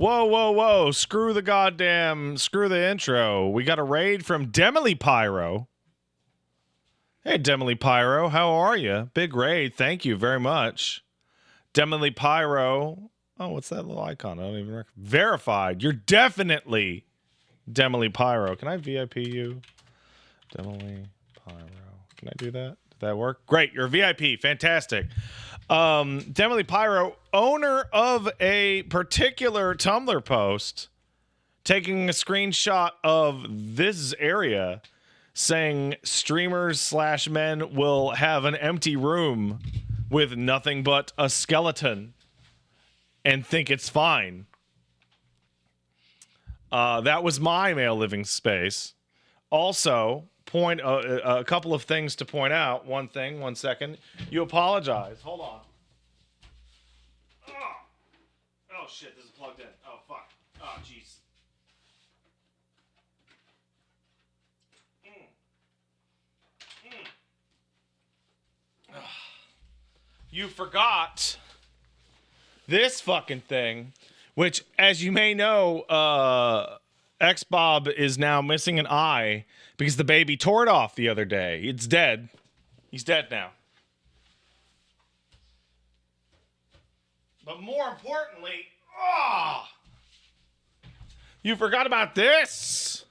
Whoa, whoa, whoa. Screw the intro. We got a raid from Demily Pyro. Hey, Demily Pyro, how are you? Big raid. Thank you very much. Demily Pyro. Oh, what's that little icon? I don't even recognize. Verified. You're definitely Demily Pyro. Can I VIP you? Demily Pyro. Can I do that? Did that work? Great. You're a VIP. Fantastic. Demily Pyro, owner of a particular Tumblr post, taking a screenshot of this area, saying streamers / men will have an empty room with nothing but a skeleton and think it's fine. That was my male living space. Also, a couple of things to point out. One second. You apologize. Hold on. Oh shit, this is plugged in. Oh fuck. Oh jeez. You forgot this fucking thing, which, as you may know, X-Bob is now missing an eye because the baby tore it off the other day. It's dead. He's dead now. But more importantly, you forgot about this.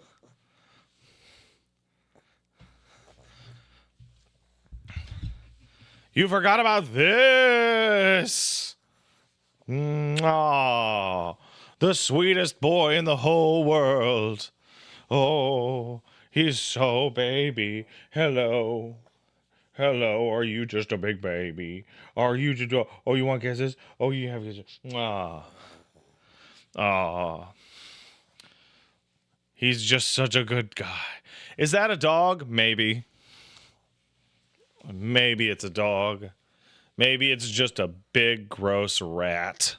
You forgot about this. The sweetest boy in the whole world. Oh, he's so baby. Hello. Hello, are you just a big baby? Are you just oh, you want kisses? Oh, you have kisses. He's just such a good guy. Is that a dog? Maybe. Maybe it's a dog. Maybe it's just a big, gross rat.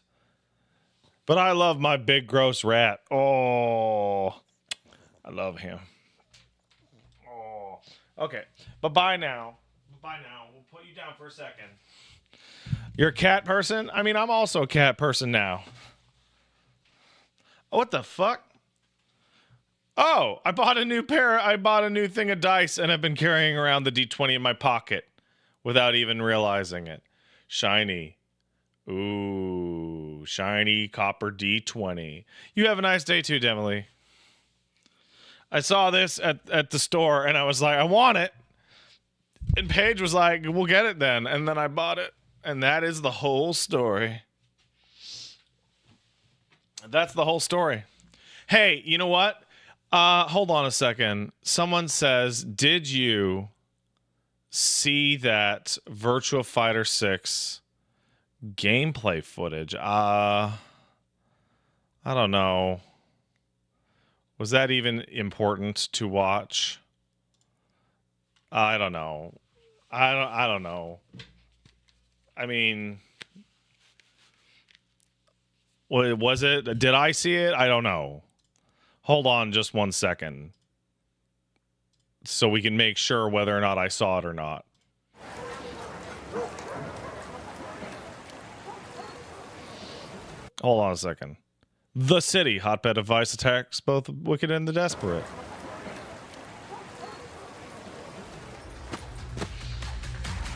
But I love my big, gross rat. Oh, I love him. Oh, okay. Bye-bye now. Bye now. We'll put you down for a second. You're a cat person? I mean, I'm also a cat person now. What the fuck? Oh, I bought a new thing of dice and I've been carrying around the D20 in my pocket without even realizing it. Shiny. Ooh, shiny copper D20. You have a nice day too, Demily. I saw this at the store and I was like, I want it. And Paige was like, we'll get it then. And then I bought it. And that is the whole story. That's the whole story. Hey, you know what? Hold on a second. Someone says, did you see that Virtua Fighter 6 gameplay footage? I don't know. Was that even important to watch? I don't know. I don't know. I mean, was it? Did I see it? I don't know. Hold on just 1 second. So we can make sure whether or not I saw it or not. Hold on a second. The City, hotbed of vice attacks both the wicked and the desperate.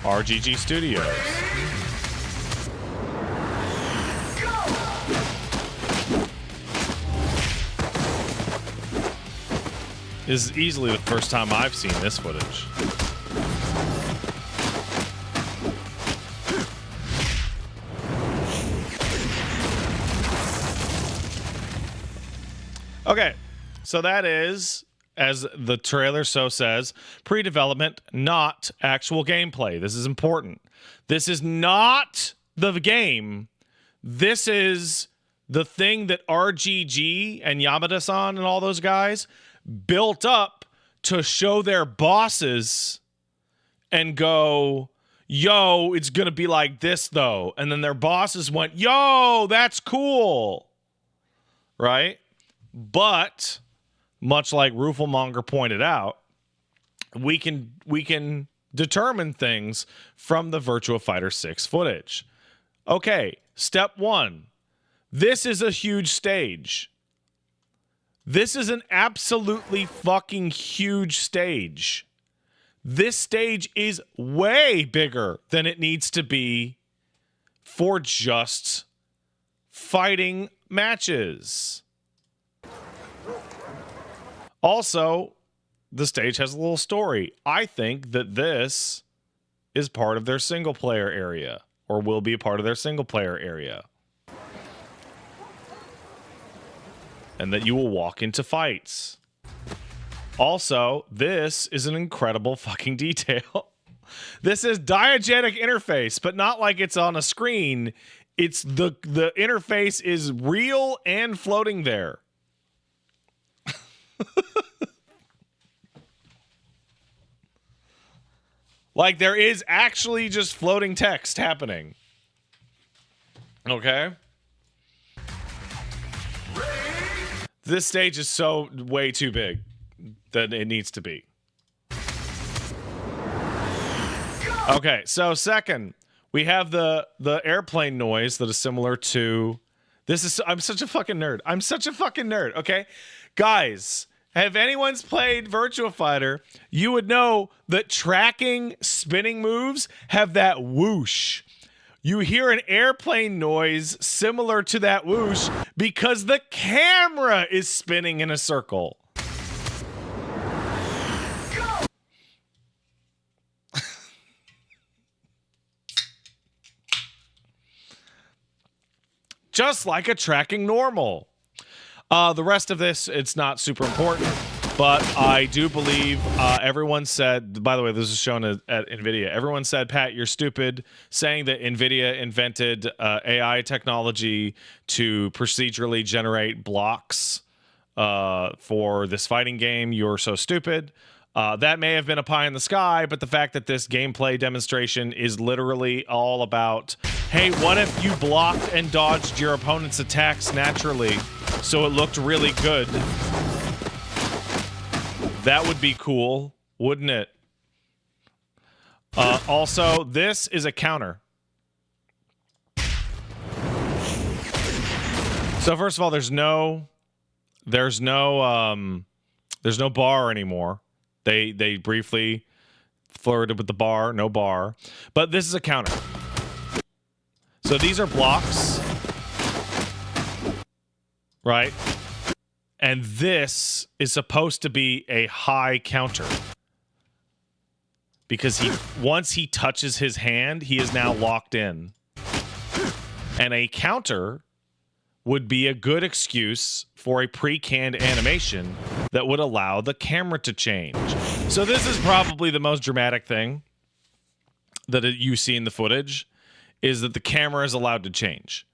RGG Studios. This is easily the first time I've seen this footage. Okay, so that is, as the trailer so says, pre-development, not actual gameplay. This is important. This is not the game. This is the thing that RGG and Yamada-san and all those guys built up to show their bosses and go, yo, it's going to be like this, though. And then their bosses went, yo, that's cool. Right? But much like Rooflemonger pointed out, we can determine things from the Virtua Fighter 6 footage. Okay, step one. This is a huge stage. This is an absolutely fucking huge stage. This stage is way bigger than it needs to be for just fighting matches. Also, the stage has a little story. I think that this is part of their single player area, or will be a part of their single player area. And that you will walk into fights. Also, this is an incredible fucking detail. This is diegetic interface, but not like it's on a screen. It's the interface is real and floating there. Like there is actually just floating text happening. Okay? This stage is so way too big than it needs to be. Okay, so second, we have the airplane noise that is similar to I'm such a fucking nerd. I'm such a fucking nerd, okay? Guys, if anyone's played Virtua Fighter, you would know that tracking spinning moves have that whoosh. You hear an airplane noise similar to that whoosh because the camera is spinning in a circle. Just like a tracking normal. The rest of this, it's not super important, but I do believe everyone said, by the way, this is shown at NVIDIA, everyone said, Pat, you're stupid, saying that NVIDIA invented AI technology to procedurally generate blocks for this fighting game. You're so stupid. That may have been a pie in the sky, but the fact that this gameplay demonstration is literally all about, hey, what if you blocked and dodged your opponent's attacks naturally so it looked really good? That would be cool, wouldn't it? Also, this is a counter. So first of all, there's no bar anymore. They briefly flirted with the bar, no bar. But this is a counter. So these are blocks. Right? And this is supposed to be a high counter. Because once he touches his hand, he is now locked in. And a counter would be a good excuse for a pre-canned animation that would allow the camera to change. So this is probably the most dramatic thing that you see in the footage, is that the camera is allowed to change.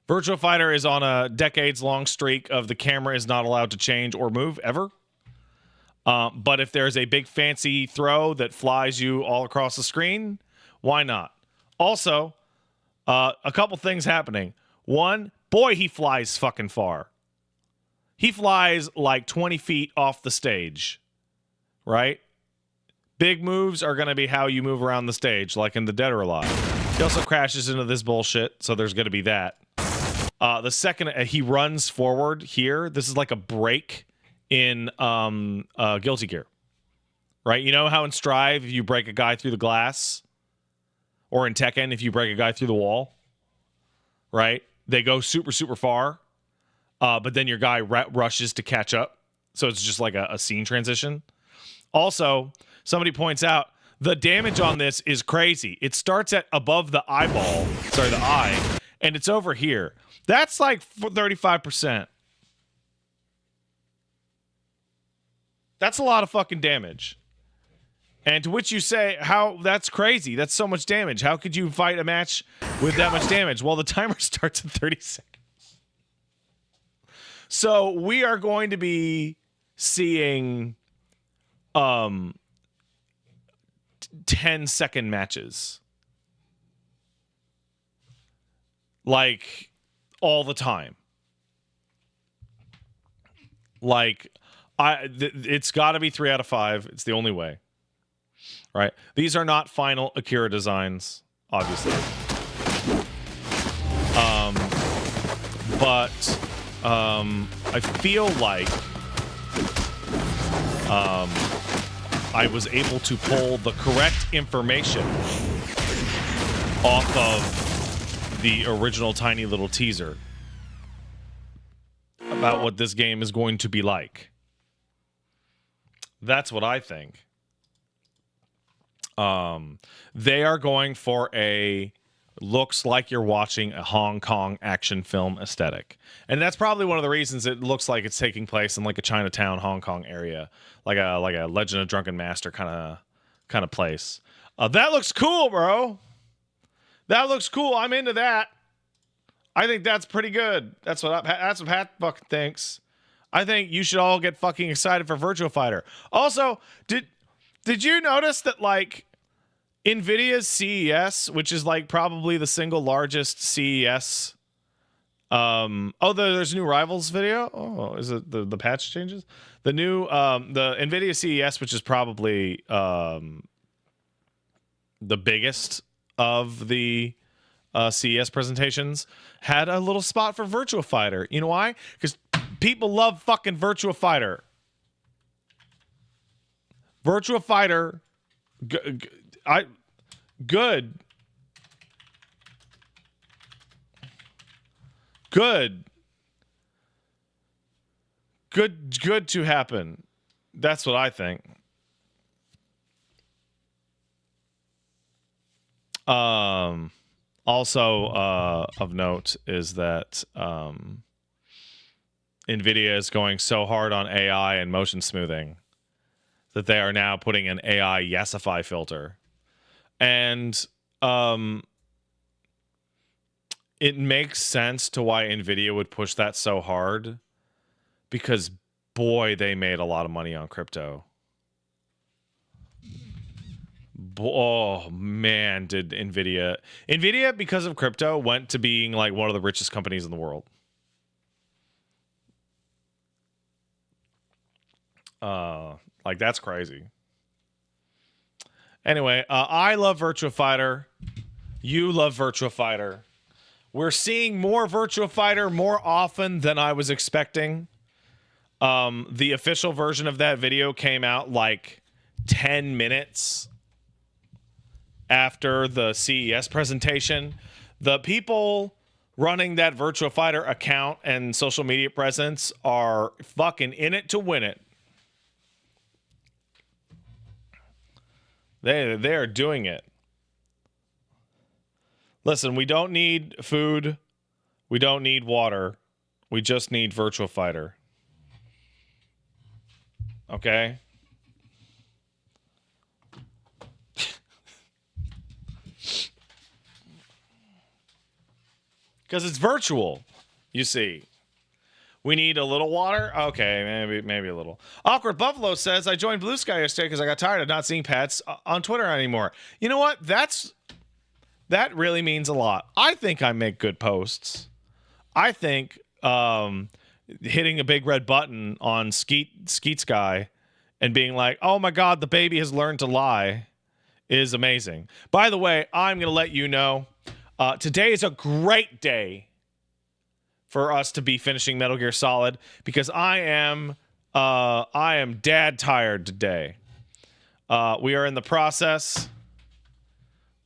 Virtua Fighter is on a decades-long streak of the camera is not allowed to change or move ever. But if there's a big fancy throw that flies you all across the screen, why not? Also, a couple things happening. One, boy, he flies fucking far. He flies like 20 feet off the stage, right? Big moves are going to be how you move around the stage, like in the Dead or Alive. He also crashes into this bullshit, so there's going to be that. The second he runs forward here, this is like a break in Guilty Gear, right? You know how in Strive, if you break a guy through the glass, or in Tekken, if you break a guy through the wall, right? They go super, super far, but then your guy rushes to catch up. So it's just like a scene transition. Also, somebody points out, the damage on this is crazy. It starts at above the eyeball, sorry, the eye, and it's over here. That's like 35%. That's a lot of fucking damage. And to which you say, how, that's crazy. That's so much damage. How could you fight a match with that much damage? Well, the timer starts at 30 seconds. So we are going to be seeing 10-second matches. Like, all the time. Like, it's got to be 3 out of 5. It's the only way. Right? These are not final Akira designs, obviously. but I feel like I was able to pull the correct information off of the original tiny little teaser about what this game is going to be like. That's what I think. They are going for a looks like you're watching a Hong Kong action film aesthetic. And that's probably one of the reasons it looks like it's taking place in like a Chinatown, Hong Kong area, like a Legend of Drunken Master kind of place. That looks cool, bro. That looks cool. I'm into that. I think that's pretty good. That's what Pat fucking thinks. I think you should all get fucking excited for Virtua Fighter. Also, did you notice that like NVIDIA's CES, which is like probably the single largest CES. There's a new Rivals video. Oh, is it the patch changes? The new the NVIDIA CES, which is probably the biggest of the CES presentations, had a little spot for Virtua Fighter. You know why? Because people love fucking Virtua Fighter. Virtua Fighter. Good to happen. That's what I think. Also of note is that NVIDIA is going so hard on AI and motion smoothing that they are now putting an AI Yesify filter. And it makes sense to why NVIDIA would push that so hard, because boy, they made a lot of money on crypto. Oh man, did NVIDIA because of crypto went to being like one of the richest companies in the world. Like that's crazy. Anyway, I love Virtua Fighter. You love Virtua Fighter. We're seeing more Virtua Fighter more often than I was expecting. The official version of that video came out like 10 minutes after the CES presentation. The people running that Virtua Fighter account and social media presence are fucking in it to win it. They are doing it. Listen, we don't need food. We don't need water. We just need Virtua Fighter. Okay? Because it's virtual, you see. We need a little water? Okay, maybe a little. Awkward Buffalo says, I joined Blue Sky yesterday because I got tired of not seeing Pats on Twitter anymore. You know what? That really means a lot. I think I make good posts. I think hitting a big red button on Skeet Sky and being like, oh my God, the baby has learned to lie is amazing. By the way, I'm going to let you know, today is a great day for us to be finishing Metal Gear Solid, because I am dad tired today. We are in the process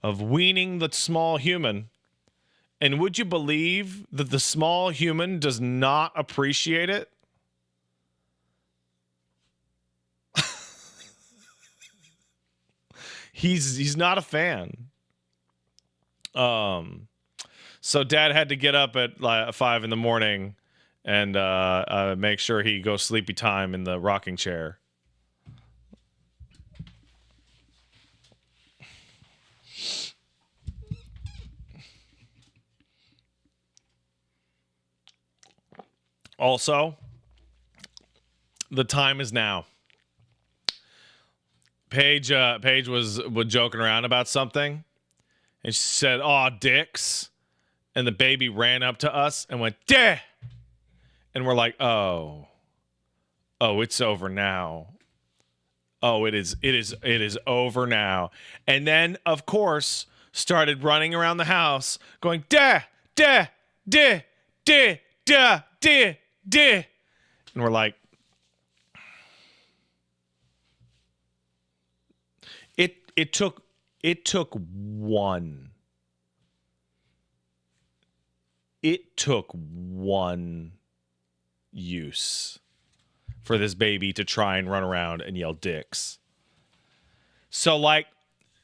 of weaning the small human, and would you believe that the small human does not appreciate it? He's not a fan. So Dad had to get up at like 5 a.m. and make sure he goes sleepy time in the rocking chair. Also, the time is now. Paige was joking around about something, and she said, "Aw, dicks." And the baby ran up to us and went, "Deh!" And we're like, oh, it's over now. Oh, it is over now. And then, of course, started running around the house going, "Deh, deh, deh, deh, duh, duh, duh. And we're like, it took one. It took one use for this baby to try and run around and yell dicks. So, like,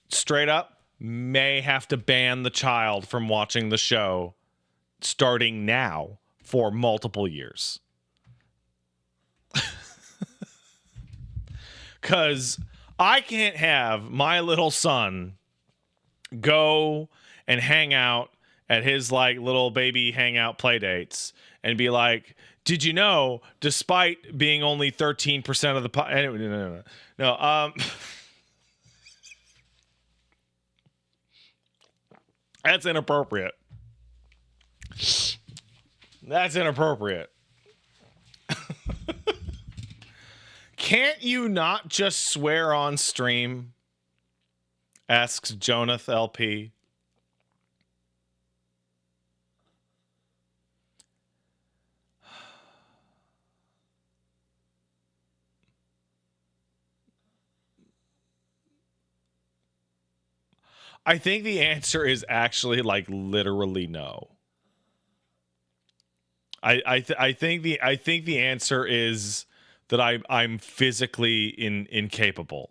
straight up, may have to ban the child from watching the show starting now for multiple years. Because I can't have my little son go and hang out at his like little baby hangout play dates and be like, did you know, despite being only 13% of the anyway, no. That's inappropriate. That's inappropriate. Can't you not just swear on stream? Asks Jonath LP. I think the answer is actually like literally no. I think the answer is that I'm physically incapable.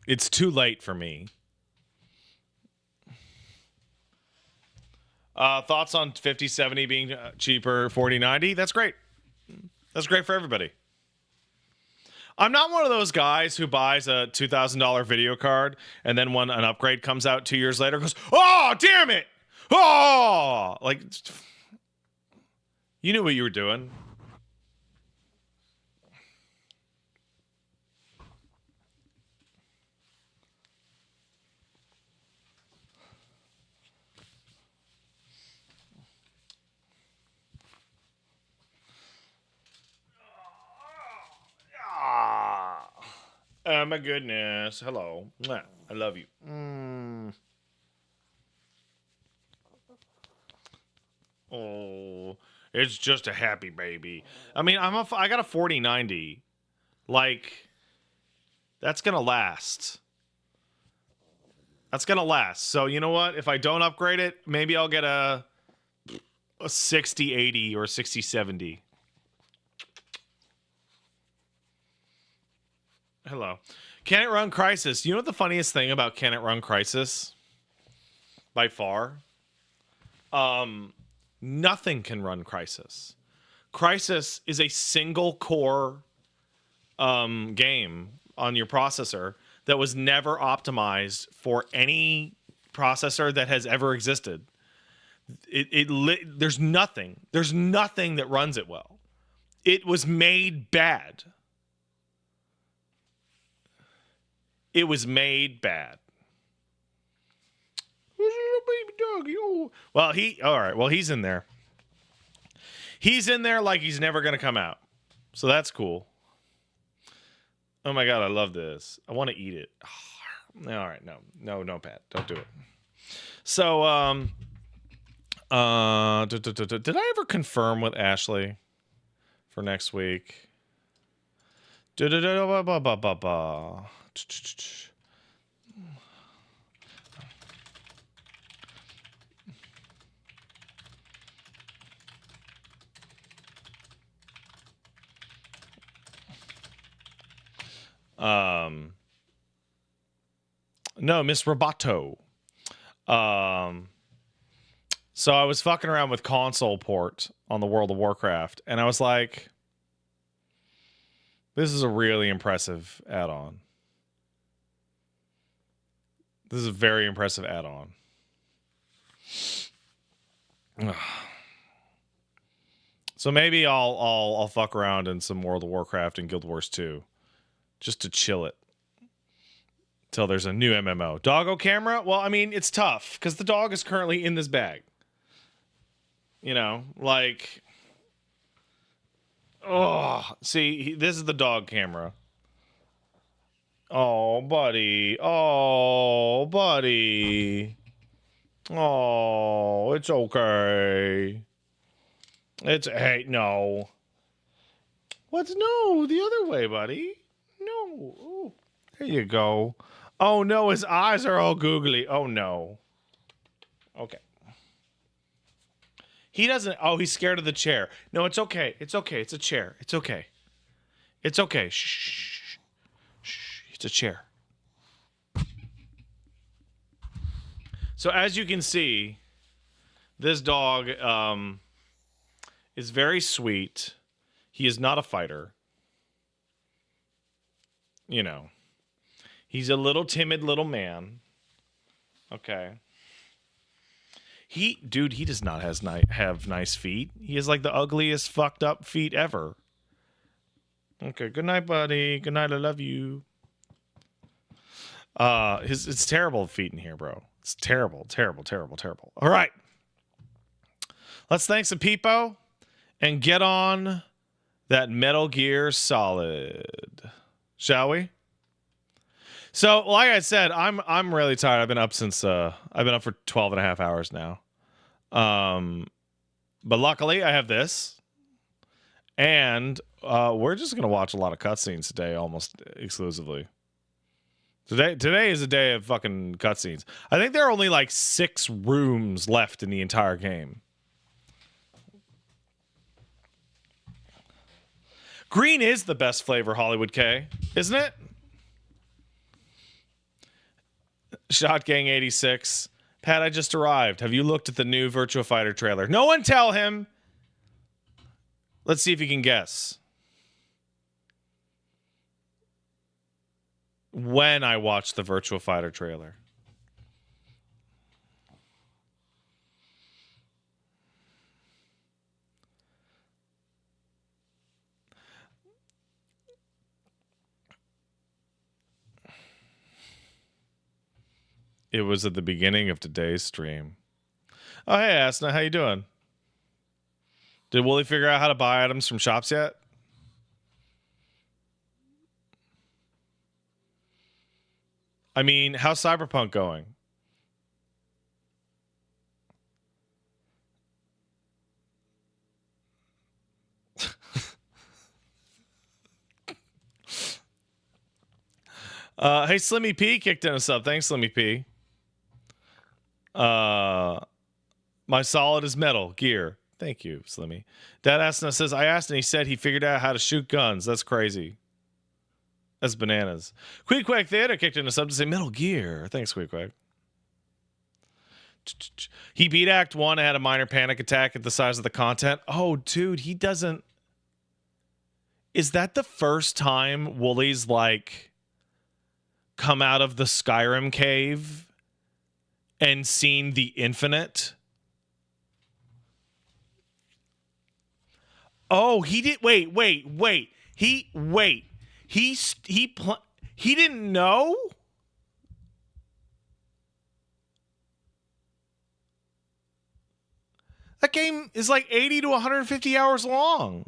It's too late for me. Thoughts on 5070 being cheaper, 4090? That's great. That's great for everybody. I'm not one of those guys who buys a $2,000 video card and then when an upgrade comes out 2 years later goes, oh, damn it. Oh, like, you knew what you were doing. Oh my goodness. Hello. Mwah. I love you. Oh, it's just a happy baby. I mean, I got a 4090. Like, that's going to last. That's going to last. So, you know what? If I don't upgrade it, maybe I'll get a 6080 or 6070. Hello. Can It Run Crisis? You know what the funniest thing about Can It Run Crisis? By far? Nothing can run Crisis. Crisis is a single core game on your processor that was never optimized for any processor that has ever existed. There's nothing that runs it well. It was made bad. It was made bad. Who's your baby dog? Yo. Well, he's in there. He's in there like he's never going to come out. So that's cool. Oh my God, I love this. I want to eat it. All right, no, Pat. Don't do it. So, did I ever confirm with Ashley for next week? No, Miss Roboto. So I was fucking around with console port on the World of Warcraft, and I was like, this is a really impressive add-on. This is a very impressive add-on. So maybe I'll fuck around in some World of Warcraft and Guild Wars 2. Just to chill it. Till there's a new MMO. Doggo camera? Well, I mean, it's tough, because the dog is currently in this bag. You know, like... Oh, see, this is the dog camera. Oh, buddy. Oh, buddy. Oh, it's okay. Hey, no. What's no? The other way, buddy. No. Ooh, there you go. Oh, no, his eyes are all googly. Oh, no. Okay. He doesn't. Oh, he's scared of the chair. No, it's okay. It's okay. It's a chair. It's okay. It's okay. Shh. Shh. It's a chair. So as you can see, this dog is very sweet. He is not a fighter. You know, he's a little timid little man. Okay. He does not have nice feet. He has like the ugliest fucked up feet ever. Okay, good night, buddy. Good night, I love you. It's terrible feet in here, bro. It's terrible, terrible, terrible, terrible. All right. Let's thank some people and get on that Metal Gear Solid. Shall we? So, like I said, I'm really tired. I've been up for 12 and a half hours now. But luckily I have this. And we're just going to watch a lot of cutscenes today, almost exclusively. Today is a day of fucking cutscenes. I think there are only like 6 rooms left in the entire game. Green is the best flavor, Hollywood K, isn't it? Shot Gang 86. Pat, I just arrived. Have you looked at the new Virtua Fighter trailer? No one tell him. Let's see if he can guess. When I watched the Virtua Fighter trailer. It was at the beginning of today's stream. Oh, hey, Asna, how you doing? Did Wooly figure out how to buy items from shops yet? I mean, how's Cyberpunk going? Hey, Slimmy P kicked in a sub. Thanks, Slimmy P. My solid is Metal Gear. Thank you, Slimmy. Dad Asna says, I asked and he said he figured out how to shoot guns. That's crazy. That's bananas. Queequeg Theater kicked in a sub to say Metal Gear. Thanks, Queequeg. He beat Act 1 and had a minor panic attack at the size of the content. Oh, dude, he doesn't... Is that the first time Wooly's, like, come out of the Skyrim cave and seen the infinite? Oh, he did... Wait. He didn't know? That game is like 80 to 150 hours long.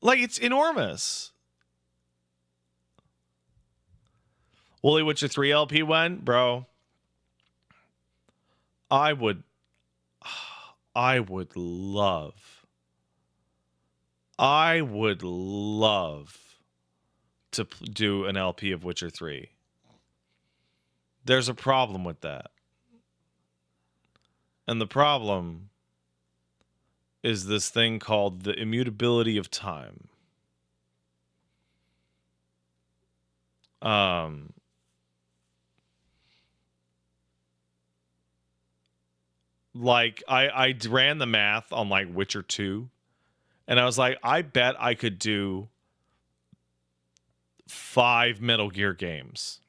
Like, it's enormous. Wooly Witcher 3 LP when? Bro. I would love to do an LP of Witcher 3. There's a problem with that. And the problem is this thing called the immutability of time. Like I ran the math on like Witcher 2 and I was like, I bet I could do 5 Metal Gear games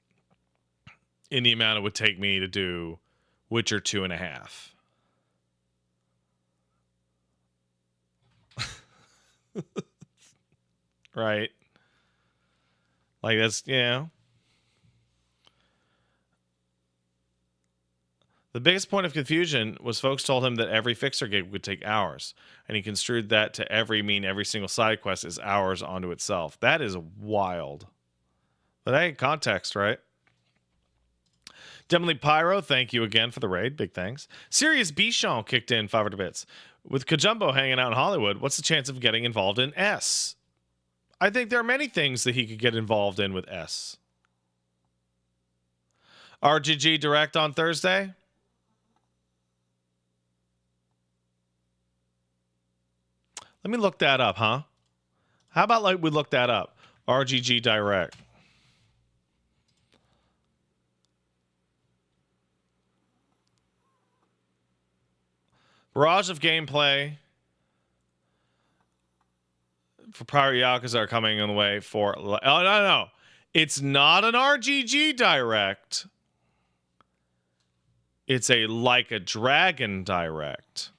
in the amount it would take me to do Witcher 2.5. Right? Like that's, The biggest point of confusion was folks told him that every fixer gig would take hours, and he construed that to every single side quest is hours onto itself. That is wild. But hey, context, right? Demily Pyro, thank you again for the raid. Big thanks. Sirius Bichon kicked in 500 bits. With Kajumbo hanging out in Hollywood, what's the chance of getting involved in S? I think there are many things that he could get involved in with S. RGG Direct on Thursday? Let me look that up, huh? How about like we look that up? RGG Direct. Barrage of gameplay for prior Yakuza are coming on the way for... Oh, no. It's not an RGG Direct. It's a Like a Dragon Direct.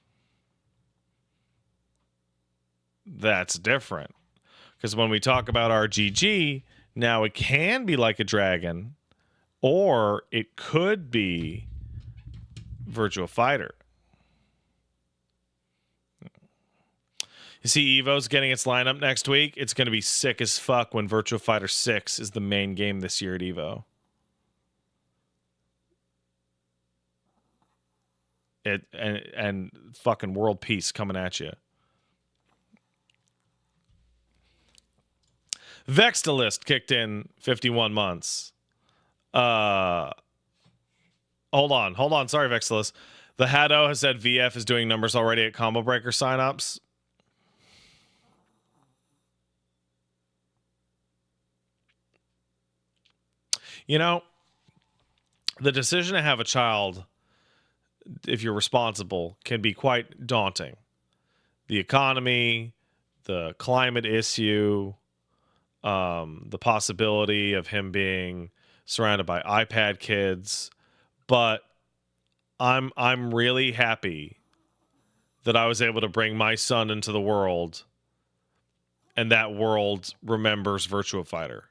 That's different. Because when we talk about RGG, now it can be Like a Dragon, or it could be Virtua Fighter. You see Evo's getting its lineup next week. It's going to be sick as fuck when Virtua Fighter 6 is the main game this year at Evo. And fucking world peace coming at you. Vextalist kicked in 51 months. Hold on. Sorry, Vextalist. The Haddo has said VF is doing numbers already at Combo Breaker signups. You know, the decision to have a child, if you're responsible, can be quite daunting. The economy, the climate issue, the possibility of him being surrounded by iPad kids, but I'm really happy that I was able to bring my son into the world, and that world remembers Virtua Fighter.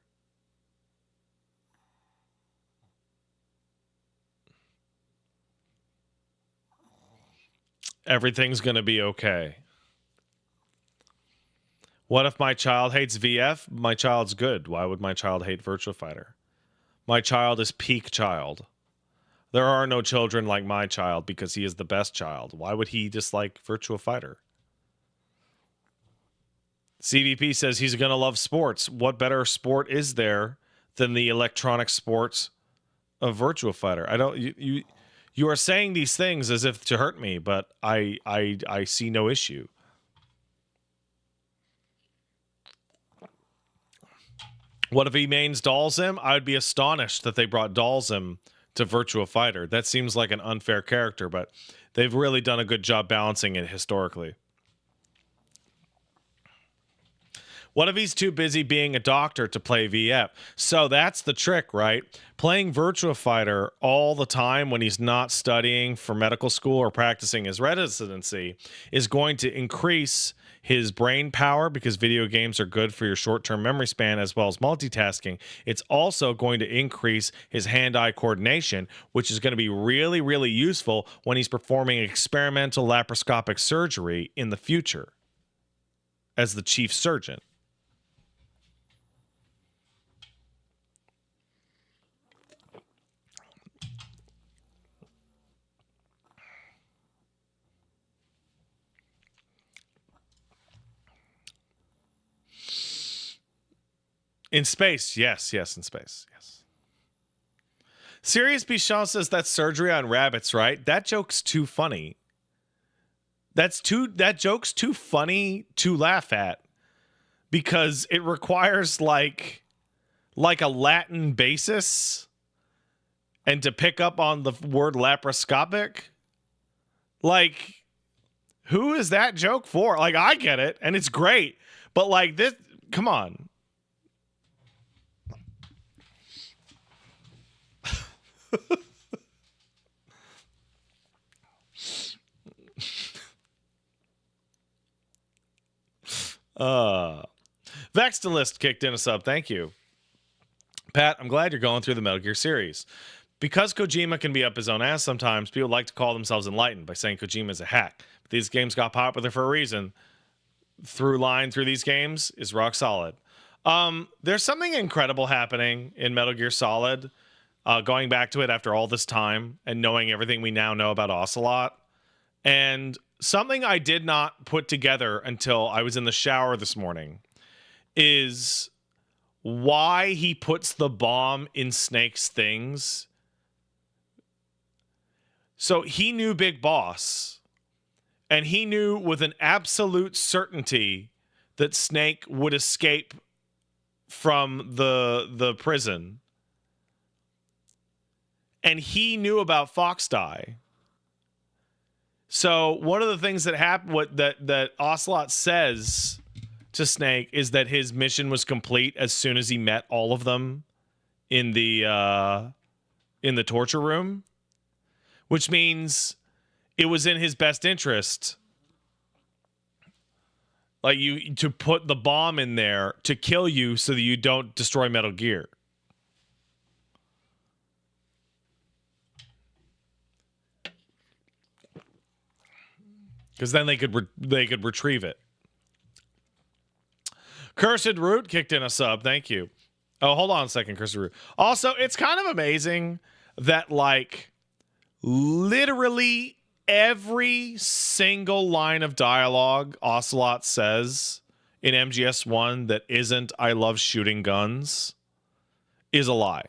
Everything's going to be okay. What if my child hates VF? My child's good. Why would my child hate Virtua Fighter? My child is peak child. There are no children like my child because he is the best child. Why would he dislike Virtua Fighter? CVP says he's going to love sports. What better sport is there than the electronic sports of Virtua Fighter? I don't... You are saying these things as if to hurt me, but I see no issue. What if he mains Dalsim? I would be astonished that they brought Dalsim to Virtua Fighter. That seems like an unfair character, but they've really done a good job balancing it historically. What if he's too busy being a doctor to play VF? So that's the trick, right? Playing Virtua Fighter all the time when he's not studying for medical school or practicing his residency is going to increase his brain power because video games are good for your short-term memory span as well as multitasking. It's also going to increase his hand-eye coordination, which is going to be really, really useful when he's performing experimental laparoscopic surgery in the future as the chief surgeon. In space, yes, in space, yes. Sirius Bichon says that's surgery on rabbits, right? That joke's too funny. That joke's too funny to laugh at because it requires like a Latin basis and to pick up on the word laparoscopic. Like, who is that joke for? Like, I get it and it's great, but like this, come on. Vextalist kicked in a sub. Thank you. Pat, I'm glad you're going through the Metal Gear series. Because Kojima can be up his own ass sometimes, people like to call themselves enlightened by saying Kojima is a hack. But these games got popular for a reason. Through these games is rock solid. There's something incredible happening in Metal Gear Solid going back to it after all this time and knowing everything we now know about Ocelot. And something I did not put together until I was in the shower this morning is why he puts the bomb in Snake's things. So he knew Big Boss, and he knew with an absolute certainty that Snake would escape from the prison. And he knew about Fox Die. So one of the things that happened, that Ocelot says to Snake, is that his mission was complete as soon as he met all of them in the torture room, which means it was in his best interest, like, you to put the bomb in there to kill you so that you don't destroy Metal Gear. Because then they could retrieve it. Cursed Root kicked in a sub. Thank you. Oh, hold on a second, Cursed Root. Also, it's kind of amazing that, like, literally every single line of dialogue Ocelot says in MGS1 that isn't "I love shooting guns" is a lie.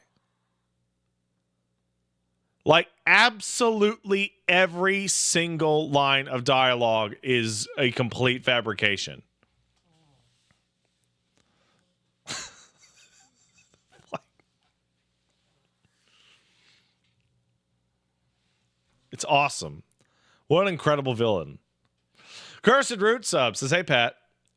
Like, absolutely every single line of dialogue is a complete fabrication. It's awesome. What an incredible villain. Cursed Root sub says, hey, Pat,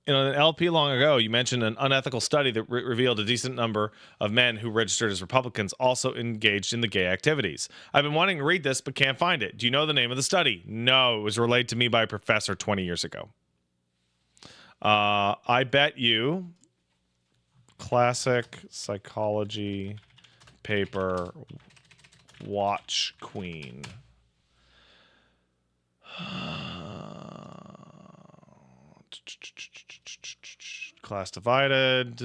in an LP long ago, you mentioned an unethical study that revealed a decent number of men who registered as Republicans also engaged in the gay activities. I've been wanting to read this, but can't find it. Do you know the name of the study? No, it was relayed to me by a professor 20 years ago. I bet you classic psychology paper watch queen. Class divided.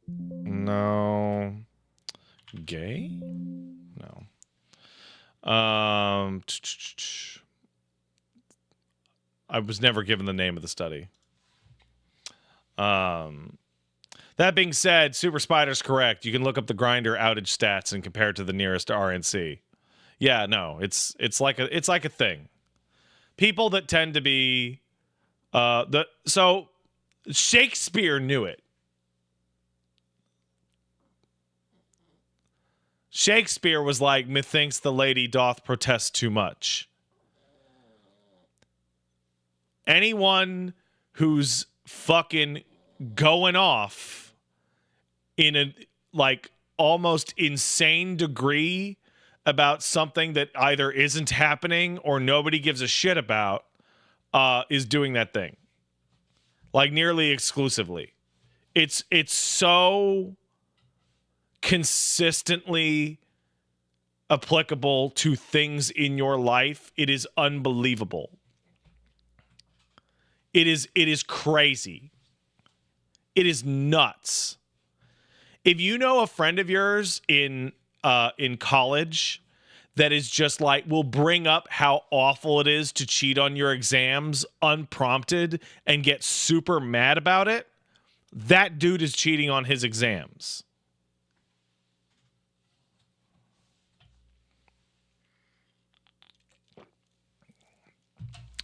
No. Gay? No. I was never given the name of the study. That being said, Super Spider's correct. You can look up the Grindr outage stats and compare it to the nearest RNC. Yeah, no, it's like a thing. People that tend to be so Shakespeare knew it. Shakespeare was like, methinks the lady doth protest too much. Anyone who's fucking going off in a, like, almost insane degree about something that either isn't happening or nobody gives a shit about is doing that thing. Like, nearly exclusively. It's so consistently applicable to things in your life. It is unbelievable. It is crazy. It is nuts. If you know a friend of yours in college that is just like, will bring up how awful it is to cheat on your exams unprompted and get super mad about it, that dude is cheating on his exams.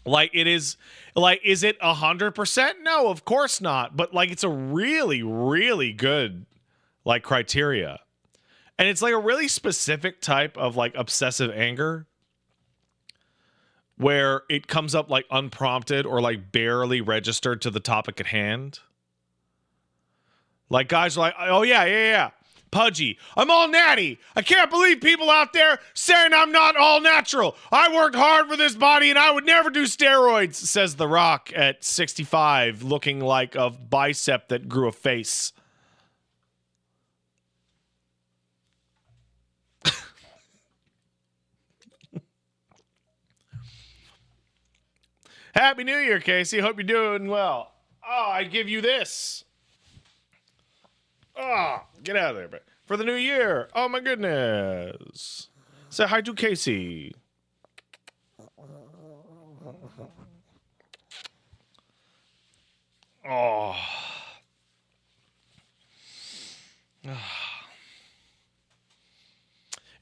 Like, it is, like, is it 100%? No, of course not. But, like, it's a really, really good, like, criteria. And it's like a really specific type of, like, obsessive anger where it comes up, like, unprompted or, like, barely registered to the topic at hand. Like, guys are like, oh, yeah. Pudgy, I'm all natty. I can't believe people out there saying I'm not all natural. I worked hard for this body and I would never do steroids, says The Rock at 65, looking like a bicep that grew a face. Happy New Year, Casey. Hope you're doing well. Oh, I give you this. Oh, get out of there, but for the new year. Oh my goodness. Say hi to Casey. Oh.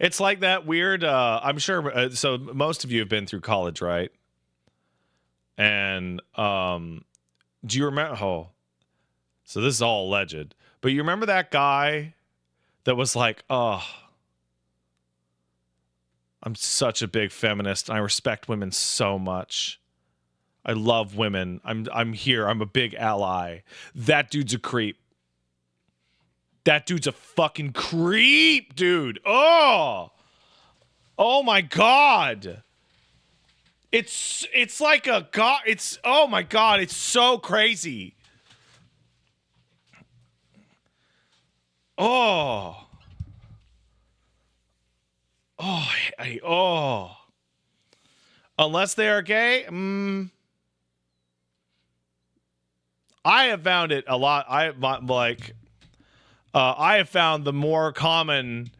It's like that weird, I'm sure, so most of you have been through college, right? And do you remember, so this is all alleged, but you remember that guy that was like, oh, I'm such a big feminist. And I respect women so much. I love women. I'm here. I'm a big ally. That dude's a creep. That dude's a fucking creep, dude. Oh my God. It's like a god. It's, oh my God. It's so crazy. Oh. Oh. Unless they are gay, I have found it a lot. I have found the more common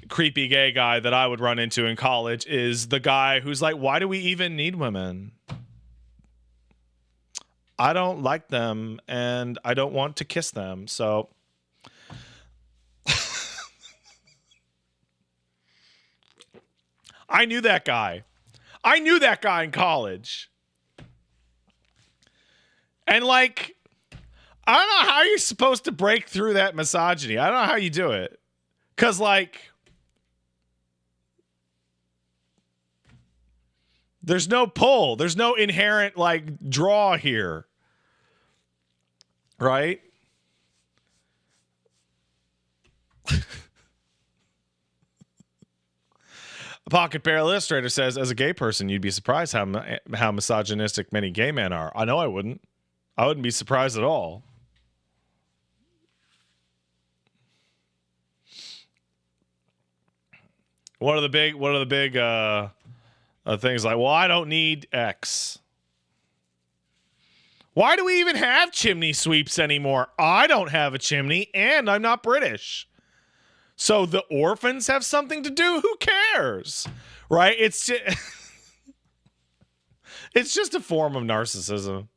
creepy gay guy that I would run into in college is the guy who's like, why do we even need women? I don't like them and I don't want to kiss them. So I knew that guy. I knew that guy in college. And like, I don't know how you're supposed to break through that misogyny. I don't know how you do it. 'Cause like, there's no pull. There's no inherent like draw here. Right? A Pocket Bear Illustrator says, as a gay person, you'd be surprised how misogynistic many gay men are. I know I wouldn't. I wouldn't be surprised at all. One of the big things like, well, I don't need X. Why do we even have chimney sweeps anymore? I don't have a chimney, and I'm not British. So the orphans have something to do? Who cares? Right? It's just a form of narcissism.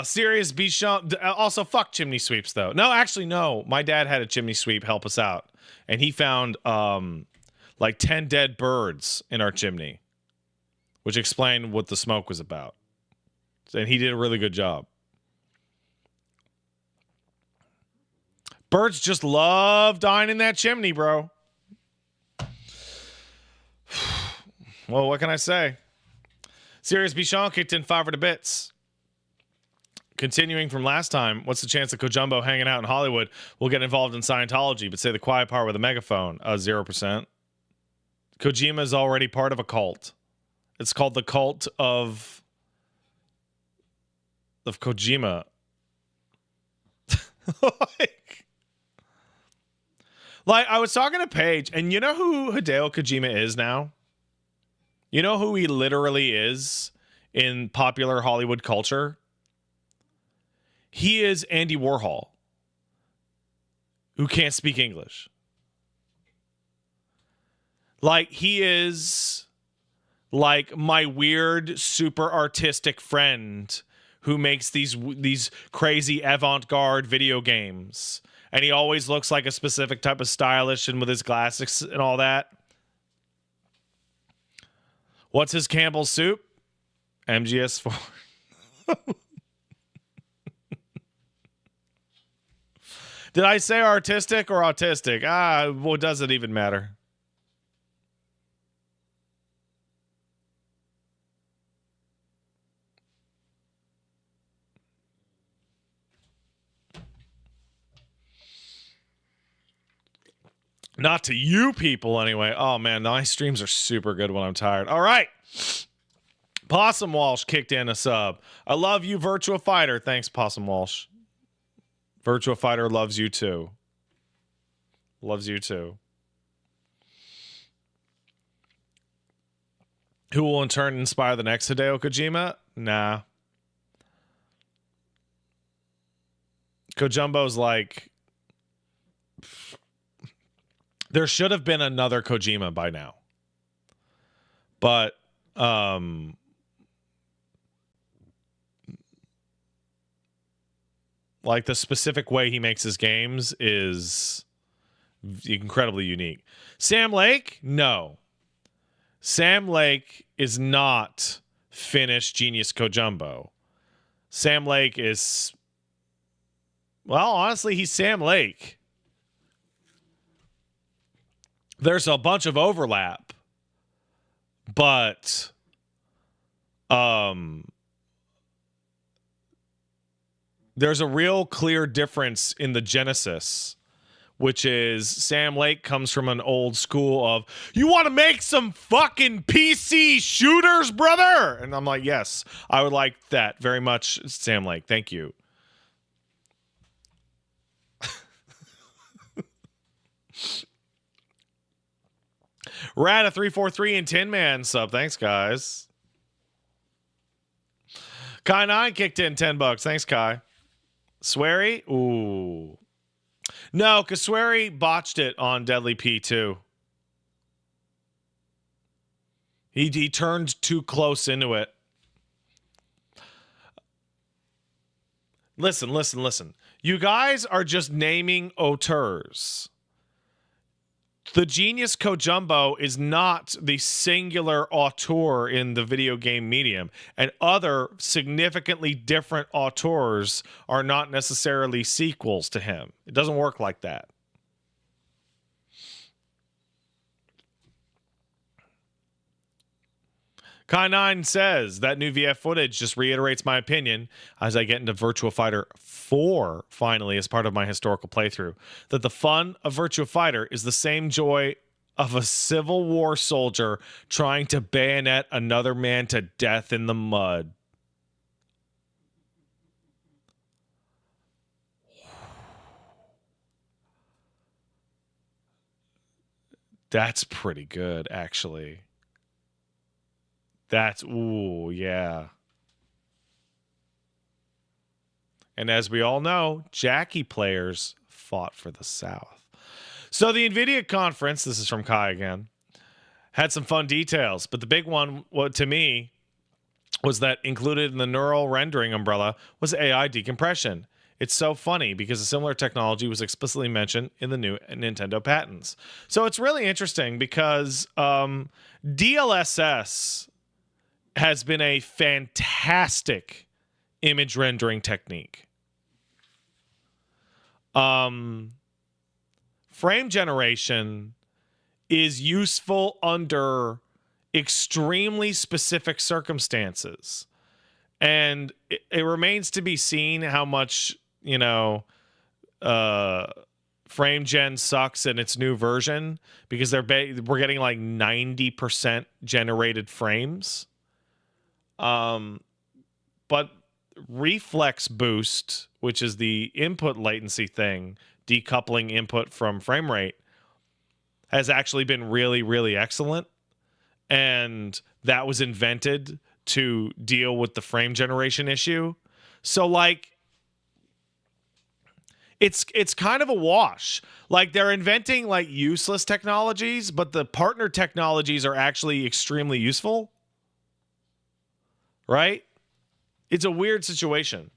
Serious Bichon. Also, fuck chimney sweeps, though. No, actually, no. My dad had a chimney sweep help us out. And he found like 10 dead birds in our chimney, which explained what the smoke was about. And he did a really good job. Birds just love dying in that chimney, bro. Well, what can I say? Serious Bichon kicked in 5 bits. Continuing from last time, what's the chance that Kojumbo hanging out in Hollywood will get involved in Scientology, but say the quiet part with a megaphone? 0%. Kojima is already part of a cult. It's called the cult of Kojima. like, I was talking to Paige, and you know who Hideo Kojima is now? You know who he literally is in popular Hollywood culture? He is Andy Warhol, who can't speak English. Like, he is like my weird, super artistic friend who makes these crazy avant-garde video games. And he always looks like a specific type of stylish and with his glasses and all that. What's his Campbell's soup? MGS4. Did I say artistic or autistic? Well, does it even matter? Not to you people, anyway. Oh, man, my streams are super good when I'm tired. All right. Possum Walsh kicked in a sub. I love you, Virtua Fighter. Thanks, Possum Walsh. Virtua Fighter loves you, too. Loves you, too. Who will in turn inspire the next Hideo Kojima? Nah. Kojumbo's like, there should have been another Kojima by now. But like the specific way he makes his games is incredibly unique. Sam Lake? No. Sam Lake is not finished Genius Kojumbo. Sam Lake is, well, honestly, he's Sam Lake. There's a bunch of overlap, but there's a real clear difference in the genesis, which is Sam Lake comes from an old school of, you want to make some fucking PC shooters, brother? And I'm like, yes, I would like that very much, Sam Lake. Thank you. Rad a 343 and Tin Man sub. Thanks, guys. Kai9 kicked in $10. Thanks, Kai. Swery? Ooh. No, because Swery botched it on Deadly P2. He turned too close into it. Listen. You guys are just naming auteurs. The Genius Kojumbo is not the singular auteur in the video game medium, and other significantly different auteurs are not necessarily sequels to him. It doesn't work like that. Kai9 says that new VF footage just reiterates my opinion as I get into Virtua Fighter 4 finally as part of my historical playthrough, that the fun of Virtua Fighter is the same joy of a Civil War soldier trying to bayonet another man to death in the mud. That's pretty good, actually. That's, ooh, yeah. And as we all know, Jackie players fought for the South. So the NVIDIA conference, this is from Kai again, had some fun details. But the big one, to me, was that included in the neural rendering umbrella was AI decompression. It's so funny because a similar technology was explicitly mentioned in the new Nintendo patents. So it's really interesting because DLSS has been a fantastic image rendering technique. Frame generation is useful under extremely specific circumstances. And it remains to be seen how much, frame gen sucks in its new version, because we're getting like 90% generated frames. But reflex boost, which is the input latency thing, decoupling input from frame rate, has actually been really, really excellent. And that was invented to deal with the frame generation issue. So like, it's kind of a wash. Like, they're inventing like useless technologies, but the partner technologies are actually extremely useful. Right? It's a weird situation.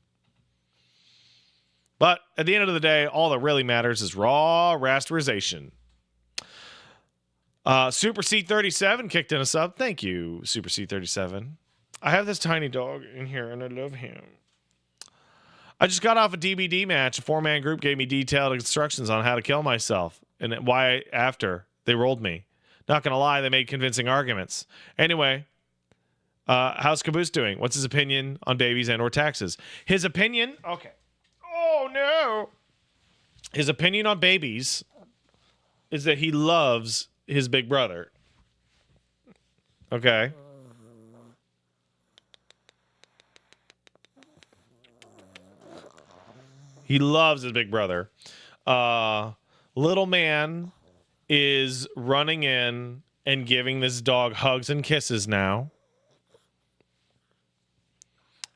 But at the end of the day, all that really matters is raw rasterization. Super C37 kicked in a sub. Thank you, Super C37. I have this tiny dog in here, and I love him. I just got off a DBD match. A 4-man group gave me detailed instructions on how to kill myself and why after they rolled me. Not going to lie, they made convincing arguments. Anyway, how's Caboose doing? What's his opinion on babies and or taxes? His opinion... Okay. Oh, no. His opinion on babies is that he loves his big brother. Okay. He loves his big brother. Little man is running in and giving this dog hugs and kisses now.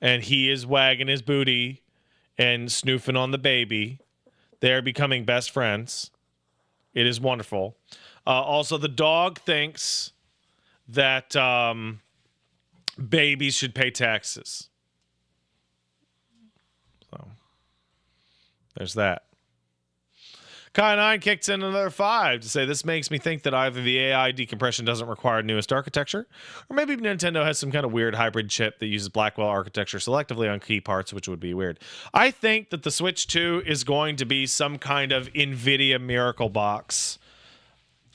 And he is wagging his booty and snoofing on the baby. They're becoming best friends. It is wonderful. Also, the dog thinks that babies should pay taxes. So, there's that. Kai9 kicks in another 5 to say this makes me think that either the AI decompression doesn't require newest architecture, or maybe Nintendo has some kind of weird hybrid chip that uses Blackwell architecture selectively on key parts, which would be weird. I think that the Switch 2 is going to be some kind of NVIDIA miracle box.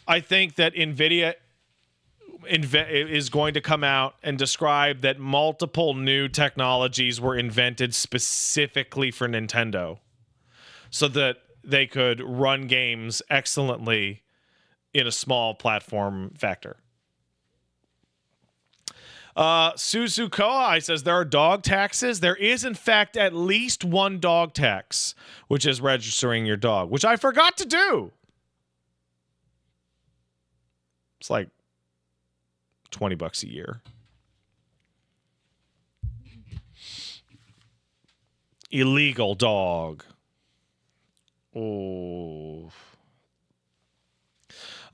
I think that NVIDIA is going to come out and describe that multiple new technologies were invented specifically for Nintendo so that they could run games excellently in a small platform factor. Suzukoai says there are dog taxes. There is, in fact, at least one dog tax, which is registering your dog, which I forgot to do. It's like $20 a year. Illegal dog. Oh.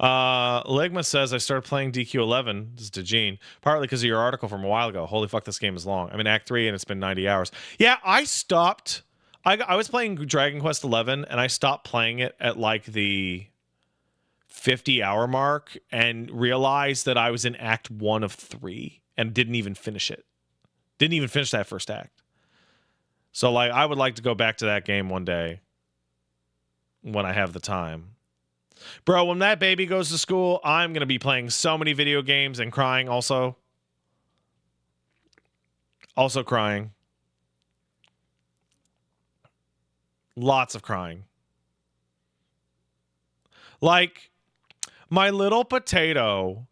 Legma says I started playing DQ11. This is to Gene, partly because of your article from a while ago. Holy fuck, this game is long. I'm in Act 3 and it's been 90 hours. Yeah, I stopped. I was playing Dragon Quest 11 and I stopped playing it at like the 50-hour mark and realized that I was in Act 1 of 3 and didn't even finish it. Didn't even finish that first act. So like I would like to go back to that game one day when I have the time. Bro, when that baby goes to school, I'm going to be playing so many video games and crying also. Also crying. Lots of crying. Like, my little potato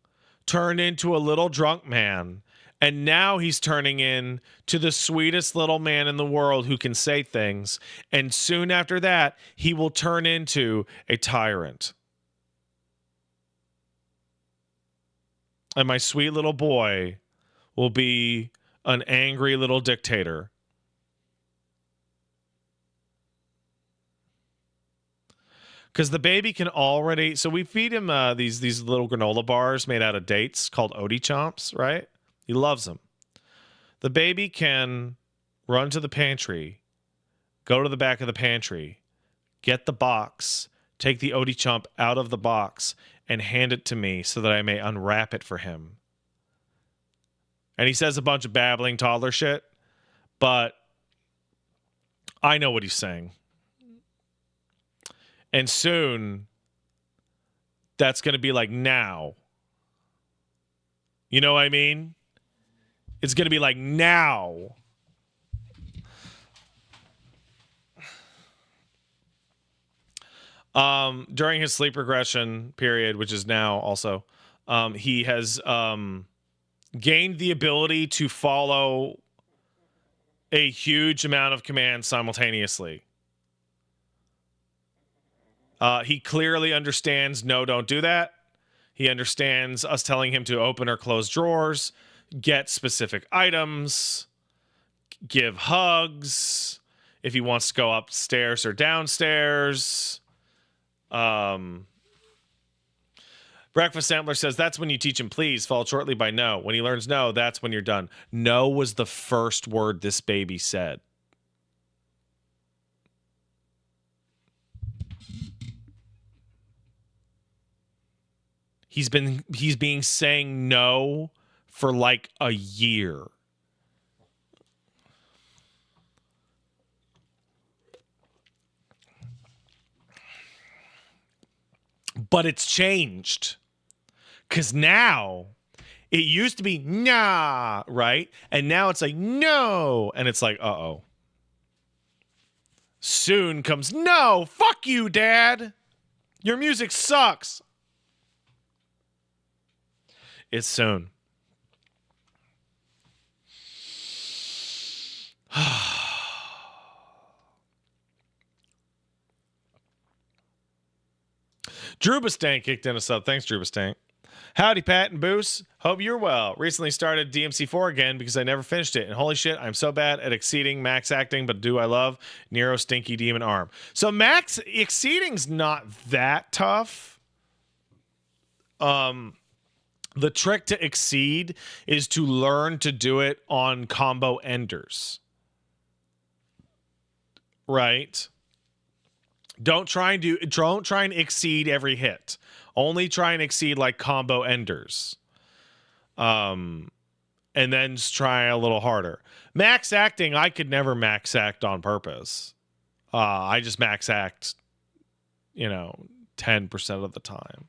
turned into a little drunk man, and now he's turning into the sweetest little man in the world who can say things, and soon after that, he will turn into a tyrant. And my sweet little boy will be an angry little dictator. Because the baby can already... So we feed him these little granola bars made out of dates called Odie Chomps, right? He loves them. The baby can run to the pantry, go to the back of the pantry, get the box, take the Odie Chomp out of the box, and hand it to me so that I may unwrap it for him. And he says a bunch of babbling toddler shit, but I know what he's saying. And soon, that's going to be like now. You know what I mean? It's going to be like now. During his sleep regression period, which is now also, he has gained the ability to follow a huge amount of commands simultaneously. He clearly understands, no, don't do that. He understands us telling him to open or close drawers, get specific items, give hugs, if he wants to go upstairs or downstairs. Breakfast Sampler says, that's when you teach him please, followed shortly by no. When he learns no, that's when you're done. No was the first word this baby said. He's been saying no for like a year. But it's changed. Because now it used to be nah, right? And now it's like no. And it's like, uh-oh. Soon comes no. Fuck you, Dad. Your music sucks. It's soon. Drubastank kicked in a sub. Thanks, Drubastank. Howdy, Pat and Boos. Hope you're well. Recently started DMC4 again because I never finished it. And holy shit, I'm so bad at exceeding max acting, but do I love Nero Stinky Demon Arm. So max exceeding's not that tough. The trick to exceed is to learn to do it on combo enders. Right? Don't try and exceed every hit. Only try and exceed like combo enders. And then just try a little harder. Max acting, I could never max act on purpose. I just max act, 10% of the time.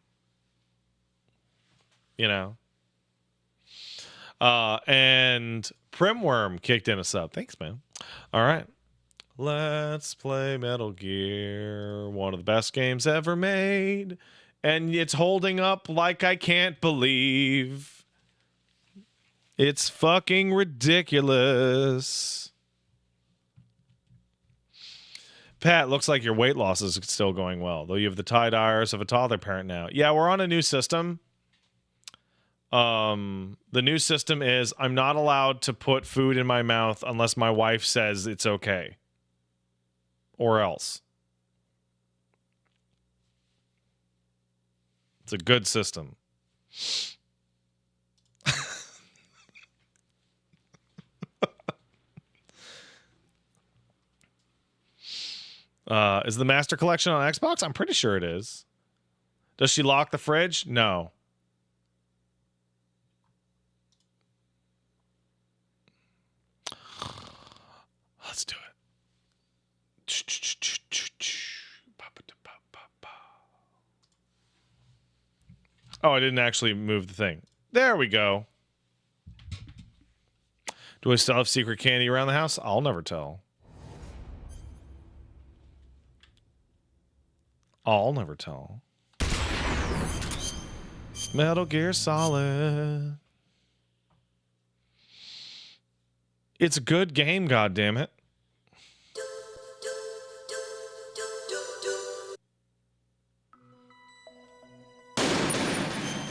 And Primworm kicked in a sub. Thanks, man. All right. Let's play Metal Gear. One of the best games ever made. And it's holding up like I can't believe. It's fucking ridiculous. Pat, looks like your weight loss is still going well, though you have the tie-dyers of a toddler parent now. Yeah, we're on a new system. The new system is I'm not allowed to put food in my mouth unless my wife says it's okay. Or else. It's a good system. Is the Master Collection on Xbox? I'm pretty sure it is. Does she lock the fridge? No. Let's do it. Oh, I didn't actually move the thing. There we go. Do I still have secret candy around the house? I'll never tell. I'll never tell. Metal Gear Solid. It's a good game, goddammit.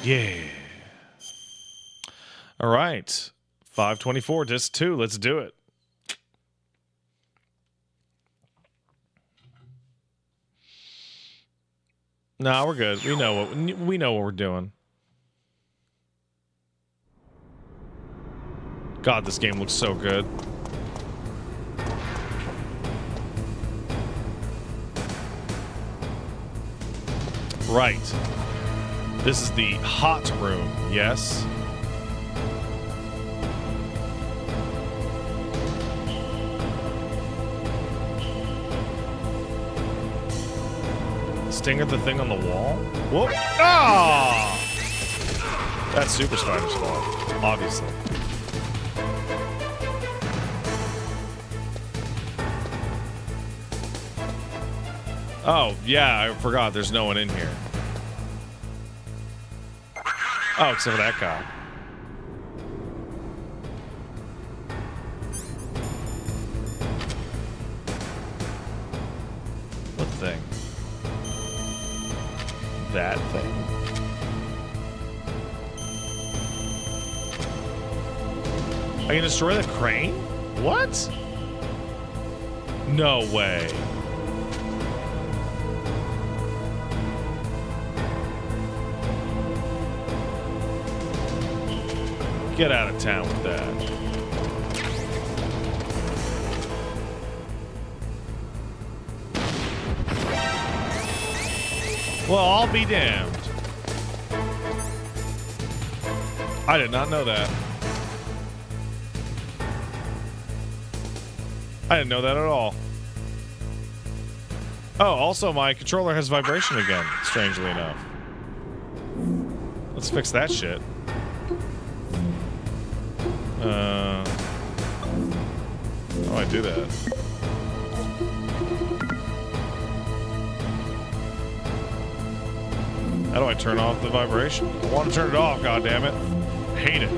Yeah. All right. 524, disc 2. Let's do it. Nah, we're good. We know what we're doing. God, this game looks so good. Right. This is the hot room, yes? Stinger the thing on the wall? Whoop! Ah! That's Super Spider's fault, obviously. Oh, yeah, I forgot there's no one in here. Oh, except for that guy. What thing? That thing. I can destroy the crane? What? No way. Get out of town with that. Well, I'll be damned. I did not know that. I didn't know that at all. Oh, also my controller has vibration again, strangely enough. Let's fix that shit. How do I do that? How do I turn off the vibration? I want to turn it off, goddammit. Hate it.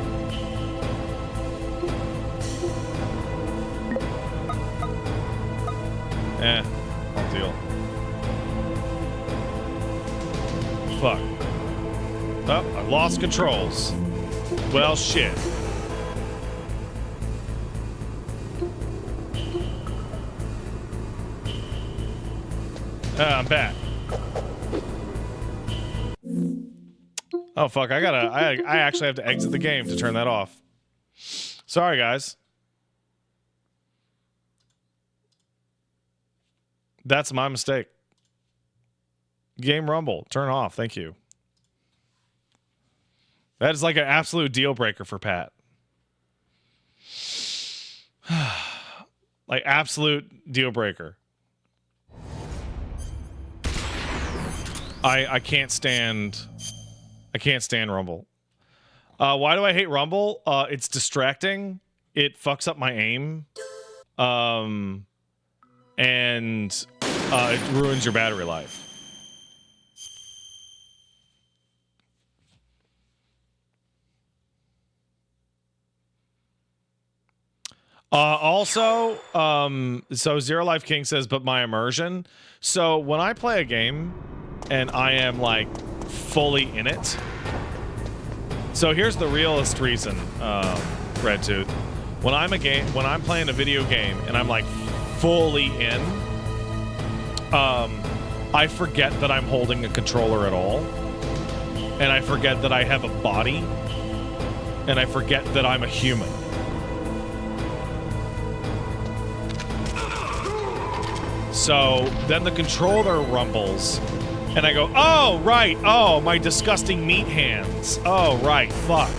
I'll deal. Fuck. Oh, I've lost controls. Well, shit. I'm back. Oh, fuck. I actually have to exit the game to turn that off. Sorry, guys. That's my mistake. Game Rumble. Turn off. Thank you. That is like an absolute deal breaker for Pat. Like, absolute deal breaker. I can't stand Rumble. Why do I hate Rumble? It's distracting. It fucks up my aim. And it ruins your battery life. Also, so Zero Life King says, but my immersion. So when I play a game and I am like fully in it. So here's the realest reason, Red Tooth. When I'm playing a video game and I'm like fully in, I forget that I'm holding a controller at all. And I forget that I have a body. And I forget that I'm a human. So then the controller rumbles, and I go, oh, right, oh, my disgusting meat hands. Oh, right, fuck.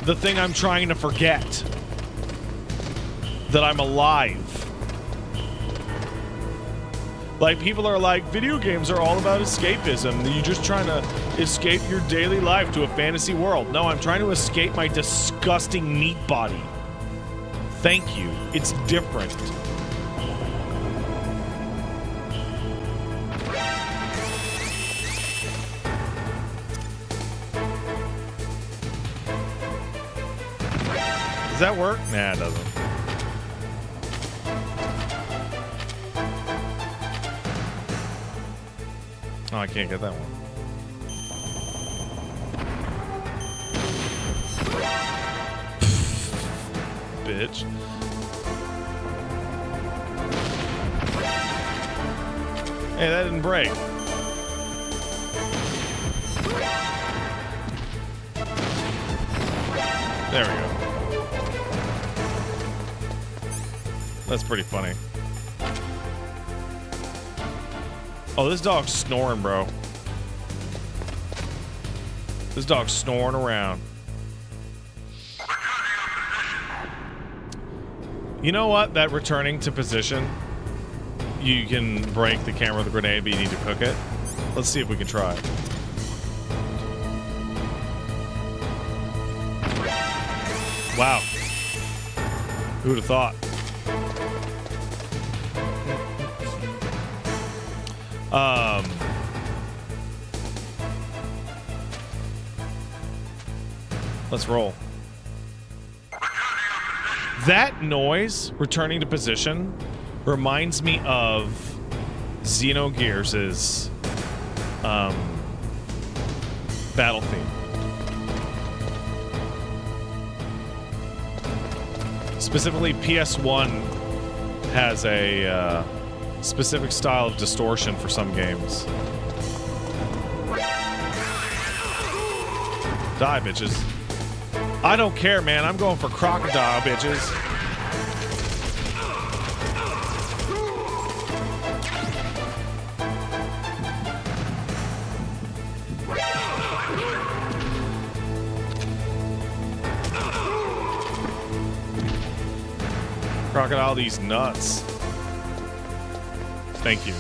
The thing I'm trying to forget. That I'm alive. Like, people are like, video games are all about escapism. You're just trying to escape your daily life to a fantasy world. No, I'm trying to escape my disgusting meat body. Thank you. It's different. Does that work? Nah, it doesn't. Oh, I can't get that one. Bitch. Hey, that didn't break. There we go. That's pretty funny. Oh, this dog's snoring, bro. This dog's snoring around. You know what? That returning to position, you can break the camera with a grenade, but you need to cook it. Let's see if we can try it. Wow. Who'd have thought? Let's roll. That noise, returning to position, reminds me of Xenogears' battle theme. Specifically, PS1 has a specific style of distortion for some games. Die, bitches. I don't care, man. I'm going for crocodile, bitches. Crocodile these nuts. Thank you.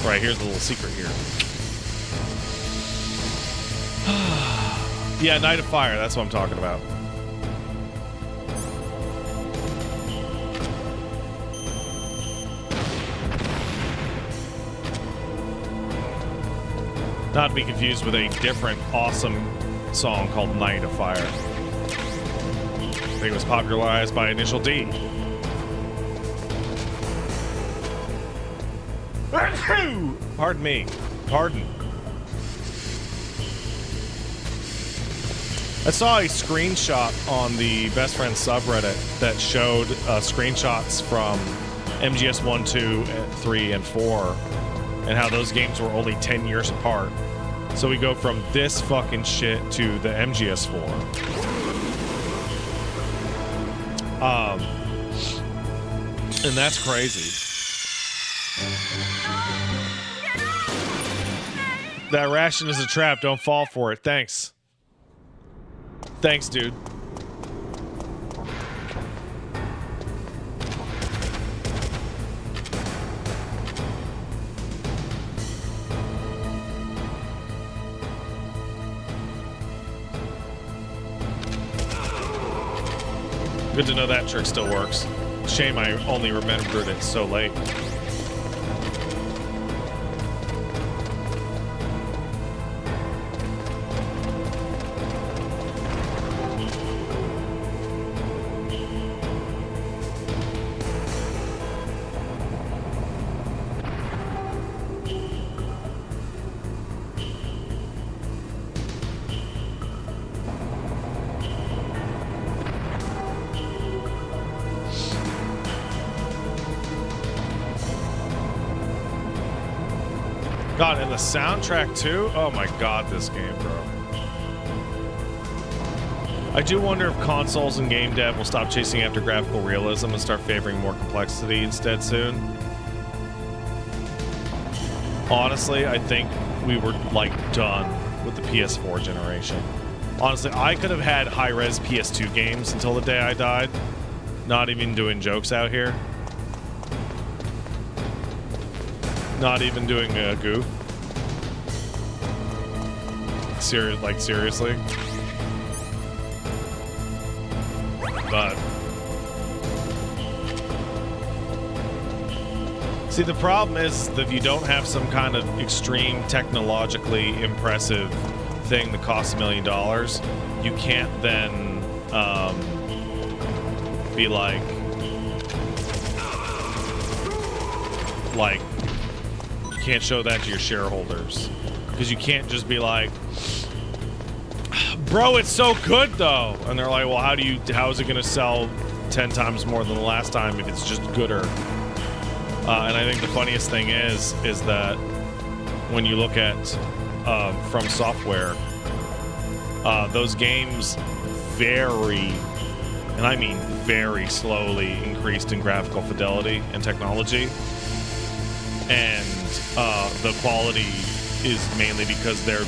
Right, here's the little secret here. Yeah, Night of Fire, that's what I'm talking about. Not to be confused with a different awesome song called Night of Fire. I think it was popularized by Initial D. Pardon me. Pardon. I saw a screenshot on the Best Friends subreddit that showed screenshots from MGS 1, 2, 3, and 4, and how those games were only 10 years apart. So we go from this fucking shit to the MGS 4. And that's crazy. That ration is a trap. Don't fall for it. Thanks. Thanks, dude. Good to know that trick still works. Shame I only remembered it so late. God, and the soundtrack too? Oh my god, this game, bro. I do wonder if consoles and game dev will stop chasing after graphical realism and start favoring more complexity instead soon. Honestly, I think we were, like, done with the PS4 generation. Honestly, I could have had high-res PS2 games until the day I died. Not even doing jokes out here. Not even doing a goof. Seriously. But see, the problem is that if you don't have some kind of extreme technologically impressive thing that costs $1 million, you can't then be like you can't show that to your shareholders, because you can't just be like, bro, it's so good though, and they're like, well, how is it gonna sell 10 times more than the last time if it's just gooder? And I think the funniest thing is that when you look at From Software, those games very, and I mean very slowly, increased in graphical fidelity and technology, and the quality is mainly because they're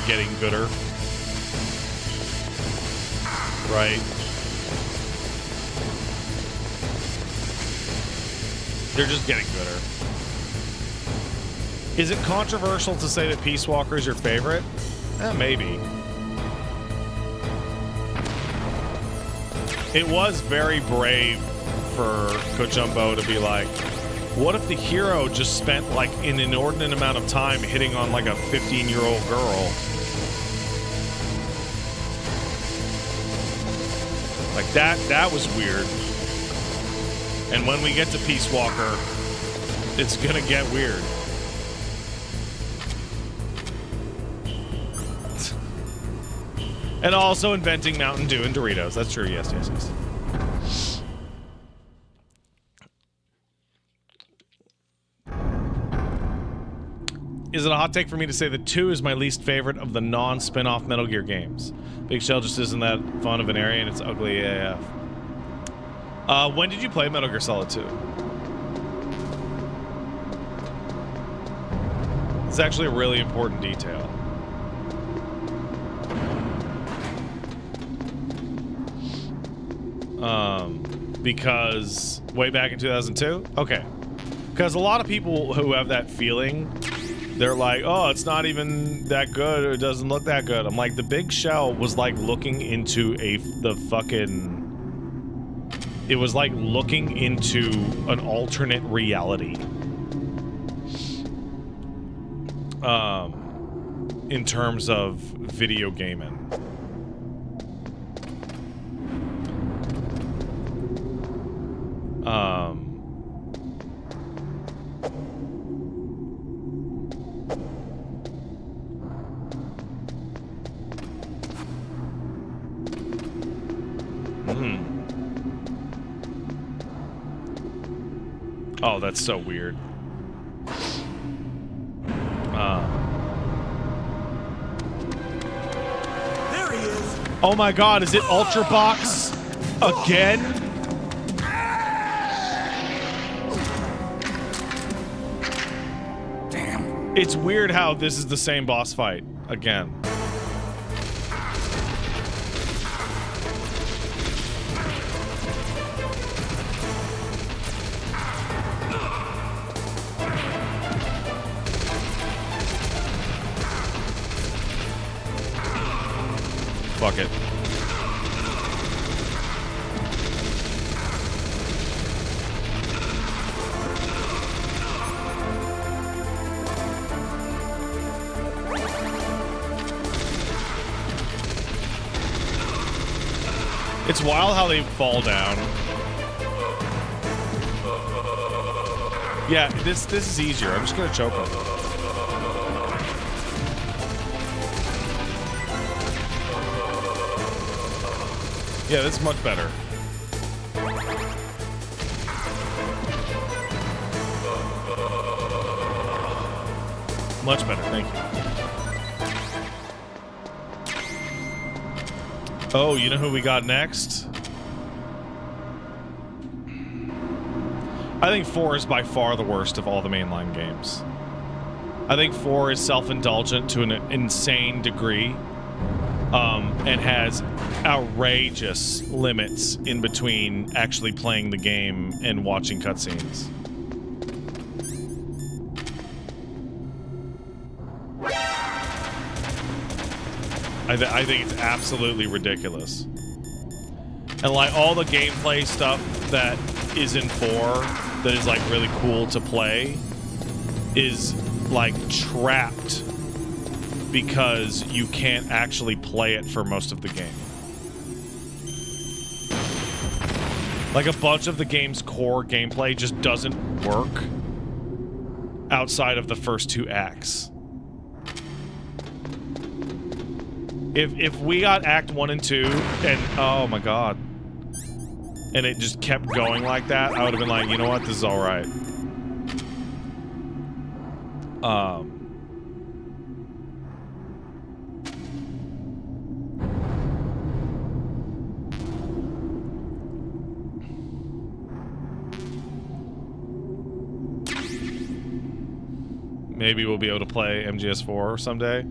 getting gooder, right? They're just getting gooder. Is it controversial to say that Peace Walker is your favorite? Maybe. It was very brave for Kojumbo to be like, what if the hero just spent like an inordinate amount of time hitting on like a 15-year-old girl? Like that was weird. And when we get to Peace Walker, it's gonna get weird. And also inventing Mountain Dew and Doritos. That's true, yes. Is it a hot take for me to say that 2 is my least favorite of the non-spin-off Metal Gear games? Big Shell just isn't that fun of an area and it's ugly AF. When did you play Metal Gear Solid 2? It's actually a really important detail. Because way back in 2002? Okay. Because a lot of people who have that feeling, they're like, oh, it's not even that good, or it doesn't look that good. I'm like, the Big Shell was like looking into it was like looking into an alternate reality. in terms of video gaming. Oh, that's so weird. There he is. Oh my God, is it Ultra Box again? Damn. It's weird how this is the same boss fight again. Fuck it. It's wild how they fall down. Yeah, this is easier. I'm just gonna choke him. Yeah, this is much better. Much better, thank you. Oh, you know who we got next? I think 4 is by far the worst of all the mainline games. I think 4 is self-indulgent to an insane degree. And has outrageous limits in between actually playing the game and watching cutscenes. I think it's absolutely ridiculous. And like all the gameplay stuff that is in 4 that is like really cool to play is like trapped because you can't actually play it for most of the game. Like a bunch of the game's core gameplay just doesn't work outside of the first 2 acts. If we got Act 1 and 2 and oh my God, and it just kept going like that, I would have been like, you know what, this is all right. Maybe we'll be able to play MGS4 someday.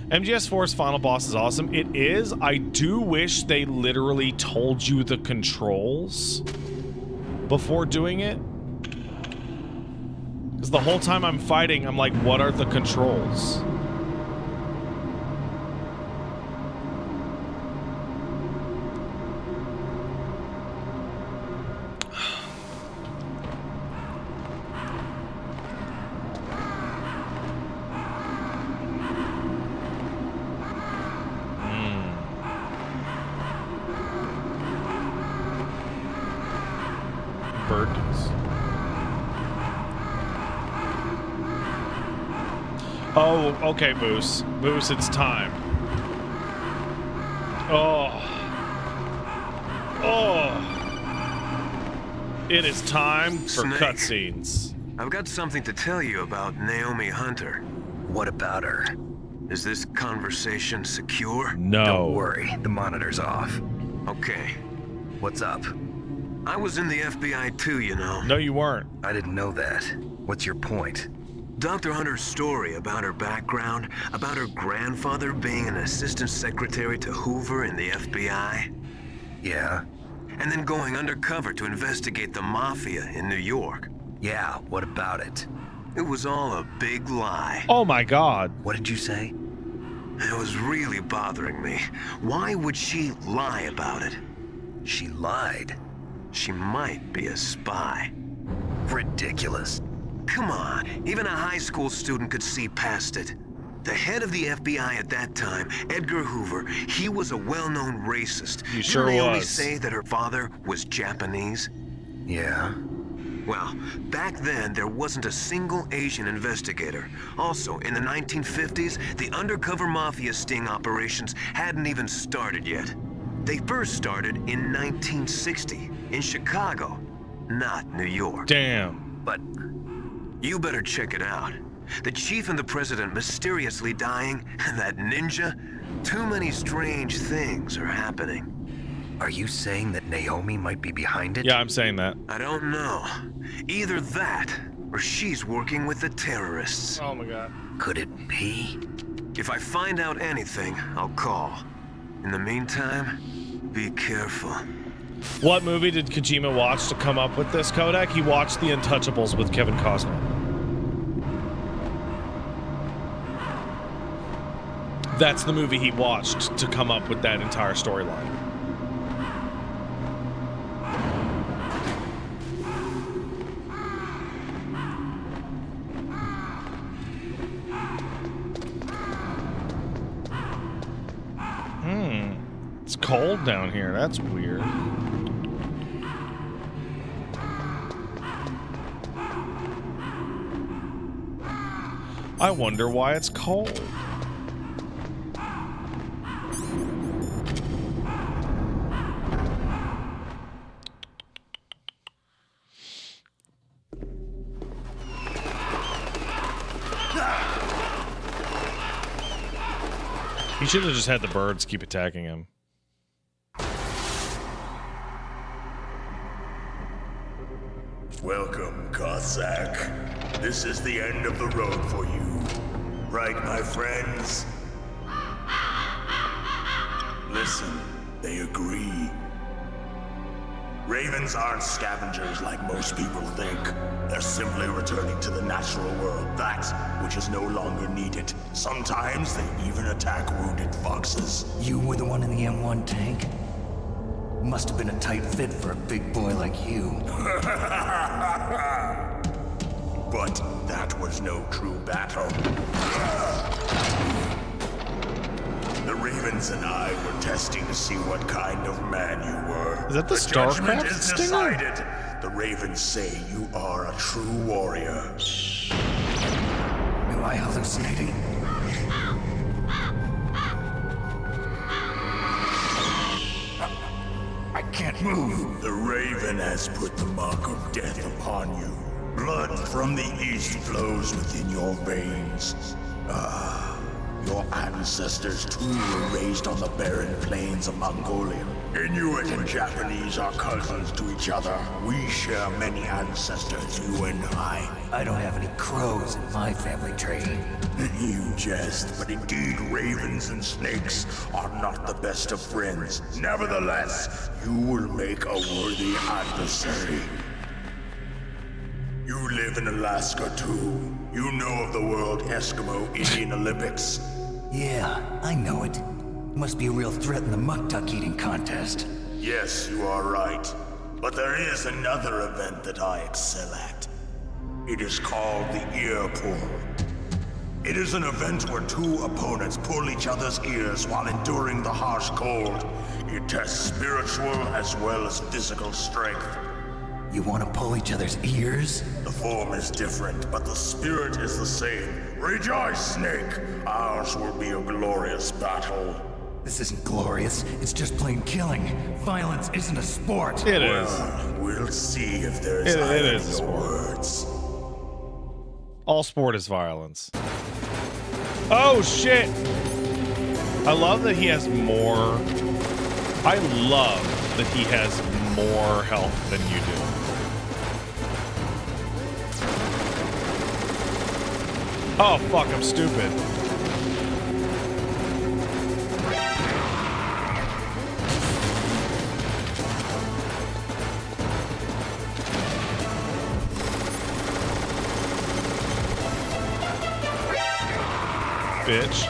MGS4's final boss is awesome. It is. I do wish they literally told you the controls before doing it. Because the whole time I'm fighting, I'm like, what are the controls? Oh, okay, Moose. Moose, it's time. Oh. Oh. It is time for cutscenes. I've got something to tell you about Naomi Hunter. What about her? Is this conversation secure? No. Don't worry, the monitor's off. Okay. What's up? I was in the FBI too, you know. No, you weren't. I didn't know that. What's your point? Dr. Hunter's story about her background, about her grandfather being an assistant secretary to Hoover in the FBI. Yeah? And then going undercover to investigate the mafia in New York. Yeah, what about it? It was all a big lie. Oh my God. What did you say? It was really bothering me. Why would she lie about it? She lied. She might be a spy. Ridiculous. Come on, even a high school student could see past it. The head of the FBI at that time, Edgar Hoover, he was a well-known racist. He sure Didn't Naomi was. say that her father was Japanese? Yeah? Well, back then, there wasn't a single Asian investigator. Also, in the 1950s, the undercover mafia sting operations hadn't even started yet. They first started in 1960, in Chicago, not New York. Damn. But You better check it out. The chief and the president mysteriously dying, and that ninja? Too many strange things are happening. are you saying that Naomi might be behind it? Yeah, I'm saying that. I don't know. Either that, or she's working with the terrorists. Oh my god. Could it be? If I find out anything, I'll call. In the meantime, be careful. What movie did Kojima watch to come up with this, Kodak? He watched The Untouchables with Kevin Costner. That's the movie he watched to come up with that entire storyline. It's cold down here. That's weird. I wonder why it's cold. He should have just had the birds keep attacking him. Welcome, Cossack. This is the end of the road for you. Right, my friends? Listen, they agree. Ravens aren't scavengers like most people think. They're simply returning to the natural world, that which is no longer needed. Sometimes they even attack wounded foxes. You were the one in the M1 tank? Must have been a tight fit for a big boy like you. But that was no true battle. The Ravens and I were testing to see what kind of man you were. Is that the judgment StarCraft is stinger? decided. The Ravens say you are a true warrior. Am I hallucinating? I can't move. The Raven has put the mark of death upon you. Blood from the east flows within your veins. Your ancestors too were raised on the barren plains of Mongolia. Inuit and Japanese are cousins to each other. We share many ancestors, you and I. I don't have any crows in my family tree. You jest, but indeed ravens and snakes are not the best of friends. Nevertheless, you will make a worthy adversary. You live in Alaska too. You know of the World Eskimo Indian Olympics. Yeah, I know it. Must be a real threat in the muck-duck eating contest. Yes, you are right. But there is another event that I excel at. It is called the ear pull. It is an event where two opponents pull each other's ears while enduring the harsh cold. It tests spiritual as well as physical strength. You want to pull each other's ears? The form is different, but the spirit is the same. Rejoice, Snake! Ours will be a glorious battle. This isn't glorious. It's just plain killing. Violence isn't a sport. It is. We'll see if there's It irony is a in sport. words. All sport is violence. Oh shit! I love that he has more. I love that he has more health than you do. Oh fuck, I'm stupid. Bitch.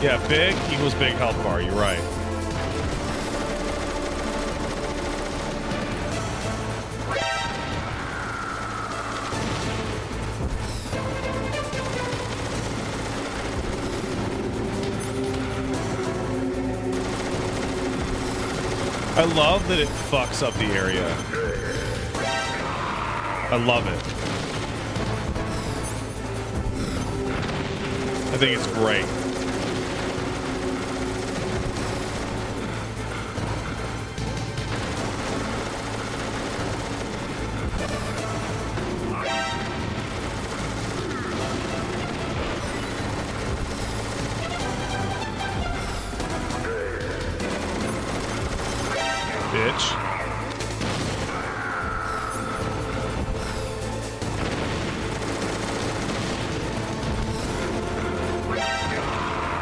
Yeah, big equals big health bar. You're right. I love that it fucks up the area. I love it. I think it's great. Bitch.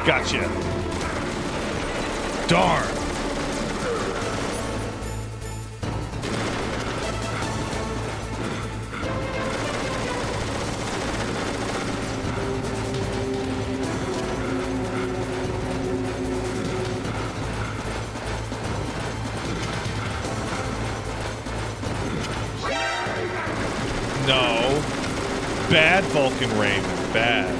Gotcha. Darn. No. Bad Vulcan Raven. Bad.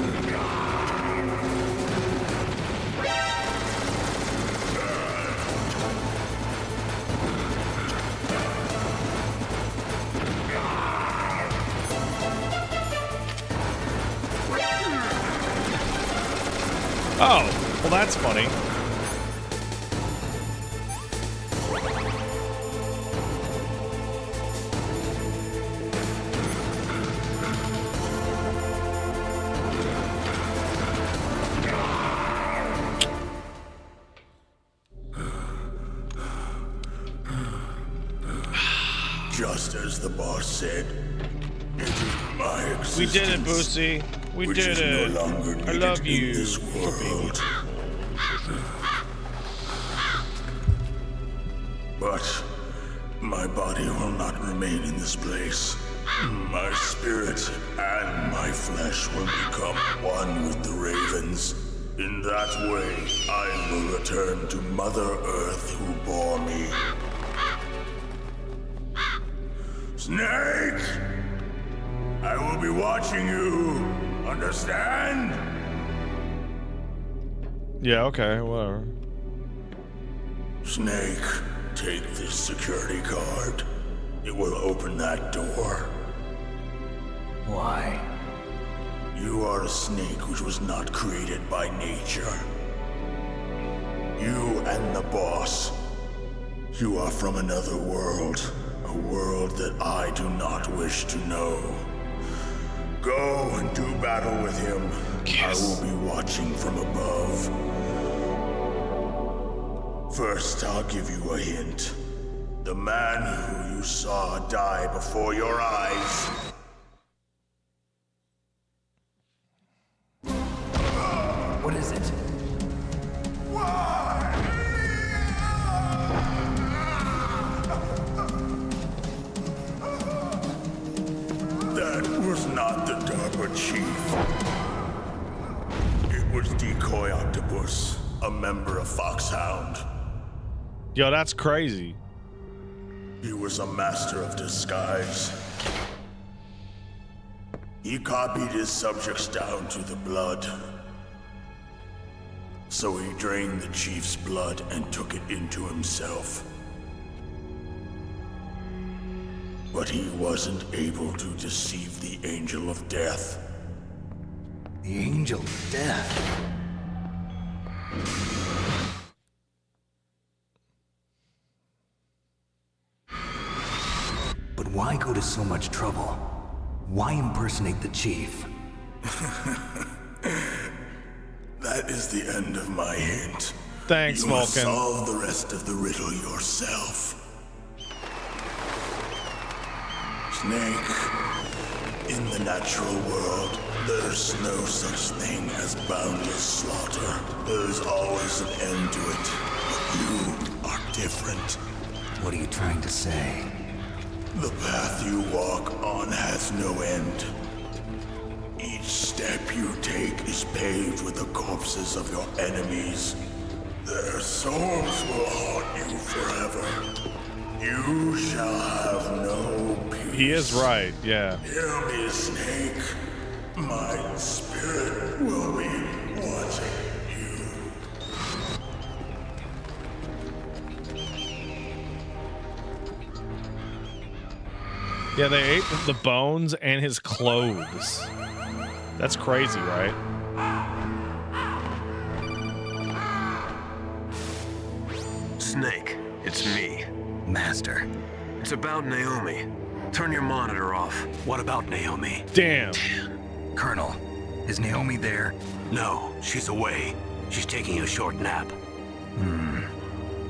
Oh, well that's funny. Just as the boss said, it is my existence. We did it, Boosie. We which did is it. No longer I needed love in you. this world. But my body will not remain in this place. My spirit and my flesh will become one with the ravens. In that way, I will return to Mother Earth who bore me. Snake! I will be watching you. Understand? Yeah, okay, whatever. Snake, take this security card. It will open that door. Why? You are a snake which was not created by nature. You and the boss. You are from another world. A world that I do not wish to know. Go and do battle with him. Yes. I will be watching from above. First, I'll give you a hint. The man who you saw die before your eyes. What is it? That was not the DARPA chief. It was Decoy Octopus, a member of Foxhound. Yo, that's crazy. He was a master of disguise. He copied his subjects down to the blood. So he drained the chief's blood and took it into himself. But he wasn't able to deceive the Angel of Death. The Angel of Death. But why go to so much trouble? Why impersonate the chief? That is the end of my hint. Thanks, You must Vulcan. solve the rest of the riddle yourself. Snake, in the natural world, there's no such thing as boundless slaughter. There's always an end to it, but you are different. What are you trying to say? The path you walk on has no end. Each Each step you take is paved with the corpses of your enemies. Their souls will haunt you forever. You shall have no peace. He is right, yeah. Hear me, Snake. My spirit will be watching you. Yeah, they ate the bones and his clothes. That's crazy, right? Snake, it's me. Master. It's about Naomi. Turn your monitor off. What about Naomi? Damn. Colonel, is Naomi there? No, she's away. She's taking a short nap.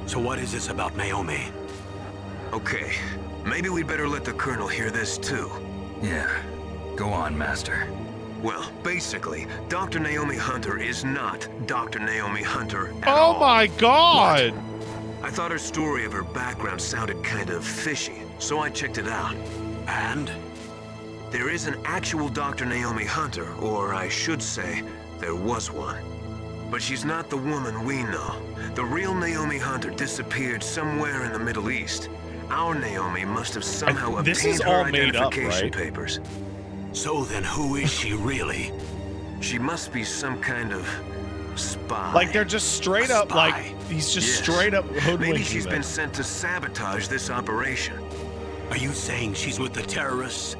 So what is this about Naomi? Okay, maybe we'd better let the Colonel hear this too. Yeah. Go on, Master. Well, basically, Dr. Naomi Hunter is not Dr. Naomi Hunter at Oh all. my god! I thought her story of her background sounded kind of fishy, so I checked it out. And? There is an actual Dr. Naomi Hunter, or I should say, there was one. But she's not the woman we know. The real Naomi Hunter disappeared somewhere in the Middle East. Our Naomi must have somehow This is obtained her all made up, identification right? papers. So then who is she really? She must be some kind of spy. Like they're just straight up, Spy. like he's just Yes. straight up hoodwinking Maybe she's them. been sent to sabotage this operation. Are you saying she's with the terrorists?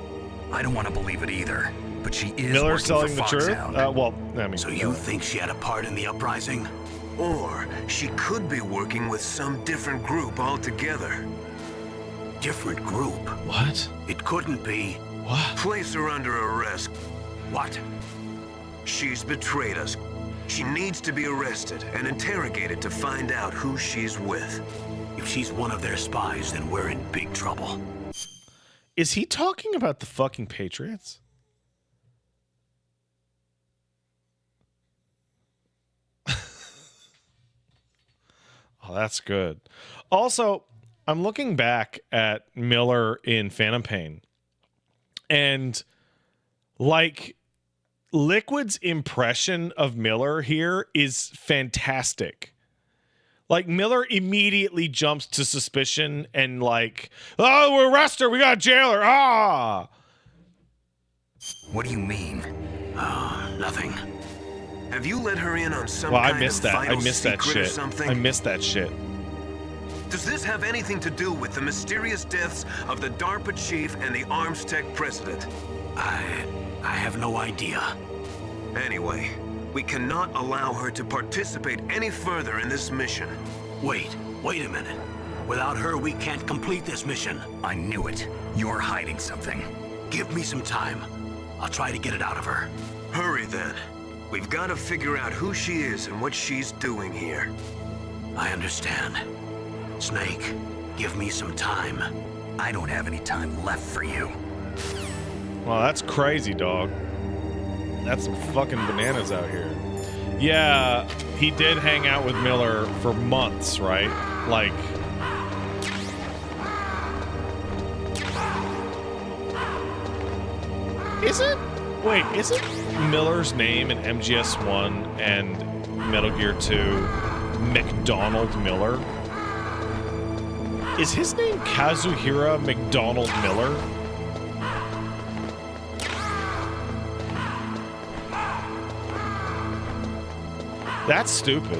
I don't want to believe it either, but she is Miller working selling for the truth? Foxhound. Well, I mean, So you think she had a part in the uprising? Or she could be working with some different group altogether. Different group? what? It couldn't be. What? Place her under arrest. What? She's betrayed us. She needs to be arrested and interrogated to find out who she's with. If she's one of their spies, then we're in big trouble. Is he talking about the fucking Patriots? Oh, that's good. Also, I'm looking back at Miller in Phantom Pain, and like Liquid's impression of Miller here is fantastic. Like Miller immediately jumps to suspicion and like, oh, we'll arrest her. We got to jail her. Ah. What do you mean? Nothing. Have you let her in on some Well, I kind missed of that. I vital missed that secret or shit. something? I missed that shit. Does this have anything to do with the mysterious deaths of the DARPA chief and the Arms Tech president? I have no idea. Anyway, we cannot allow her to participate any further in this mission. Wait a minute. Without her, we can't complete this mission. I knew it. You're hiding something. Give me some time. I'll try to get it out of her. Hurry then. We've got to figure out who she is and what she's doing here. I understand. Snake, give me some time. I don't have any time left for you. Well, that's crazy, dog. That's some fucking bananas out here. Yeah, he did hang out with Miller for months, right? Like, isn't Miller's name in MGS1 and Metal Gear 2 McDonald Miller? Is his name Kazuhira McDonald Miller? That's stupid.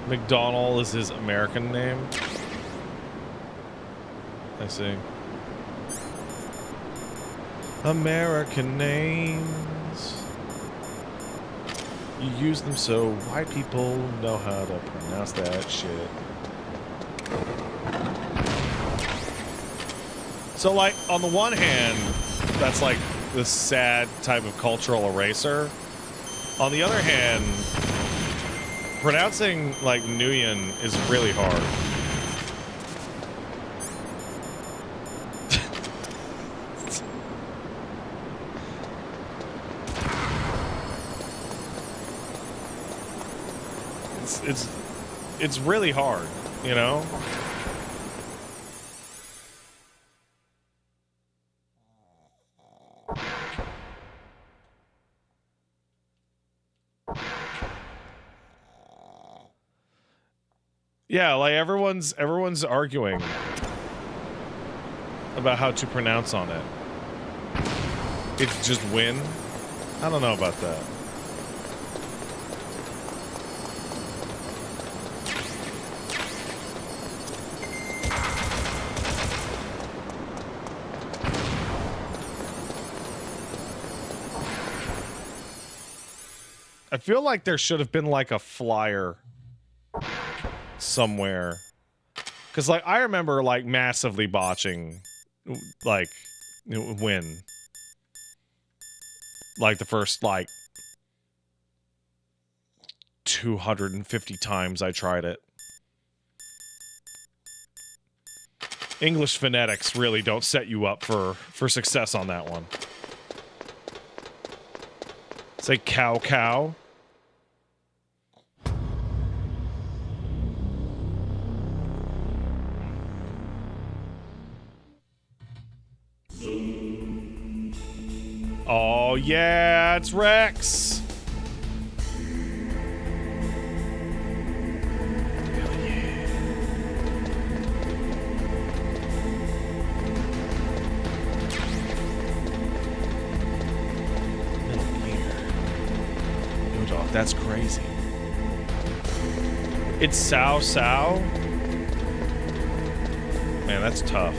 McDonald is his American name. I see. American names. You use them so white people know how to pronounce that shit. So, like, on the one hand, that's like this sad type of cultural eraser. On the other hand, pronouncing, like, Nguyen is really hard. It's really hard, you know? Yeah, like everyone's arguing about how to pronounce on it. It's just win. I don't know about that. I feel like there should have been like a flyer somewhere. Cause like I remember like massively botching like win. Like the first like 250 times I tried it. English phonetics really don't set you up for success on that one. Say cow cow. Oh yeah, it's Rex. Hell yeah. Metal Gear. Yo, dog, that's crazy. It's Sao Sao. Man, that's tough.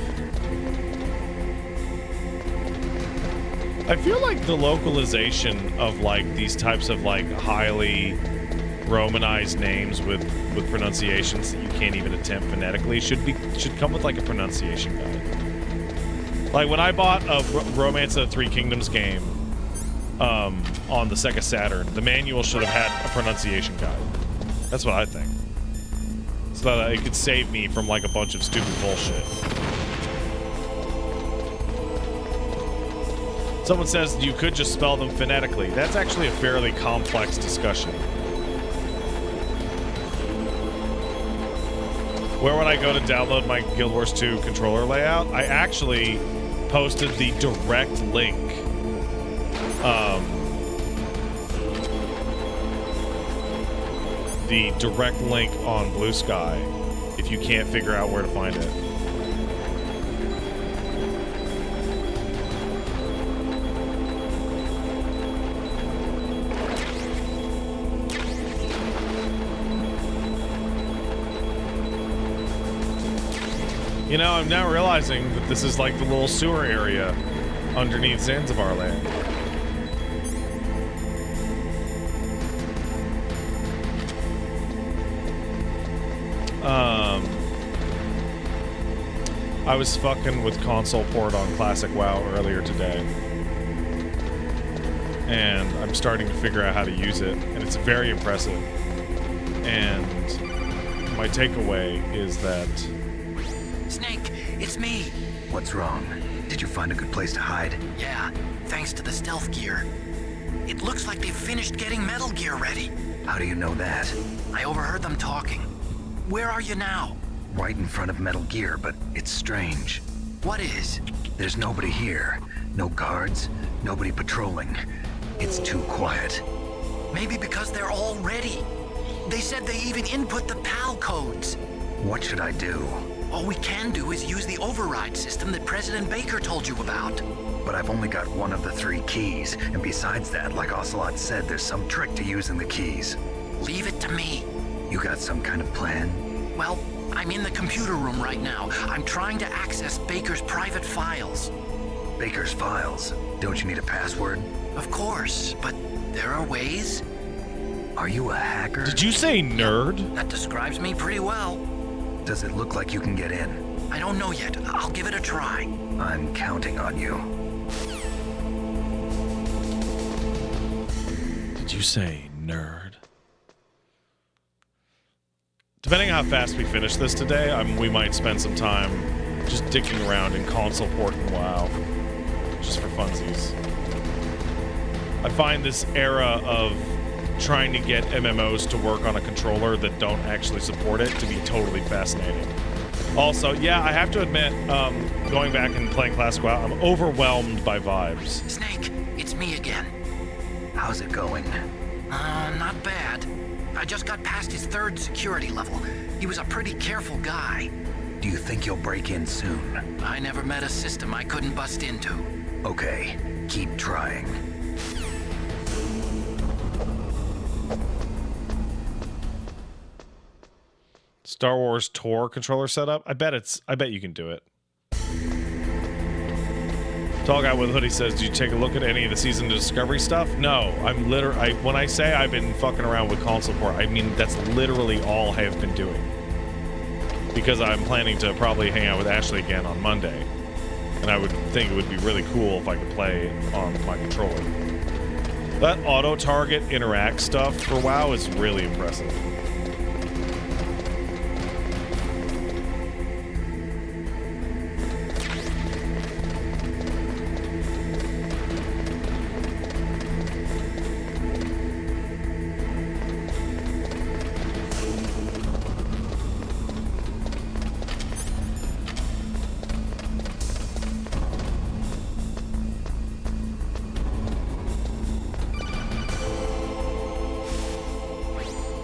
I feel like the localization of like these types of like highly romanized names with pronunciations that you can't even attempt phonetically should come with like a pronunciation guide. Like when I bought a Romance of the Three Kingdoms game on the Sega Saturn, the manual should have had a pronunciation guide. That's what I think. So that it could save me from like a bunch of stupid bullshit. Someone says you could just spell them phonetically. That's actually a fairly complex discussion. Where would I go to download my Guild Wars 2 controller layout? I actually posted the direct link. The direct link on Blue Sky if you can't figure out where to find it. You know, I'm now realizing that this is like the little sewer area underneath Zanzibar land. I was fucking with console port on Classic WoW earlier today. And I'm starting to figure out how to use it, and it's very impressive. And my takeaway is that... Snake, it's me. What's wrong? Did you find a good place to hide? Yeah, thanks to the stealth gear. It looks like they've finished getting Metal Gear ready. How do you know that? I overheard them talking. Where are you now? Right in front of Metal Gear, but it's strange. What is? There's nobody here. No guards, nobody patrolling. It's too quiet. Maybe because they're all ready. They said they even input the PAL codes. What should I do? All we can do is use the override system that President Baker told you about. But I've only got one of the 3 keys, and besides that, like Ocelot said, there's some trick to using the keys. Leave it to me. You got some kind of plan? Well, I'm in the computer room right now. I'm trying to access Baker's private files. Baker's files? Don't you need a password? Of course, but there are ways. Are you a hacker? Did you say nerd? That describes me pretty well. Does it look like you can get in? I don't know yet. I'll give it a try. I'm counting on you. Did you say nerd? Depending on how fast we finish this today, we might spend some time just dicking around in console port and WoW. Just for funsies. I find this era of trying to get MMOs to work on a controller that don't actually support it to be totally fascinating. Also, yeah, I have to admit, going back and playing Classic WoW, I'm overwhelmed by vibes. Snake, it's me again. How's it going? Not I just got past his 3rd security level. He was a pretty careful guy. Do you think you'll break in soon? I never met a system I couldn't bust into. Okay, keep trying. Star Wars Tor controller setup. I bet you can do it. Tall guy with hoodie says, "Did you take a look at any of the season discovery stuff?" No, I'm literally. When I say I've been fucking around with console port, I mean that's literally all I have been doing. Because I'm planning to probably hang out with Ashley again on Monday, and I would think it would be really cool if I could play on my controller. That auto target interact stuff for WoW is really impressive.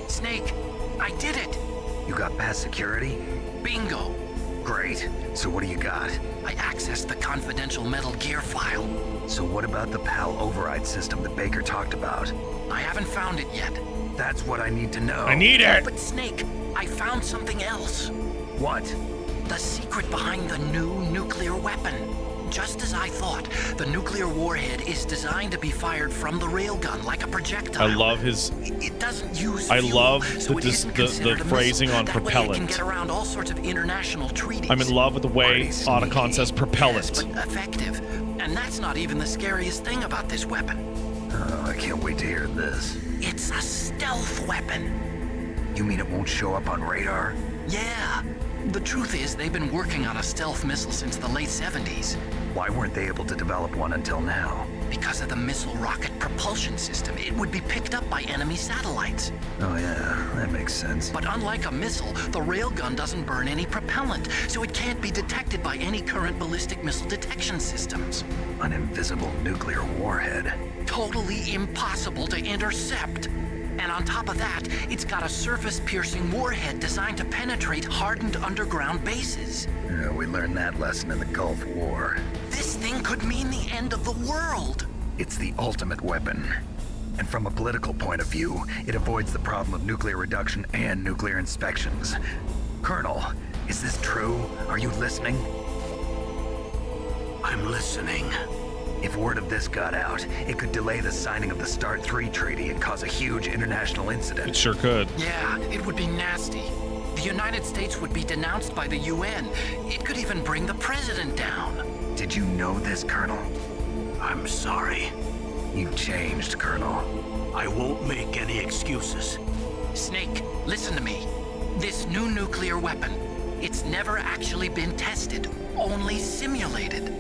Snake, I did it! You got past security? Bingo! Great. So what do you got? I accessed the confidential Metal Gear file. So what about the PAL override system that Baker talked about? I haven't found it yet. That's what I need to know. I need it! But Snake, I found something else. What? The secret behind the new nuclear weapon. Just as I thought, the nuclear warhead is designed to be fired from the railgun like a projectile. I love his. It doesn't use I fuel, love so it isn't considered the a phrasing missile. on That way it propellant. can get around all sorts of international treaties. I'm in love with the way Pretty sneaky. Otacon says propellant. Yes, but effective. And that's not even the scariest thing about this weapon. Oh, I can't wait to hear this. It's a stealth weapon. You mean it won't show up on radar? Yeah. The truth is, they've been working on a stealth missile since the late 70s. Why weren't they able to develop one until now? Because of the missile rocket propulsion system, it would be picked up by enemy satellites. Oh yeah, that makes sense. But unlike a missile, the railgun doesn't burn any propellant, so it can't be detected by any current ballistic missile detection systems. An invisible nuclear warhead. Totally impossible to intercept. And on top of that, it's got a surface-piercing warhead designed to penetrate hardened underground bases. Yeah, we learned that lesson in the Gulf War. This thing could mean the end of the world. It's the ultimate weapon. And from a political point of view, it avoids the problem of nuclear reduction and nuclear inspections. Colonel, is this true? Are you listening? I'm listening. If word of this got out, it could delay the signing of the START 3 treaty and cause a huge international It incident. sure could. Yeah, it would be nasty. The United States would be denounced by the UN. It could even bring the president down. Did you know this, Colonel? I'm sorry. You've changed, Colonel. I won't make any excuses. Snake, listen to me. This new nuclear weapon, it's never actually been tested, only simulated.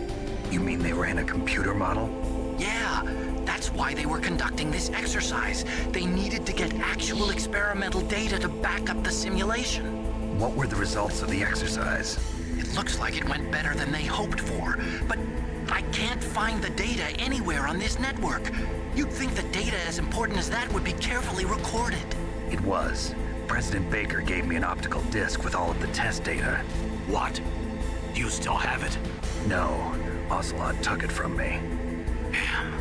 You mean they ran a computer model? Yeah, that's why they were conducting this exercise. They needed to get actual experimental data to back up the simulation. What were the results of the exercise? It looks like it went better than they hoped for, but I can't find the data anywhere on this network. You'd think that data as important as that would be carefully recorded. It was. President Baker gave me an optical disc with all of the test data. What? Do you still have it? No, Ocelot took it from me. Damn.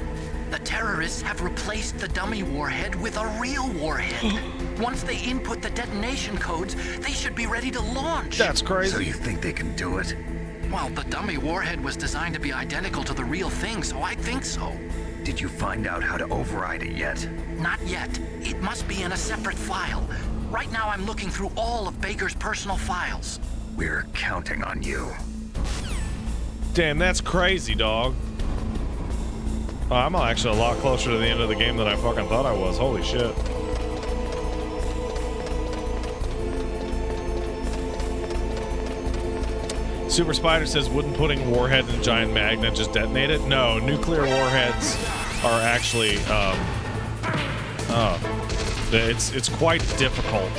The terrorists have replaced the dummy warhead with a real warhead. Once they input the detonation codes, they should be ready to launch. That's So crazy. you think they can do it? Well, the dummy warhead was designed to be identical to the real thing, so I think so. Did you find out how to override it yet? Not yet. It must be in a separate file. Right now I'm looking through all of Baker's personal files. We're counting on you. Damn, that's crazy, dog. I'm actually a lot closer to the end of the game than I fucking thought I was. Holy shit. Super Spider says, wouldn't putting warhead in a giant magnet just detonate it? No, nuclear warheads are actually, it's quite difficult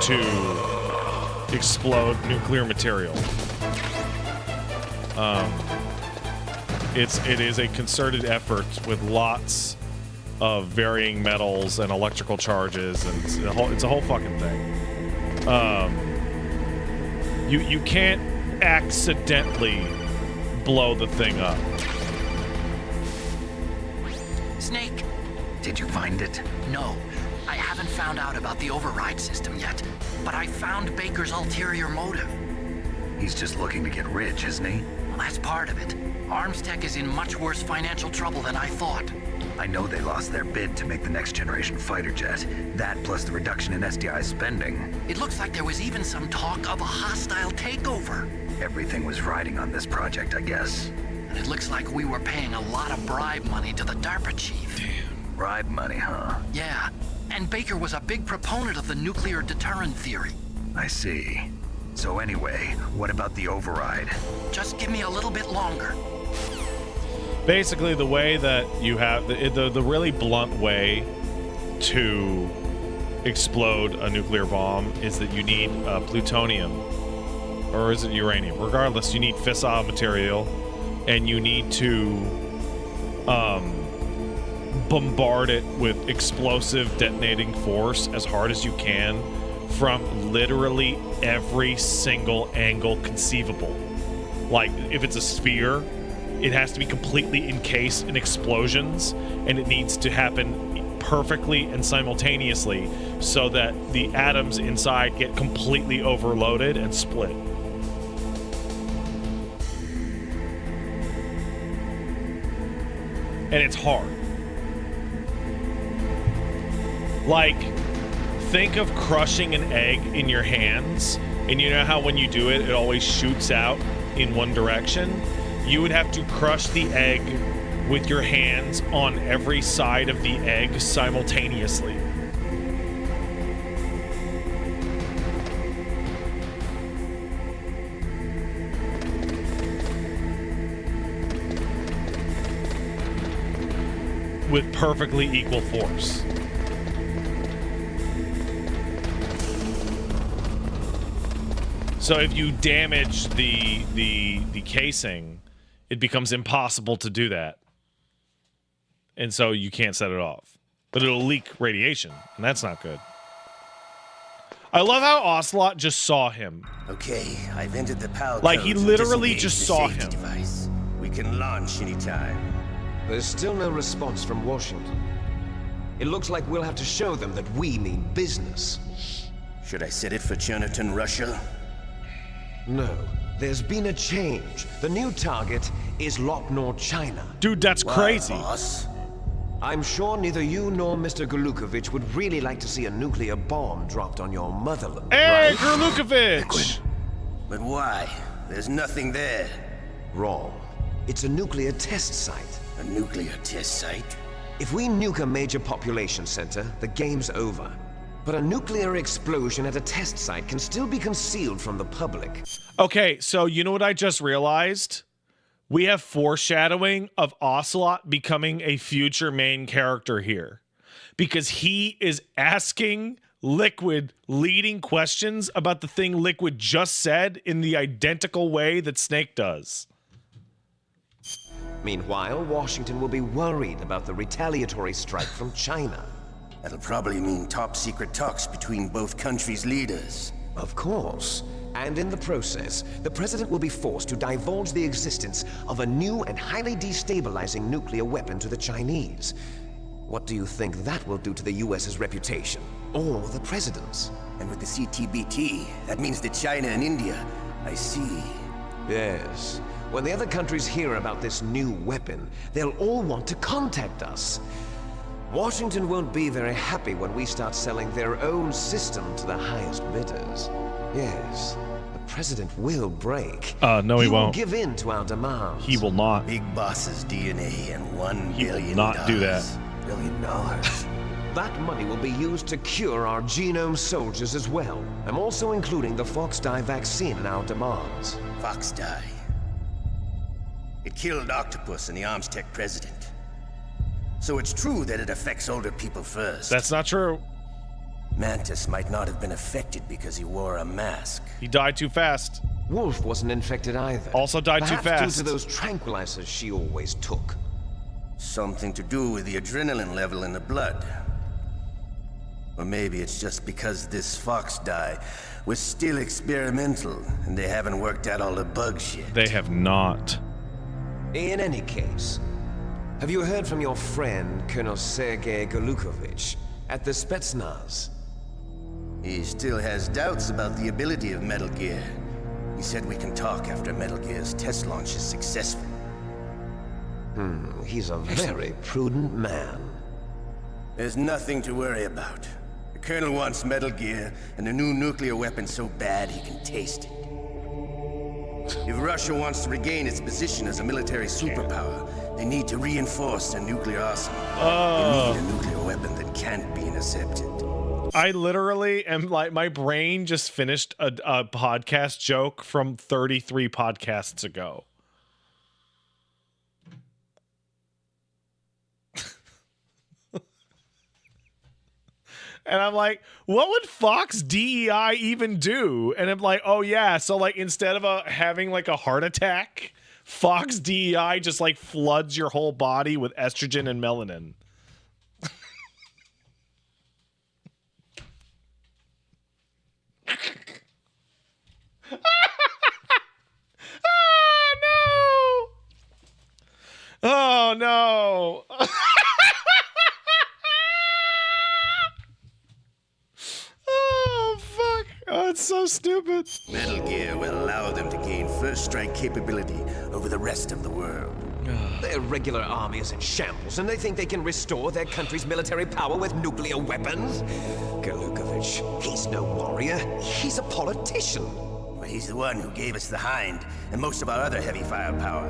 to explode nuclear material. It is a concerted effort with lots of varying metals and electrical charges, and it's a whole fucking thing. You can't accidentally blow the thing up. Snake. Did you find it? No, I haven't found out about the override system yet, but I found Baker's ulterior motive. He's just looking to get rich, isn't he? Well, that's part of it. Armstech is in much worse financial trouble than I thought. I know they lost their bid to make the next generation fighter jet. That plus the reduction in SDI spending. It looks like there was even some talk of a hostile takeover. Everything was riding on this project, I guess. And it looks like we were paying a lot of bribe money to the DARPA chief. Damn. Bribe money, huh? Yeah, and Baker was a big proponent of the nuclear deterrent theory. I see. So anyway, what about the override? Just give me a little bit longer. Basically, the way that you have the really blunt way to explode a nuclear bomb is that you need plutonium, or is it uranium? Regardless, you need fissile material, and you need to bombard it with explosive detonating force as hard as you can from literally every single angle conceivable. Like, if it's a sphere, it has to be completely encased in explosions, and it needs to happen perfectly and simultaneously so that the atoms inside get completely overloaded and split. And it's hard. Like, think of crushing an egg in your hands, and you know how when you do it, it always shoots out in one direction? You would have to crush the egg with your hands on every side of the egg simultaneously. With perfectly equal force. So if you damage the casing, it becomes impossible to do that. And so you can't set it off. But it'll leak radiation, and that's not good. I love how Ocelot just saw him. Okay, I've entered the power Like, he codes and literally disengaged just the saw safety him. Device. We can launch anytime. There's still no response from Washington. It looks like we'll have to show them that we mean business. Should I set it for Cherniton, Russia? No, there's been a change. The new target is Loknor, China. Dude, that's crazy. Why, boss? I'm sure neither you nor Mr. Golukovich would really like to see a nuclear bomb dropped on your motherland, Hey, right? Gurlukovich! But why? There's nothing there. Wrong. It's a nuclear test site. A nuclear test site? If we nuke a major population center, the game's over. But a nuclear explosion at a test site can still be concealed from the public. Okay, so you know what I just realized? We have foreshadowing of Ocelot becoming a future main character here. Because he is asking Liquid leading questions about the thing Liquid just said in the identical way that Snake does. Meanwhile, Washington will be worried about the retaliatory strike from China. That'll probably mean top-secret talks between both countries' leaders. Of course. And in the process, the president will be forced to divulge the existence of a new and highly destabilizing nuclear weapon to the Chinese. What do you think that will do to the US's reputation? Or the president's? And with the CTBT, that means that China and India... I see. Yes. When the other countries hear about this new weapon, they'll all want to contact us. Washington won't be very happy when we start selling their own system to the highest bidders. Yes, the president will break. No, he won't. Give in to our demands. He will not. Big boss's DNA and $1 He billion. will not do that. $1 billion. That money will be used to cure our genome soldiers as well. I'm also including the Fox dye vaccine in our demands. Fox dye. It killed Octopus and the Armstech president. So it's true that it affects older people first. That's not true. Mantis might not have been affected because he wore a mask. He died too fast. Wolf wasn't infected either. Also died too Perhaps fast. due to those tranquilizers she always took. Something to do with the adrenaline level in the blood. Or maybe it's just because this fox dye was still experimental and they haven't worked out all the bugs yet. They have not. In any case, have you heard from your friend, Colonel Sergei Golukovich, at the Spetsnaz? He still has doubts about the ability of Metal Gear. He said we can talk after Metal Gear's test launch is successful. He's a very prudent man. There's nothing to worry about. The Colonel wants Metal Gear and a new nuclear weapon so bad he can taste it. If Russia wants to regain its position as a military superpower, they need to reinforce their nuclear arsenal. They need a nuclear weapon that can't be intercepted. I literally am like, my brain just finished a podcast joke from 33 podcasts ago. And I'm like, what would Fox DEI even do? And I'm like, oh yeah, so like instead of having like a heart attack, Fox DEI just like floods your whole body with estrogen and melanin. Oh no. Oh fuck. Oh, it's so stupid. Metal Gear will allow them to gain first strike capability over the rest of the world. Their regular army is in shambles, and they think they can restore their country's military power with nuclear weapons? Golukovich, he's no warrior. He's a politician. But he's the one who gave us the Hind and most of our other heavy firepower.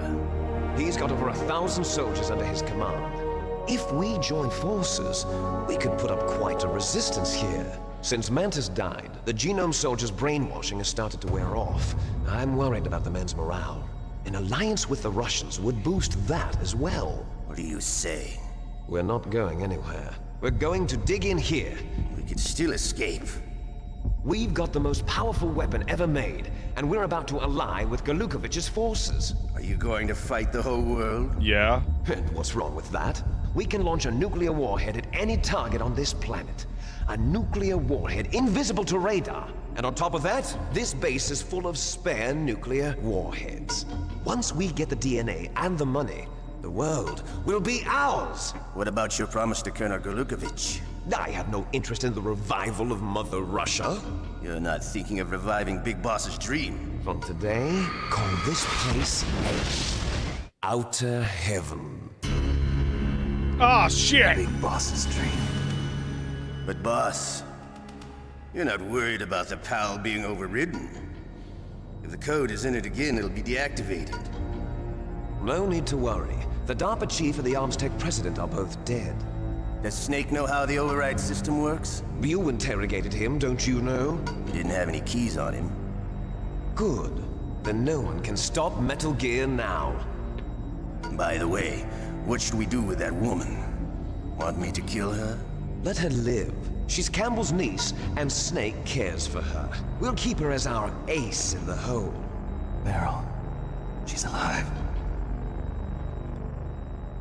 He's got over 1,000 soldiers under his command. If we join forces, we could put up quite a resistance here. Since Mantis died, the Genome Soldier's brainwashing has started to wear off. I'm worried about the men's morale. An alliance with the Russians would boost that as well. What are you saying? We're not going anywhere. We're going to dig in here. We could still escape. We've got the most powerful weapon ever made, and we're about to ally with Golukovich's forces. Are you going to fight the whole world? Yeah. And what's wrong with that? We can launch a nuclear warhead at any target on this planet. A nuclear warhead invisible to radar. And on top of that, this base is full of spare nuclear warheads. Once we get the DNA and the money, the world will be ours. What about your promise to Colonel Golukovich? I have no interest in the revival of Mother Russia. You're not thinking of reviving Big Boss's dream. From today, call this place Outer Heaven. Oh shit. Big Boss's dream. But boss, you're not worried about the PAL being overridden. If the code is entered again, it'll be deactivated. No need to worry. The DARPA chief and the ArmsTech president are both dead. Does Snake know how the override system works? You interrogated him, don't you know? He didn't have any keys on him. Good. Then no one can stop Metal Gear now. By the way, what should we do with that woman? Want me to kill her? Let her live. She's Campbell's niece, and Snake cares for her. We'll keep her as our ace in the hole. Meryl, she's alive.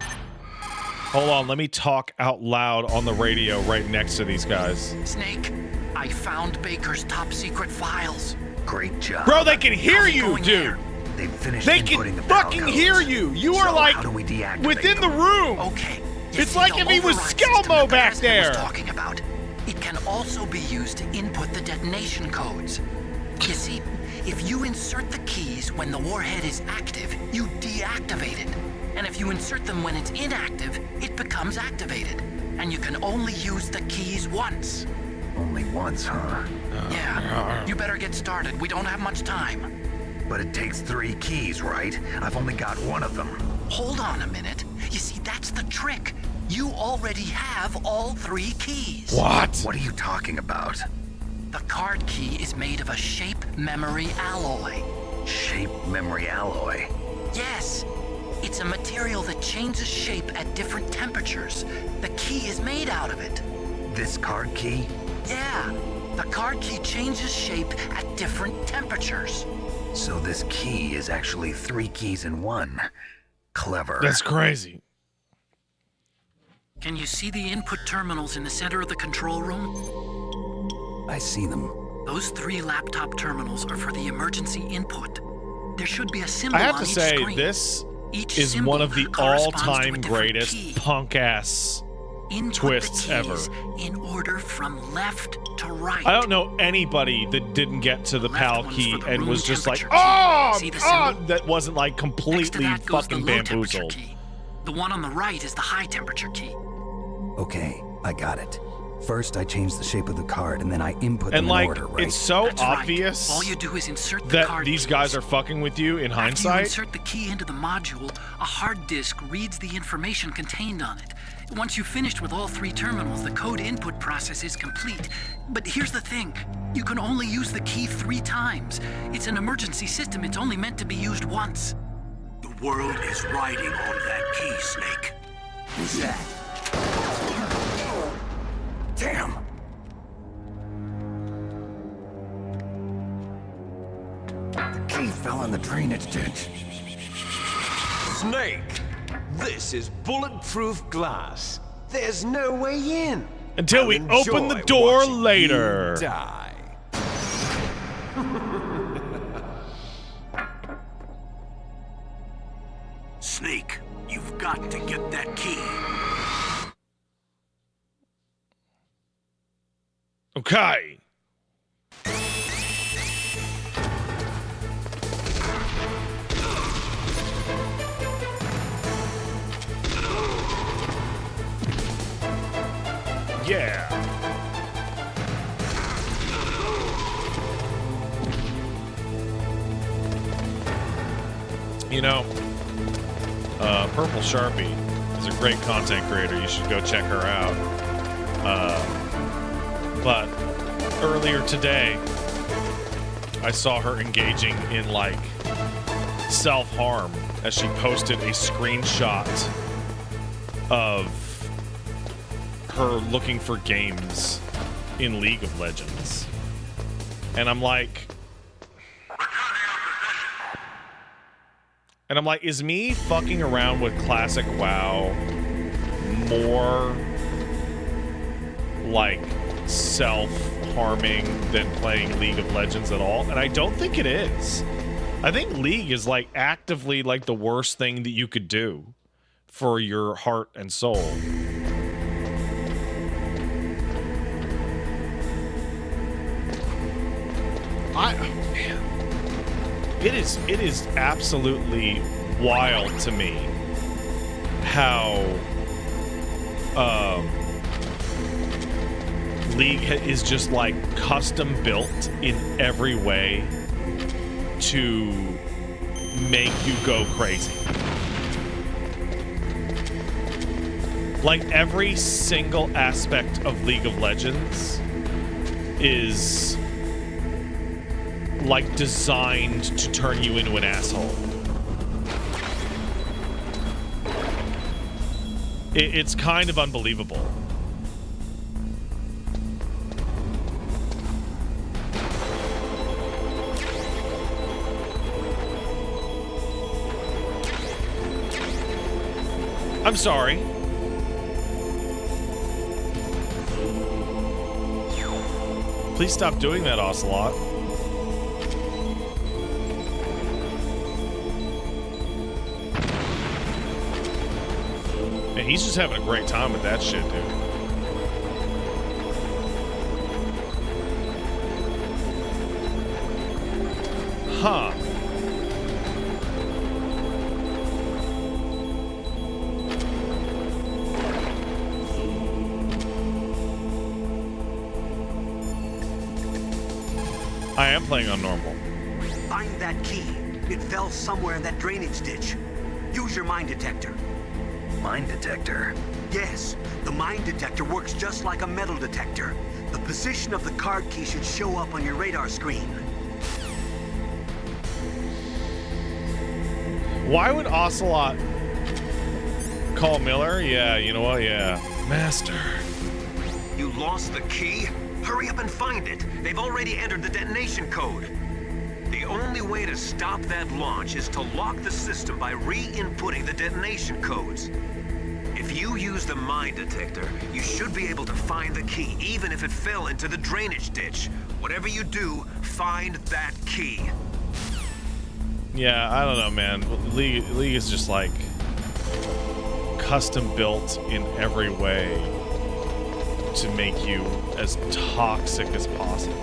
Hold on, let me talk out loud on the radio right next to these guys. Snake, I found Baker's top secret files. Great job. Bro, they can hear How's it you, going dude. there? They've finished They inputting can the PAL fucking codes. hear you. You So are like how do we deactivate within the them? room. Okay. you It's see, like the if he was override system Skelmo that the back president was there. talking about. It can also be used to input the detonation codes. You see, if you insert the keys when the warhead is active, you deactivate it. And if you insert them when it's inactive, it becomes activated. And you can only use the keys once. Only once, huh? Yeah, you better get started. We don't have much time. But it takes 3 keys, right? I've only got 1 of them. Hold on a minute. You see, that's the trick. You already have all 3 keys. What? What are you talking about? The card key is made of a shape memory alloy. Shape memory alloy. Yes, it's a material that changes shape at different temperatures. The key is made out of it. This card key? Yeah, the card key changes shape at different temperatures. So this key is actually 3 keys in 1. Clever. That's crazy. Can you see the input terminals in the center of the control room? I see them. Those 3 laptop terminals are for the emergency input. There should be a symbol I have on to each say, screen. this Each is symbol one of the corresponds to a all-time different greatest key. punk-ass Input twists the ever. keys in order from left to right. I don't know anybody that didn't get to the left PAL one's key for the and room was just like, temperature key. oh, See the symbol? that wasn't like Next to completely that goes the fucking low temperature bamboozled. key. The one on the right is the high temperature key. Okay, I got it. First, I change the shape of the card, and then I input them And in like, order, right? it's so That's right. obvious All you do is insert the that card these keys. guys are fucking with you in After you hindsight. insert the key into the module, a hard disk reads the information contained on it. Once you've finished with all 3 terminals, the code input process is complete. But here's the thing. You can only use the key 3 times. It's an emergency system. It's only meant to be used once. The world is riding on that key, Snake. Who's that? Damn! The key fell in the drainage ditch. Snake, this is bulletproof glass. There's no way in. Until we I'll open the enjoy door watching later. you die. Snake, you've got to get that key. Okay. Yeah. You know, Purple Sharpie is a great content creator. You should go check her out. But earlier today, I saw her engaging in like self-harm as she posted a screenshot of her looking for games in League of Legends. And I'm like, is me fucking around with classic WoW more like self-harming than playing League of Legends at all? And I don't think it is. I think League is like actively like the worst thing that you could do for your heart and soul. Man, it is absolutely wild to me how League is just like custom built in every way to make you go crazy. Like every single aspect of League of Legends is like designed to turn you into an asshole. It's kind of unbelievable. I'm sorry. Please stop doing that, Ocelot. Man, he's just having a great time with that shit, dude. Huh. I am playing on normal. Find that key. It fell somewhere in that drainage ditch. Use your mine detector. Mine detector? Yes, the mine detector works just like a metal detector. The position of the card key should show up on your radar screen. Why would Ocelot call Miller? Yeah, you know what? Yeah. Master. You lost the key? Hurry up and find it. They've already entered the detonation code. The only way to stop that launch is to lock the system by re-inputting the detonation codes. If you use the mine detector, you should be able to find the key, even if it fell into the drainage ditch. Whatever you do, find that key. Yeah, I don't know, man. League is just like custom built in every way to make you as toxic as possible.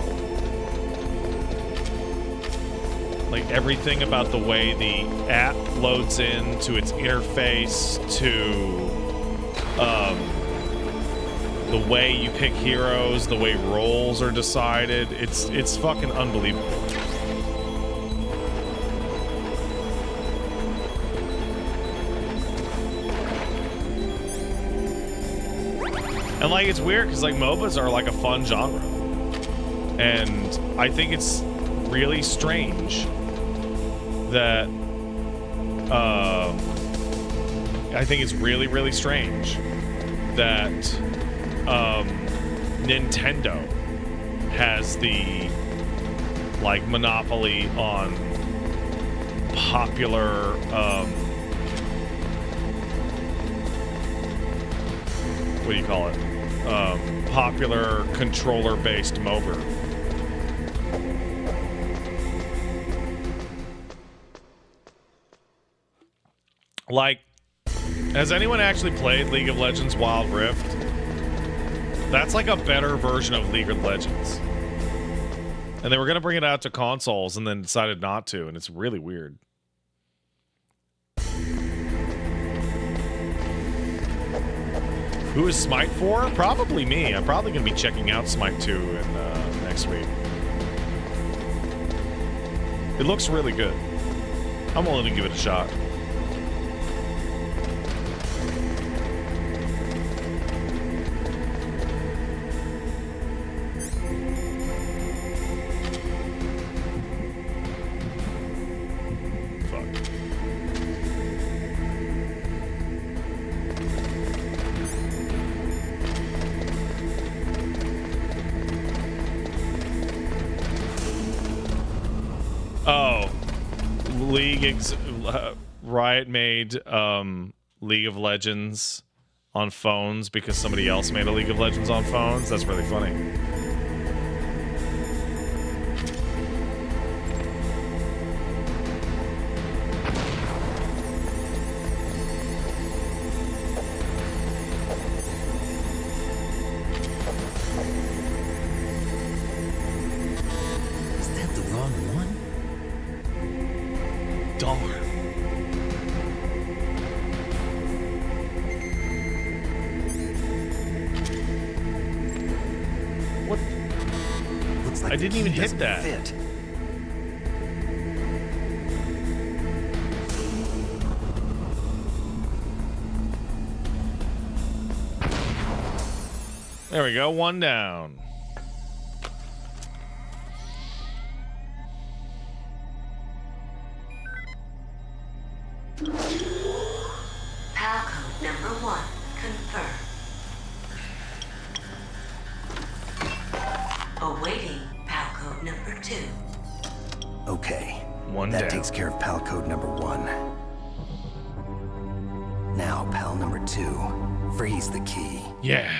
Like everything about the way the app loads into its interface, to the way you pick heroes, the way roles are decided, it's fucking unbelievable. And like it's weird because like MOBAs are like a fun genre, and I think it's really strange that I think it's really strange that Nintendo has the like monopoly on popular what do you call it? Popular controller-based MOBA. Like, has anyone actually played League of Legends Wild Rift? That's like a better version of League of Legends. And they were going to bring it out to consoles and then decided not to, and it's really weird. Who is Smite for? Probably me. I'm probably going to be checking out Smite 2 in, next week. It looks really good. I'm willing to give it a shot. Riot made League of Legends on phones because somebody else made a League of Legends on phones. That's really funny. Is that the wrong one? Darn. What? Looks like I the didn't key even hit doesn't that. fit. There we go. One down. PAL code number 1 confirmed. Awaiting PAL code number 2. Okay. One that down. takes care of PAL code number 1. Now, PAL number 2. Freeze the key. Yeah.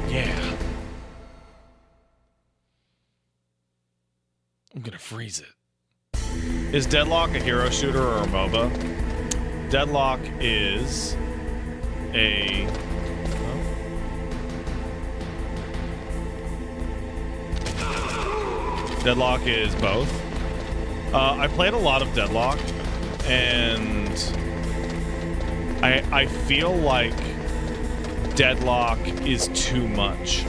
Yeah. I'm gonna freeze it. Is Deadlock a hero shooter or a MOBA? Deadlock is a... Deadlock is both. I played a lot of Deadlock, and I feel like Deadlock is too much.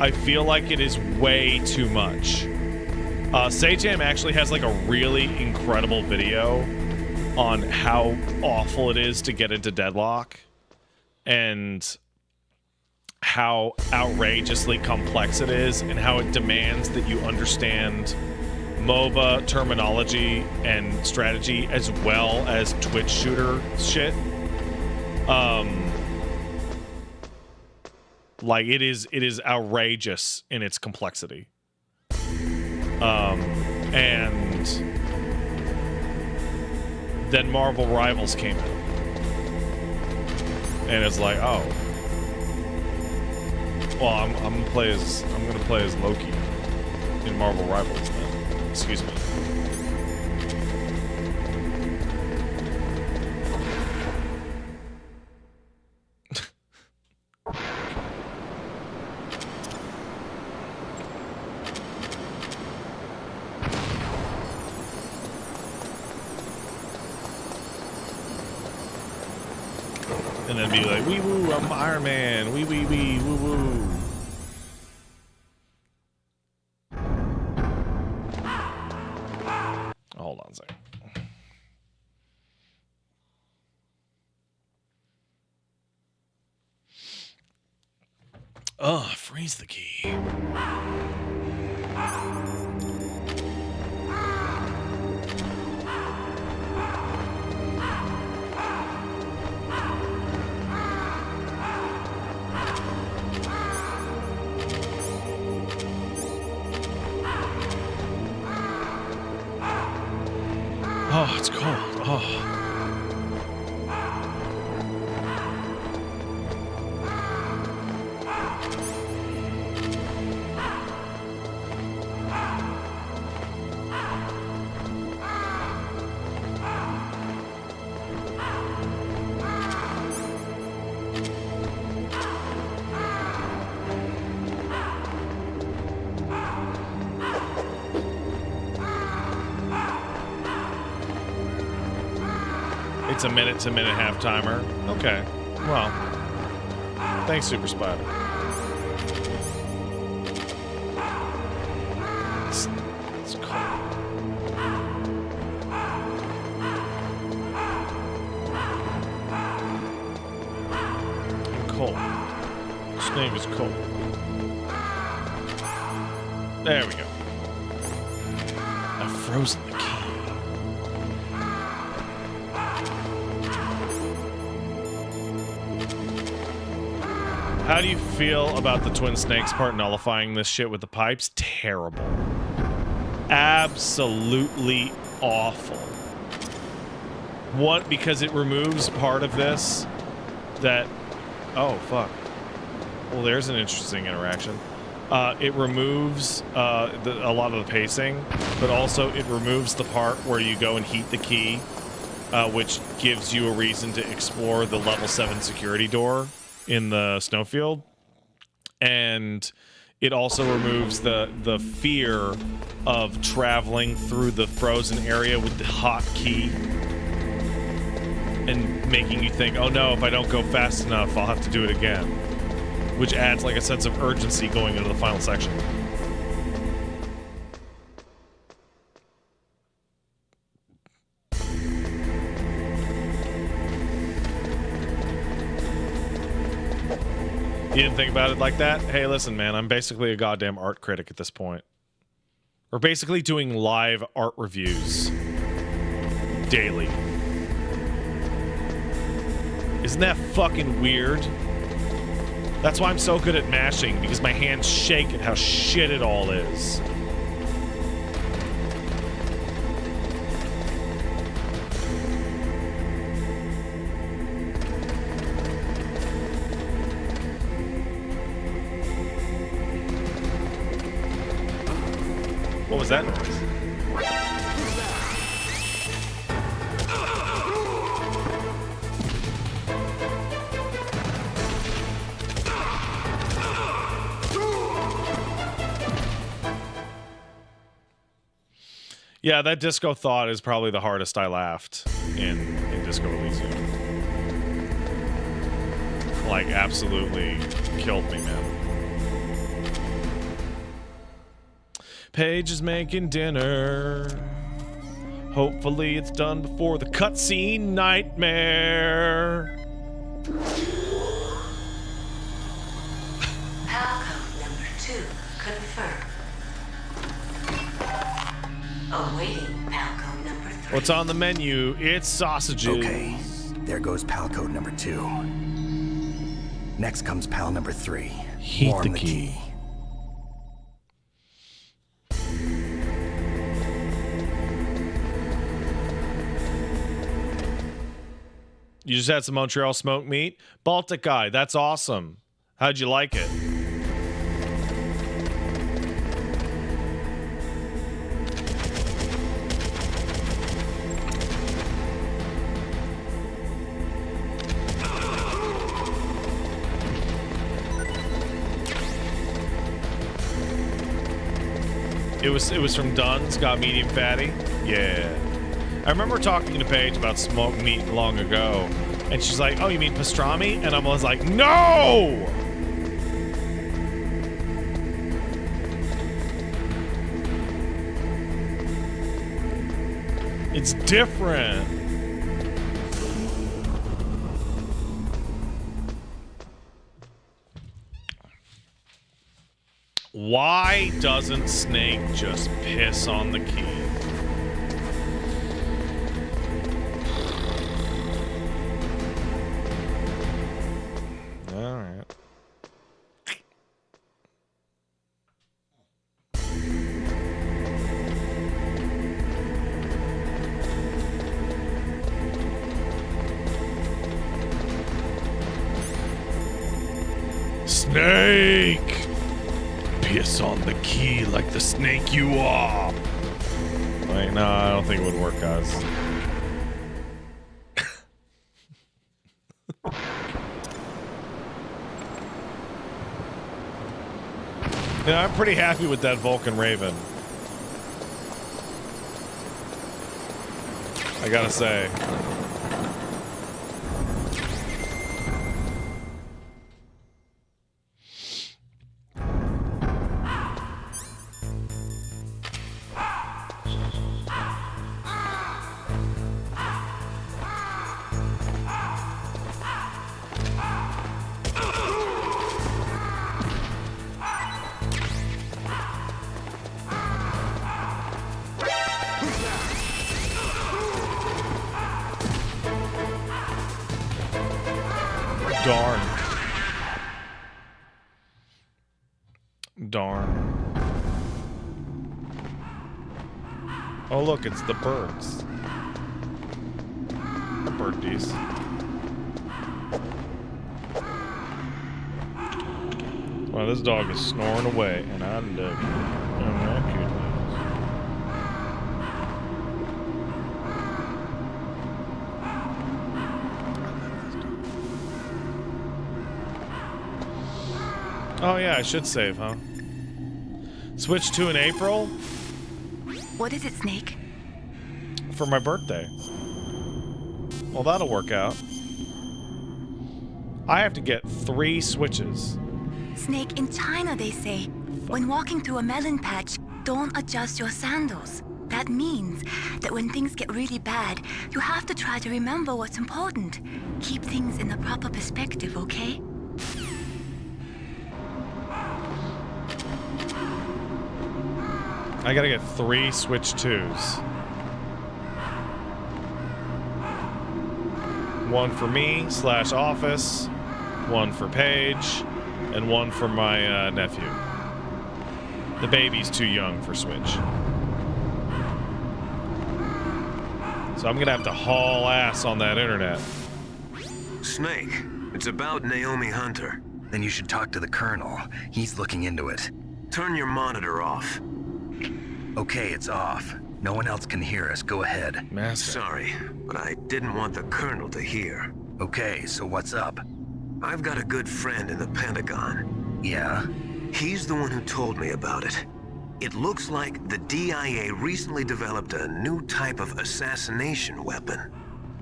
I feel like it is way too much. Sajam actually has like a really incredible video on how awful it is to get into Deadlock and how outrageously complex it is and how it demands that you understand MOBA terminology and strategy as well as Twitch shooter shit. Like it is outrageous in its complexity. And then Marvel Rivals came out. And it's like, oh. Well, I'm gonna play as Loki in Marvel Rivals then. Excuse me. And then be like, wee woo, I'm Iron Man, wee wee wee, woo woo. Hold on a second. Oh, freeze the key. Oh, it's cold. Oh. It's a minute-to-minute half timer. Okay. Well, thanks, Super Spider. It's cold. I'm cold. Snake is cold. There we go. I've frozen the key. How do you feel about the Twin Snakes part nullifying this shit with the pipes? Terrible. Absolutely awful. What? Because it removes part of this that... Oh, fuck. Well, there's an interesting interaction. It removes a lot of the pacing, but also it removes the part where you go and heat the key, which gives you a reason to explore the level 7 security door in the snowfield, and it also removes the fear of traveling through the frozen area with the hot key and making you think, oh no, if I don't go fast enough, I'll have to do it again, which adds like a sense of urgency going into the final section. You didn't think about it like that? Hey, listen, man, I'm basically a goddamn art critic at this point. We're basically doing live art reviews daily. Isn't that fucking weird? That's why I'm so good at mashing, because my hands shake at how shit it all is. What was that noise? Yeah, that Disco Thought is probably the hardest I laughed in Disco Elysium. Like, absolutely killed me, man. Paige is making dinner. Hopefully it's done before the cutscene nightmare. Palcode number 2 confirmed. Awaiting Palcode number 3. What's on the menu? It's sausages. Okay, there goes pal code number 2. Next comes pal number 3. Heat Warm the key. You just had some Montreal smoked meat? Baltic guy, that's awesome. How'd you like it? It was from Dunn's, got medium fatty. Yeah. I remember talking to Paige about smoked meat long ago, and she's like, "Oh, you mean pastrami?" And I was like, "No!" It's different. Why doesn't Snake just piss on the key? All right. Snake! Piss on the key like the snake you are. Wait, no, I don't think it would work, guys. Yeah, I'm pretty happy with that Vulcan Raven. I gotta say. Darn. Darn. Oh, look, it's the birds. The birdies. Wow, this dog is snoring away, and I love it. I'm not kidding. Oh yeah, I should save, huh? Switch to in April? What is it, Snake? For my birthday. Well, that'll work out. I have to get 3 switches. Snake, in China they say, when walking through a melon patch, don't adjust your sandals. That means that when things get really bad, you have to try to remember what's important. Keep things in the proper perspective, okay? I gotta get 3 Switch 2s. One for me / office, one for Paige, and one for my nephew. The baby's too young for Switch. So I'm gonna have to haul ass on that internet. Snake, it's about Naomi Hunter. Then you should talk to the Colonel. He's looking into it. Turn your monitor off. Okay, it's off. No one else can hear us. Go ahead. Master. Sorry, but I didn't want the Colonel to hear. Okay, so what's up? I've got a good friend in the Pentagon. Yeah? He's the one who told me about it. It looks like the DIA recently developed a new type of assassination weapon.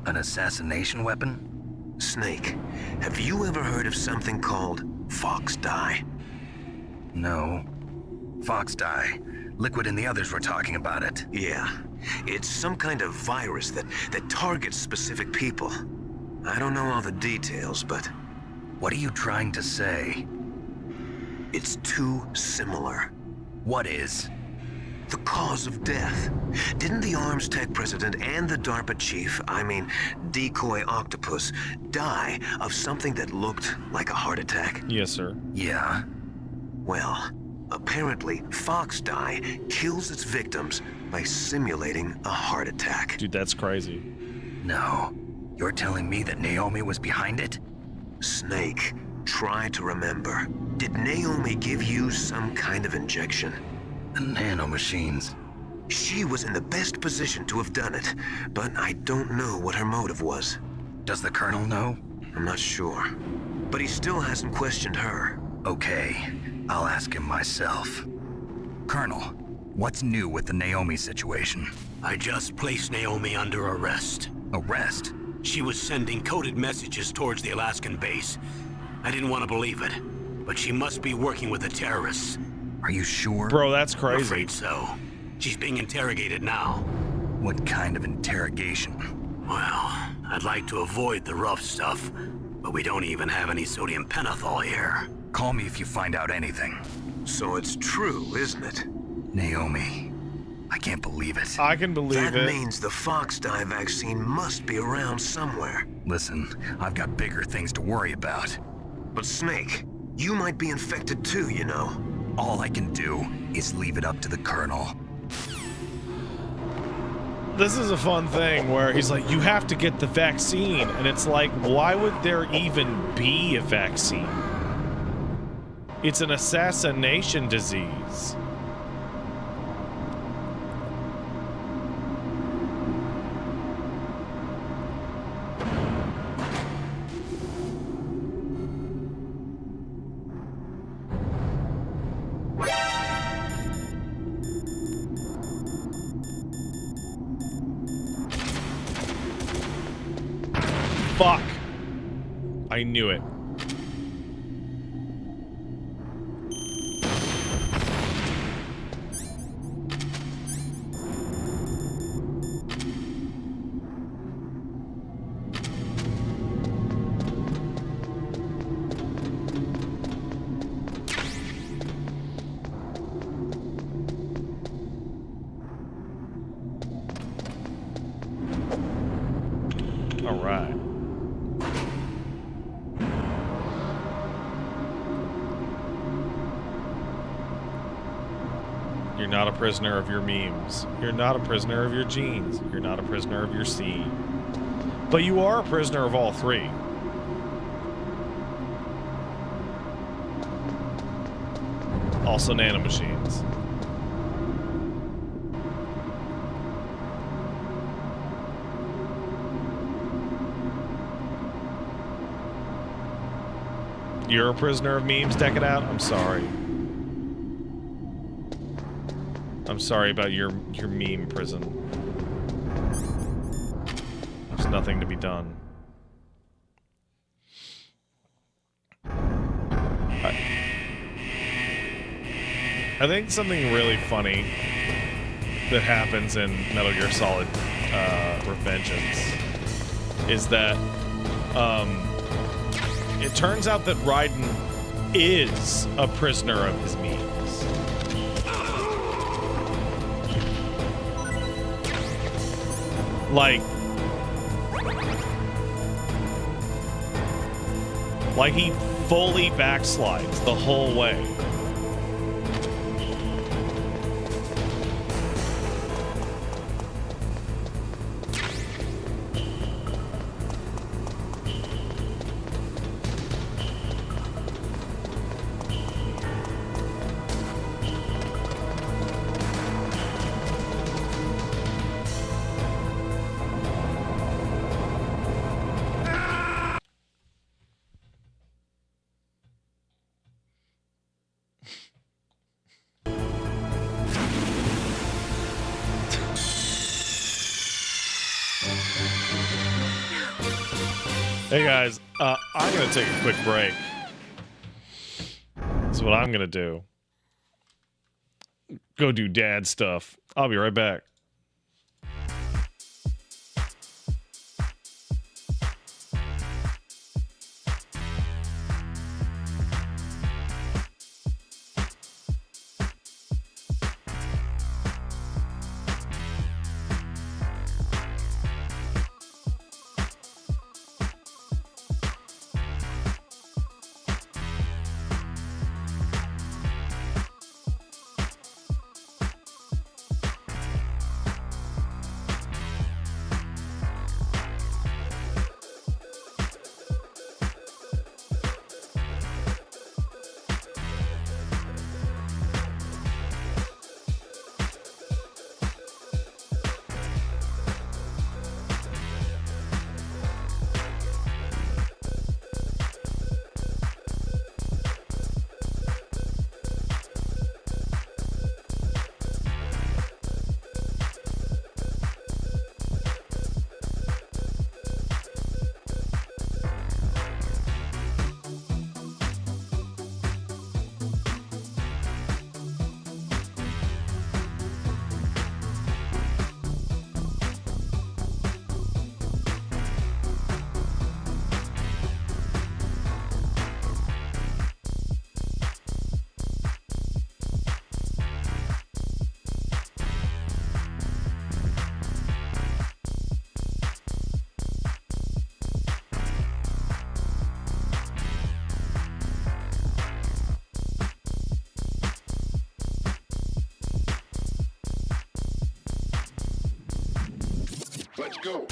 An assassination weapon? Snake, have you ever heard of something called Fox Dye? No. Fox Dye. Liquid and the others were talking about it. Yeah. It's some kind of virus that targets specific people. I don't know all the details, but... What are you trying to say? It's too similar. What is? The cause of death. Didn't the Arms Tech president and the DARPA chief, Decoy Octopus, die of something that looked like a heart attack? Yes, sir. Yeah. Well, apparently, Fox Die kills its victims by simulating a heart attack. Dude, that's crazy. No. You're telling me that Naomi was behind it? Snake, try to remember. Did Naomi give you some kind of injection? The nanomachines. She was in the best position to have done it, but I don't know what her motive was. Does the Colonel know? I'm not sure. But he still hasn't questioned her. Okay, I'll ask him myself. Colonel, what's new with the Naomi situation? I just placed Naomi under arrest. Arrest? She was sending coded messages towards the Alaskan base. I didn't want to believe it, but she must be working with the terrorists. Are you sure? Bro, that's I'm crazy. afraid so. She's being interrogated now. What kind of interrogation? Well, I'd like to avoid the rough stuff, but we don't even have any sodium pentothal here. Call me if you find out anything. So it's true, isn't it? Naomi. I can't believe it. I can believe That it. means the Fox Die vaccine must be around somewhere. Listen, I've got bigger things to worry about. But Snake, you might be infected too, you know. All I can do is leave it up to the Colonel. This is a fun thing where he's like, you have to get the vaccine. And it's like, why would there even be a vaccine? It's an assassination disease. Fuck. I knew it. All right. You're not a prisoner of your memes. You're not a prisoner of your genes. You're not a prisoner of your seed. But you are a prisoner of all three. Also nanomachines. You're a prisoner of memes, deck it out? I'm sorry. I'm sorry about your meme prison. There's nothing to be done. I think something really funny that happens in Metal Gear Solid Revengeance is that it turns out that Raiden is a prisoner of his memes. Like he fully backslides the whole way. Hey guys, I'm gonna take a quick break. This is what I'm gonna do. Go do dad stuff. I'll be right back. Let's go.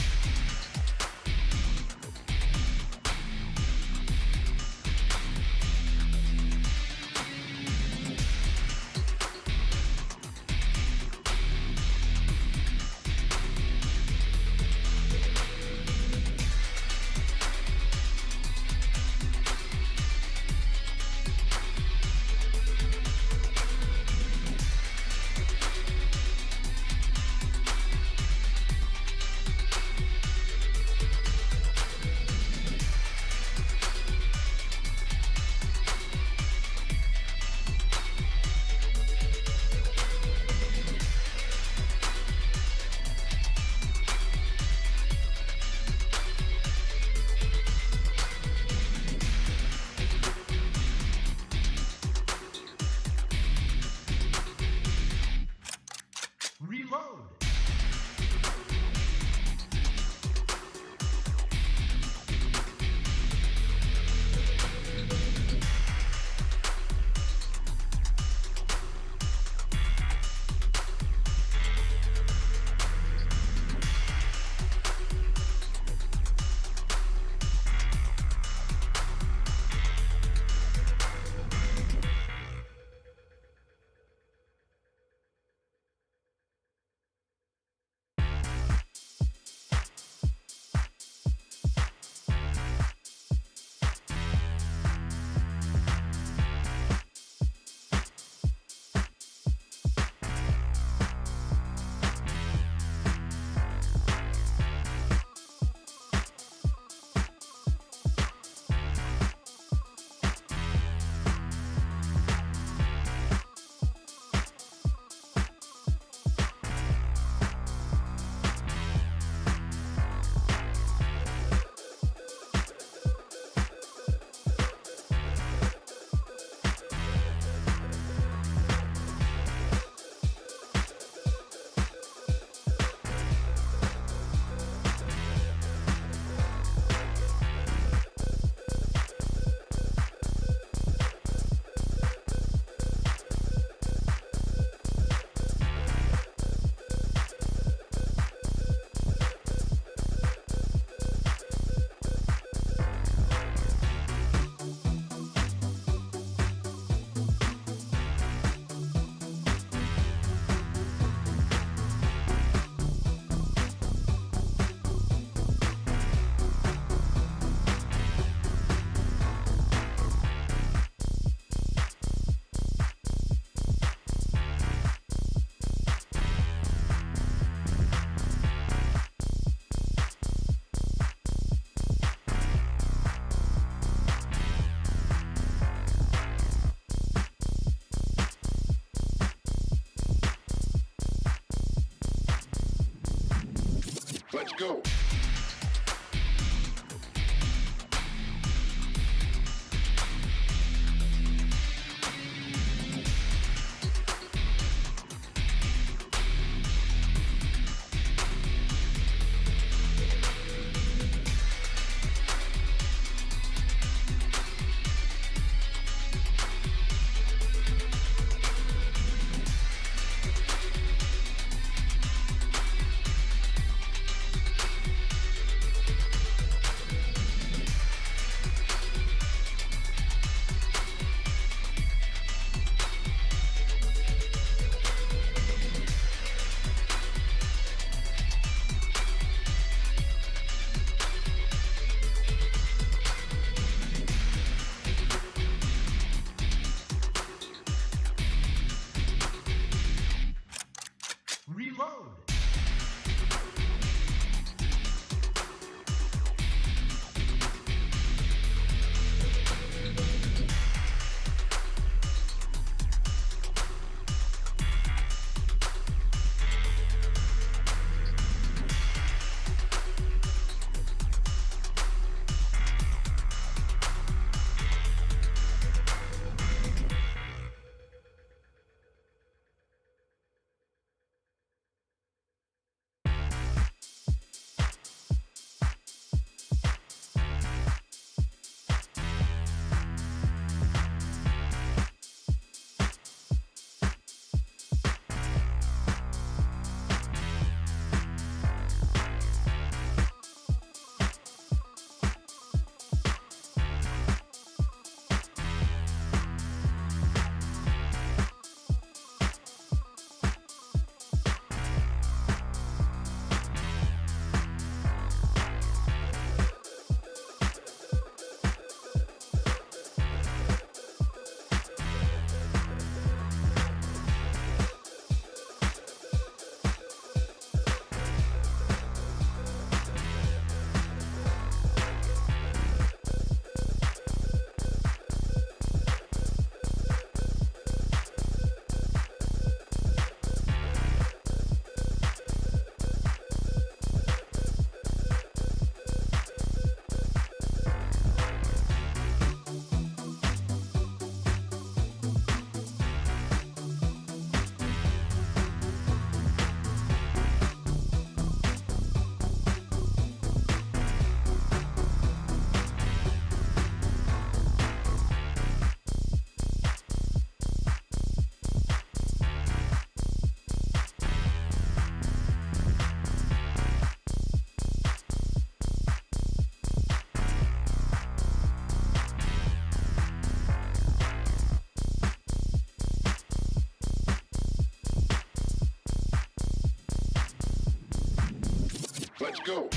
Let's go. Let's go.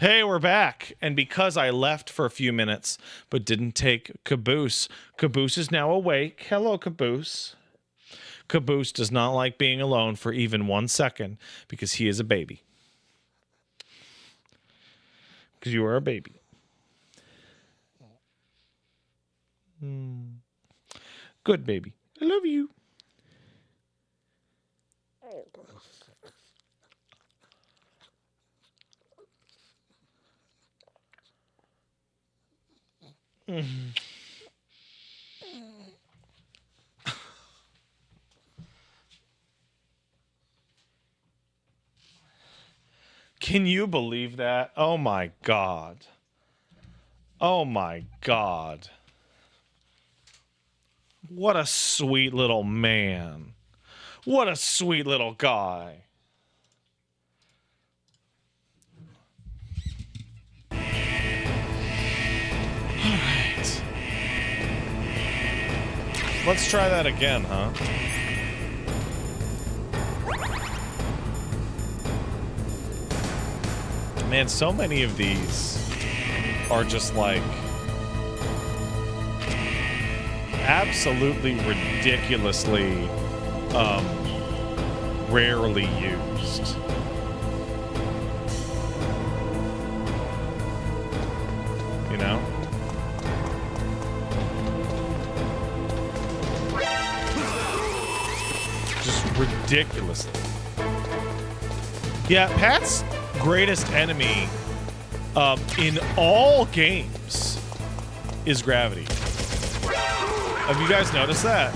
Hey, we're back. And because I left for a few minutes but didn't take Caboose, Caboose is now awake. Hello, Caboose. Caboose does not like being alone for even 1 second because he is a baby. Because you are a baby. Good baby. I love you. Can you believe that? Oh my God. Oh my God. What a sweet little man. What a sweet little guy. All right. Let's try that again, huh? Man, so many of these are just like absolutely ridiculously rarely used. You know? Just ridiculously. Yeah, Pat's greatest enemy in all games is gravity. Have you guys noticed that?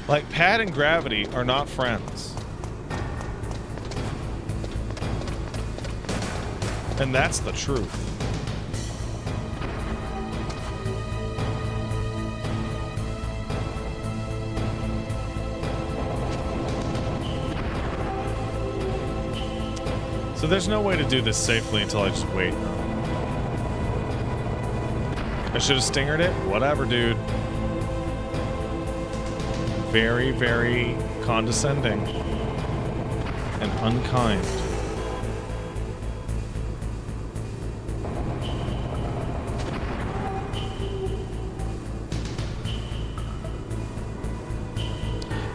Like, pad and gravity are not friends. And that's the truth. So there's no way to do this safely until I just wait. I should have stingered it? Whatever, dude. Very, very condescending and unkind.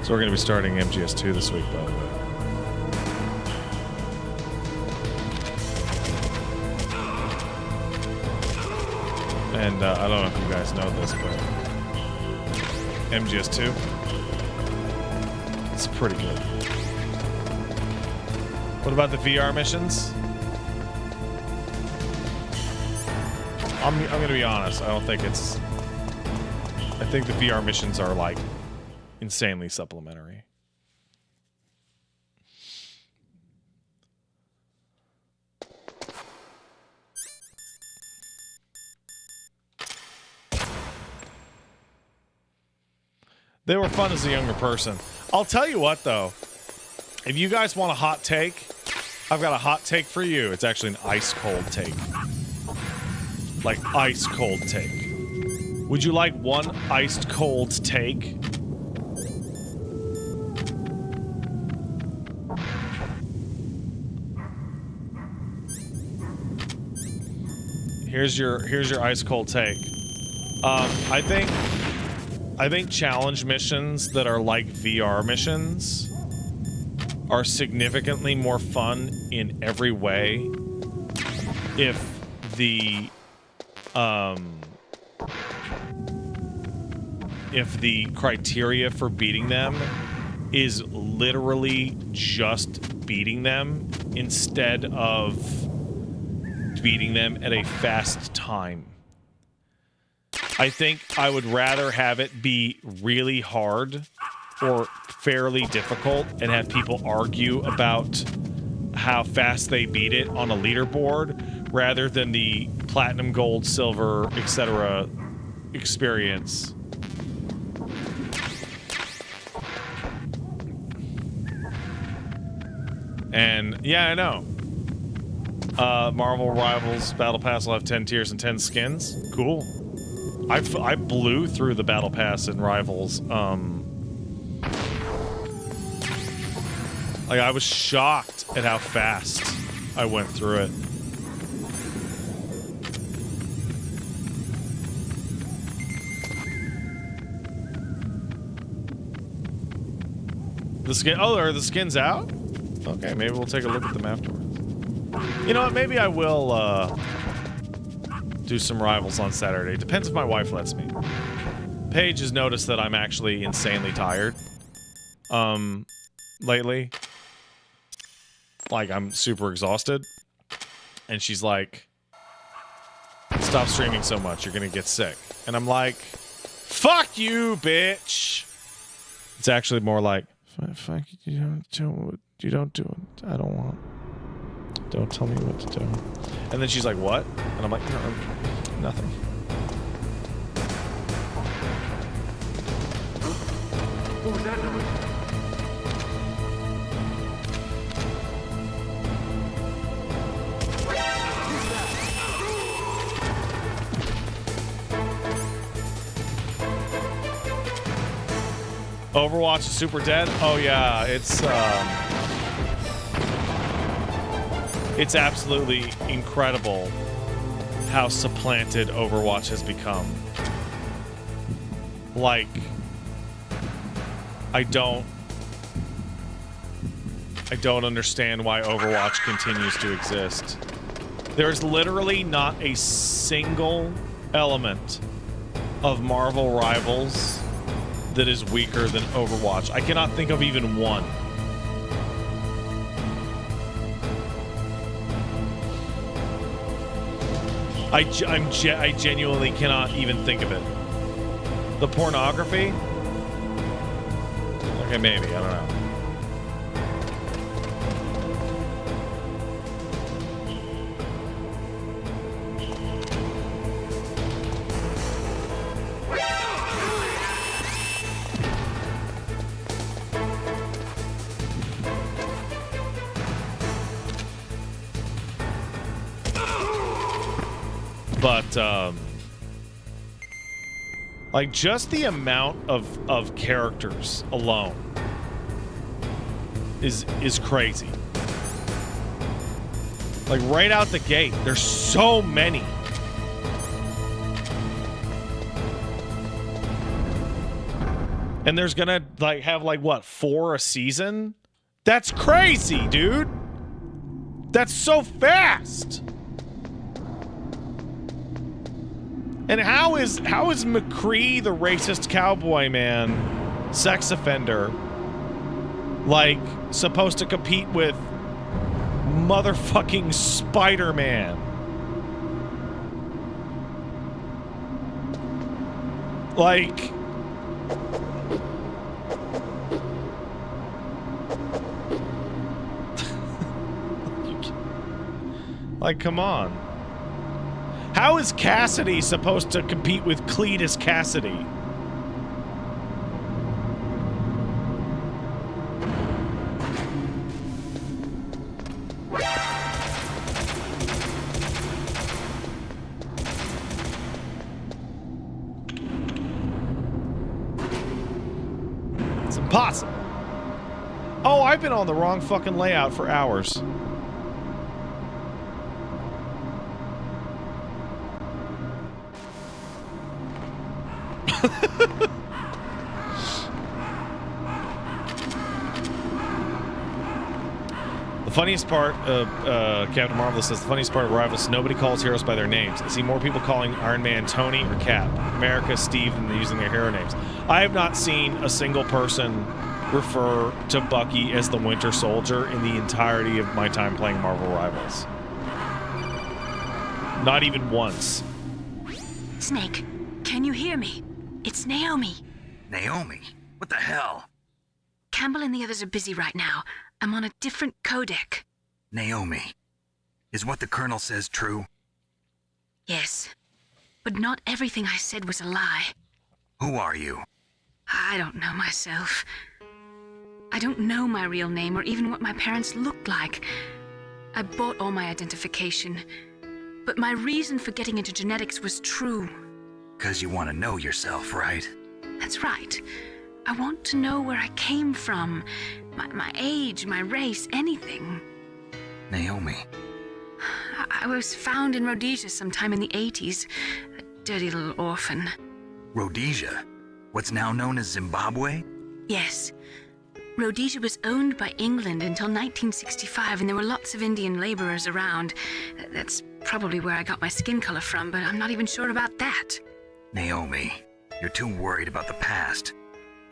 So we're going to be starting MGS2 this week, by the way. And I don't know if you guys know this, but MGS2, it's pretty good. What about the VR missions? I'm going to be honest. I don't think it's... I think the VR missions are, like, insanely supplementary. They were fun as a younger person. I'll tell you what, though. If you guys want a hot take, I've got a hot take for you. It's actually an ice-cold take. Like, ice-cold take. Would you like one iced-cold take? Here's your ice-cold take. I think challenge missions that are like VR missions are significantly more fun in every way if the criteria for beating them is literally just beating them instead of beating them at a fast time. I think I would rather have it be really hard or fairly difficult and have people argue about how fast they beat it on a leaderboard rather than the platinum, gold, silver, etc. experience. And yeah, I know. Marvel Rivals Battle Pass will have 10 tiers and 10 skins. Cool. I blew through the Battle Pass in Rivals. Like, I was shocked at how fast I went through it. The skin. Oh, are the skins out? Okay, maybe we'll take a look at them afterwards. You know what? Maybe I will do some Rivals on Saturday. Depends if my wife lets me. Paige has noticed that I'm actually insanely tired. Lately. Like, I'm super exhausted. And she's like, stop streaming so much, you're gonna get sick. And I'm like, fuck you, bitch! It's actually more like, fuck you, you don't do it. I don't want. Don't tell me what to do. And then she's like, what? And I'm like, no, nothing. What was that noise? Overwatch is super dead? Oh yeah, it's absolutely incredible how supplanted Overwatch has become. Like, I don't I don't understand why Overwatch continues to exist. There's literally not a single element of Marvel Rivals that is weaker than Overwatch. I cannot think of even one. I genuinely cannot even think of it. The pornography? Okay, maybe. I don't know. But, like, just the amount of characters alone is crazy. Like, right out the gate, there's so many. And there's gonna, like, have, like, what, 4 a season? That's crazy, dude! That's so fast! And how is McCree, the racist cowboy man, sex offender, like, supposed to compete with motherfucking Spider-Man? Like, like, come on. How is Cassidy supposed to compete with Cletus Cassidy? It's impossible. Oh, I've been on the wrong fucking layout for hours. The funniest part of Captain Marvel says the funniest part of Rivals, nobody calls heroes by their names. I see more people calling Iron Man Tony or Cap, America Steve than using their hero names. I have not seen a single person refer to Bucky as the Winter Soldier in the entirety of my time playing Marvel Rivals. Not even once. Snake, can you hear me? It's Naomi. Naomi? What the hell? Campbell and the others are busy right now. I'm on a different codec. Naomi, is what the Colonel says true? Yes, but not everything I said was a lie. Who are you? I don't know myself. I don't know my real name or even what my parents looked like. I bought all my identification, but my reason for getting into genetics was true. 'Cause you want to know yourself, right? That's right. I want to know where I came from, my age, my race, anything. Naomi. I was found in Rhodesia sometime in the 80s, a dirty little orphan. Rhodesia? What's now known as Zimbabwe? Yes. Rhodesia was owned by England until 1965, and there were lots of Indian laborers around. That's probably where I got my skin color from, but I'm not even sure about that. Naomi, you're too worried about the past.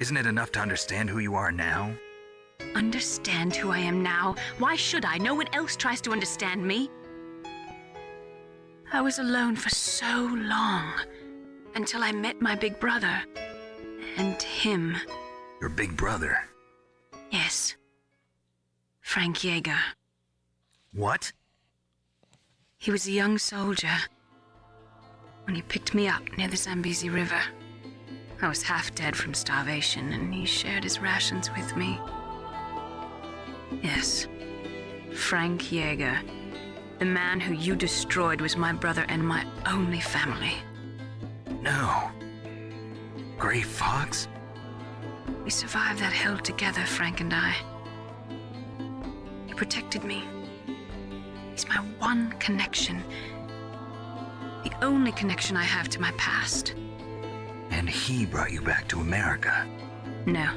Isn't it enough to understand who you are now? Understand who I am now? Why should I? No one else tries to understand me. I was alone for so long, until I met my big brother. And him. Your big brother? Yes. Frank Yeager. What? He was a young soldier when he picked me up near the Zambezi River. I was half dead from starvation, and he shared his rations with me. Yes, Frank Yeager. The man who you destroyed was my brother and my only family. No. Gray Fox? We survived that hell together, Frank and I. He protected me. He's my one connection. The only connection I have to my past. And he brought you back to America? No.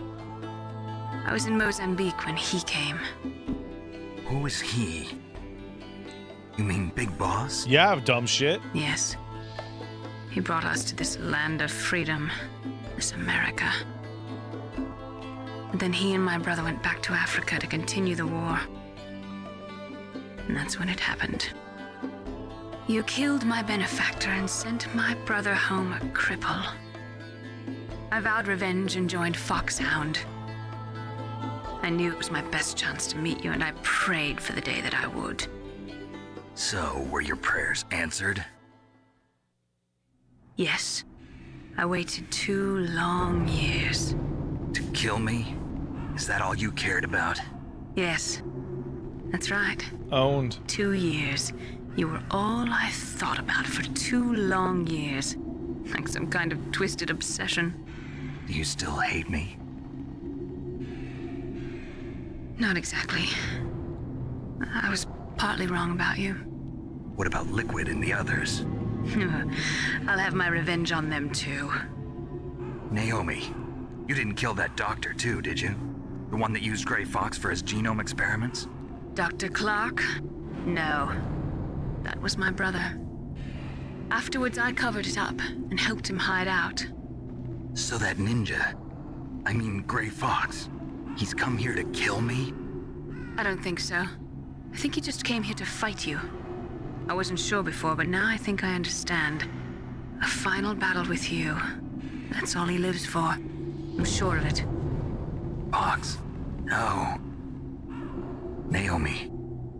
I was in Mozambique when he came. Who is he? You mean Big Boss? Yeah, dumb shit. Yes. He brought us to this land of freedom, this America. And then he and my brother went back to Africa to continue the war. And that's when it happened. You killed my benefactor and sent my brother home a cripple. I vowed revenge and joined Foxhound. I knew it was my best chance to meet you, and I prayed for the day that I would. So, were your prayers answered? Yes. I waited 2 long years. To kill me? Is that all you cared about? Yes. That's right. Owned. 2 years. You were all I thought about for 2 long years. Like some kind of twisted obsession. Do you still hate me? Not exactly. I was partly wrong about you. What about Liquid and the others? I'll have my revenge on them too. Naomi, you didn't kill that doctor too, did you? The one that used Gray Fox for his genome experiments? Dr. Clark? No. That was my brother. Afterwards, I covered it up and helped him hide out. So that ninja, I mean Gray Fox, he's come here to kill me? I don't think so. I think he just came here to fight you. I wasn't sure before, but now I think I understand. A final battle with you. That's all he lives for. I'm sure of it. Fox? No. Naomi,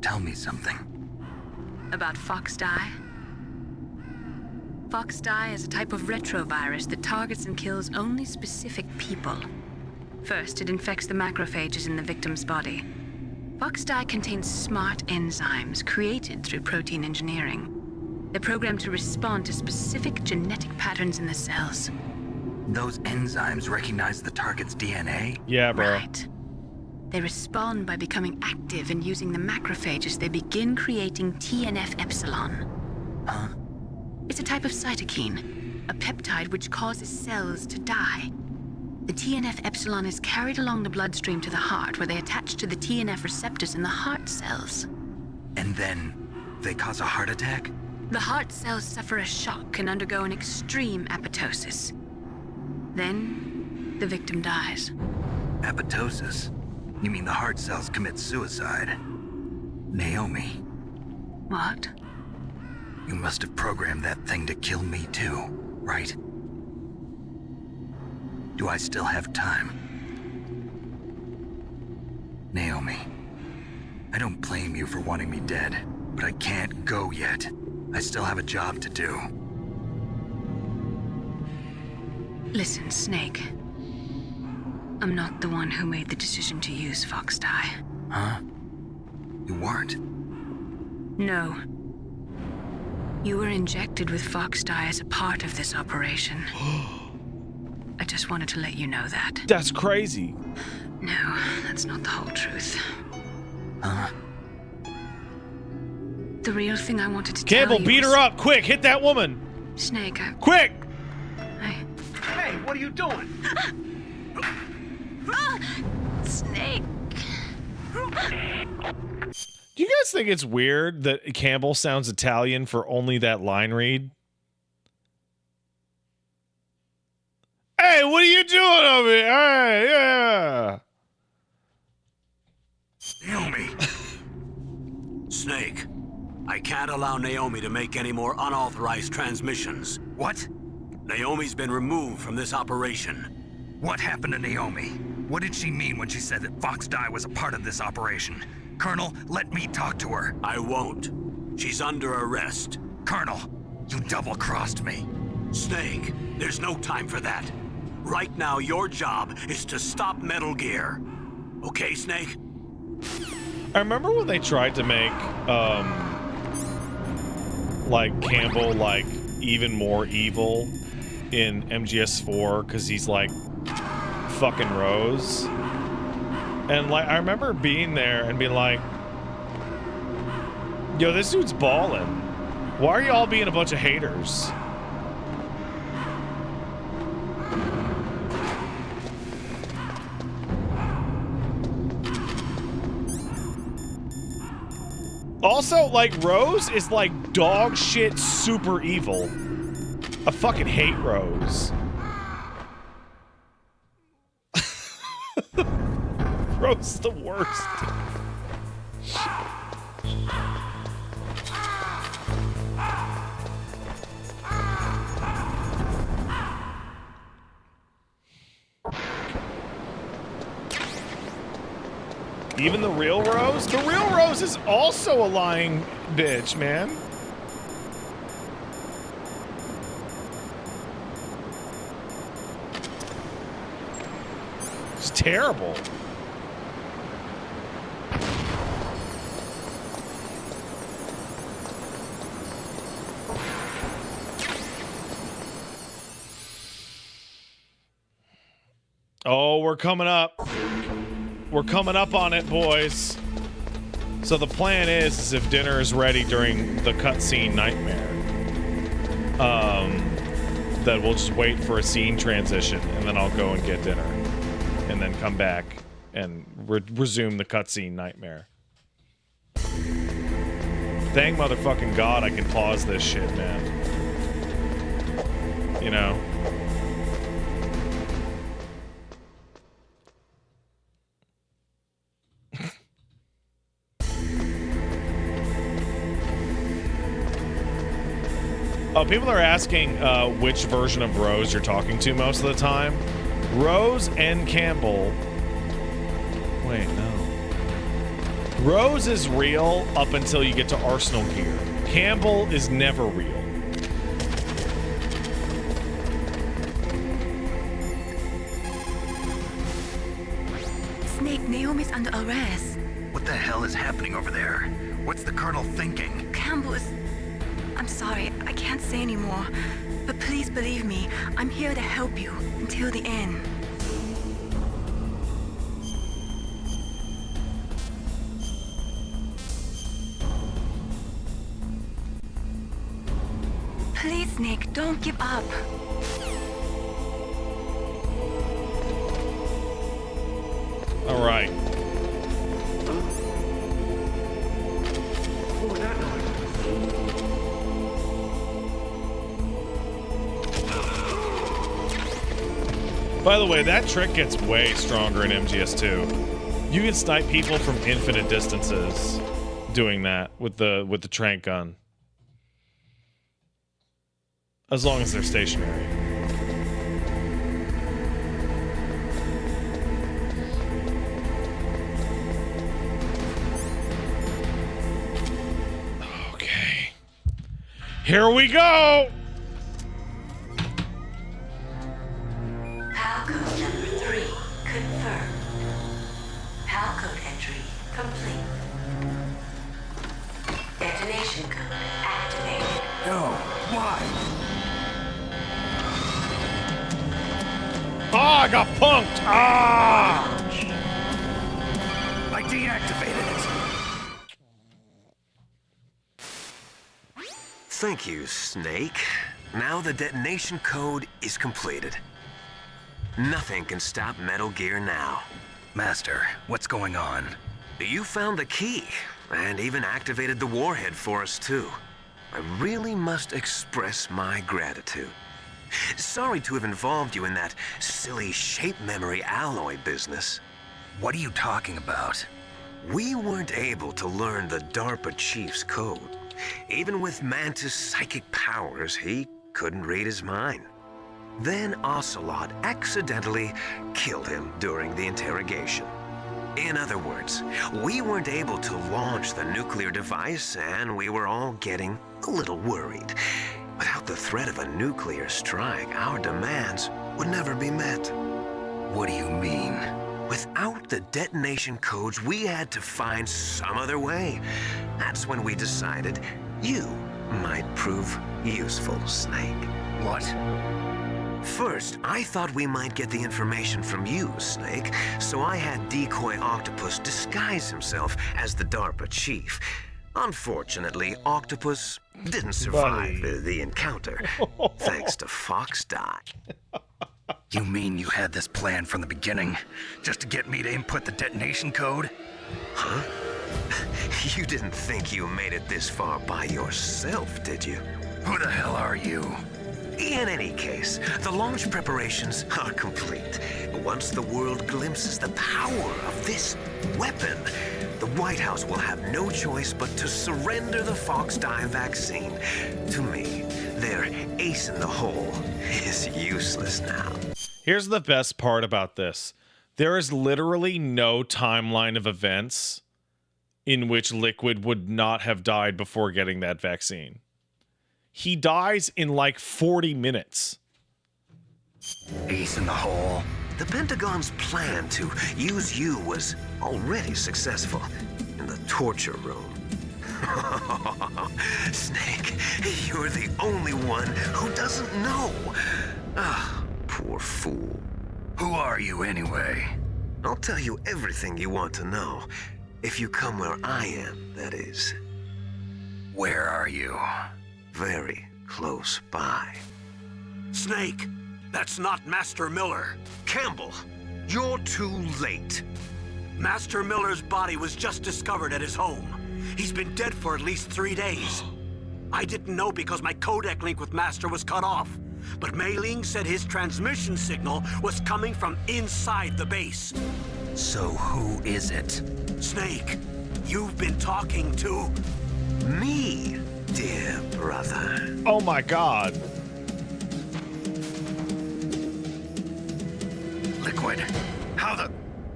tell me something. About Fox Die? Fox Die is a type of retrovirus that targets and kills only specific people. First, it infects the macrophages in the victim's body. Fox Die contains smart enzymes created through protein engineering. They're programmed to respond to specific genetic patterns in the cells. Those enzymes recognize the target's DNA? Yeah, bro. Right. They respond by becoming active and using the macrophages. They begin creating TNF-epsilon. Huh? It's a type of cytokine, a peptide which causes cells to die. The TNF-epsilon is carried along the bloodstream to the heart, where they attach to the TNF receptors in the heart cells. And then they cause a heart attack? The heart cells suffer a shock and undergo an extreme apoptosis. Then, the victim dies. Apoptosis? You mean the heart cells commit suicide? Naomi. What? You must have programmed that thing to kill me too, right? Do I still have time? Naomi, I don't blame you for wanting me dead, but I can't go yet. I still have a job to do. Listen, Snake. I'm not the one who made the decision to use Fox Die. Huh? You weren't? No. You were injected with Fox Die as a part of this operation. I just wanted to let you know that. That's crazy. No, that's not the whole truth. Huh? The real thing I wanted to Campbell, tell you beat was... her up! Quick, hit that woman! Snake, Quick! Hey, what are you doing? Snake! Do you guys think it's weird that Campbell sounds Italian for only that line read? Hey, what are you doing over here? Hey, yeah! Naomi! Snake, I can't allow Naomi to make any more unauthorized transmissions. What? Naomi's been removed from this operation. What happened to Naomi? What did she mean when she said that Fox Die was a part of this operation? Colonel, let me talk to her. I won't. She's under arrest. Colonel, you double-crossed me. Snake, there's no time for that. Right now, your job is to stop Metal Gear. Okay, Snake? I remember when they tried to make, like, Campbell, like, even more evil in MGS4, because he's, like, fucking Rose. And, like, I remember being there and being like, yo, this dude's balling. Why are y'all being a bunch of haters? Also, like, Rose is like dog shit super evil. I fucking hate Rose. Rose is the worst. Even the real Rose? The real Rose is also a lying bitch, man. It's terrible. Oh, we're coming up. We're coming up on it, boys. So the plan is if dinner is ready during the cutscene nightmare, that we'll just wait for a scene transition, and then I'll go and get dinner, and then come back and resume the cutscene nightmare. Thank motherfucking God I can pause this shit, man. You know? Oh, people are asking which version of Rose you're talking to most of the time. Rose and Campbell. Wait, no. Rose is real up until you get to Arsenal Gear. Campbell is never real. Snake, Naomi's under arrest. What the hell is happening over there? What's the Colonel thinking? Campbell is... I'm sorry, I can't say anymore. But please believe me, I'm here to help you until the end. Please, Snake, don't give up. All right. What was that noise? By the way, that trick gets way stronger in MGS2. You can snipe people from infinite distances doing that with the trank gun. As long as they're stationary. Okay. Here we go! Palcode number 3 confirmed. Palcode entry complete. Detonation code activated. No, why? Ah, I got punked! Ah! I deactivated it. Thank you, Snake. Now the detonation code is completed. Nothing can stop Metal Gear now. Master, what's going on? You found the key, and even activated the warhead for us, too. I really must express my gratitude. Sorry to have involved you in that silly shape memory alloy business. What are you talking about? We weren't able to learn the DARPA chief's code. Even with Mantis' psychic powers, he couldn't read his mind. Then Ocelot accidentally killed him during the interrogation. In other words, we weren't able to launch the nuclear device, and we were all getting a little worried. Without the threat of a nuclear strike, our demands would never be met. What do you mean? Without the detonation codes, we had to find some other way. That's when we decided you might prove useful, Snake. What? First, I thought we might get the information from you, Snake, so I had Decoy Octopus disguise himself as the DARPA chief. Unfortunately, Octopus didn't survive the encounter, thanks to Fox Die. You mean you had this plan from the beginning, just to get me to input the detonation code? Huh? You didn't think you made it this far by yourself, did you? Who the hell are you? In any case, the launch preparations are complete. Once the world glimpses the power of this weapon, the White House will have no choice but to surrender the Fox-Die vaccine. To me, their ace in the hole is useless now. Here's the best part about this. There is literally no timeline of events in which Liquid would not have died before getting that vaccine. He dies in like 40 minutes. Ace in the hole. The Pentagon's plan to use you was already successful in the torture room. Snake, you're the only one who doesn't know. Ah, poor fool. Who are you anyway? I'll tell you everything you want to know. If you come where I am, that is. Where are you? Very close by. Snake, that's not Master Miller. Campbell, you're too late. Master Miller's body was just discovered at his home. He's been dead for at least 3 days. I didn't know because my codec link with Master was cut off. But Mei Ling said his transmission signal was coming from inside the base. So who is it? Snake, you've been talking to... me, dear brother. Oh my god. Liquid. How the...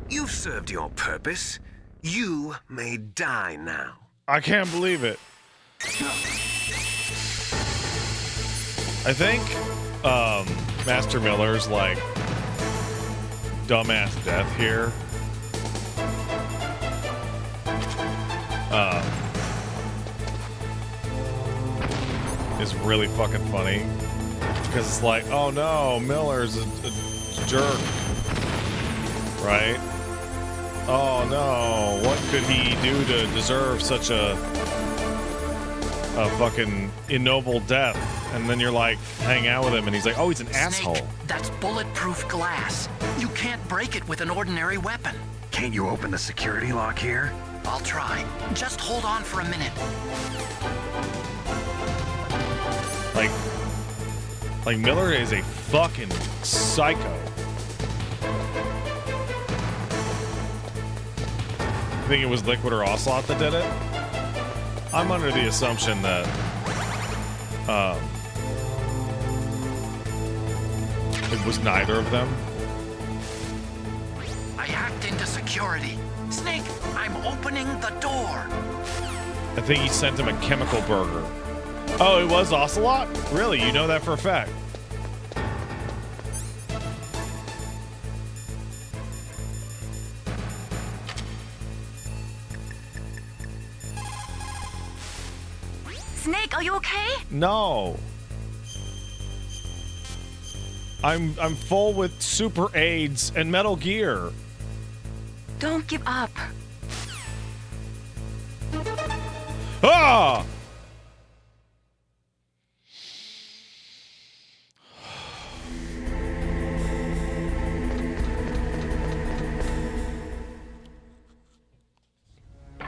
You've served your purpose. You may die now. I can't believe it. I think Master Miller's like dumbass death here is really fucking funny because it's like, oh no, Miller's a jerk, right? Oh no, what could he do to deserve such a fucking ignoble death? And then you're like, hang out with him, and he's like, oh, he's an asshole. That's bulletproof glass. You can't break it with an ordinary weapon. Can't you open the security lock here? I'll try. Just hold on for a minute. Like Miller is a fucking psycho. I think it was Liquid or Ocelot that did it. I'm under the assumption that it was neither of them. I hacked into security. Snake, I'm opening the door. I think he sent him a chemical burger. Oh, it was Ocelot? Really? You know that for a fact? Snake, are you okay? No. I'm full with Super AIDS and Metal Gear. Don't give up. Ah!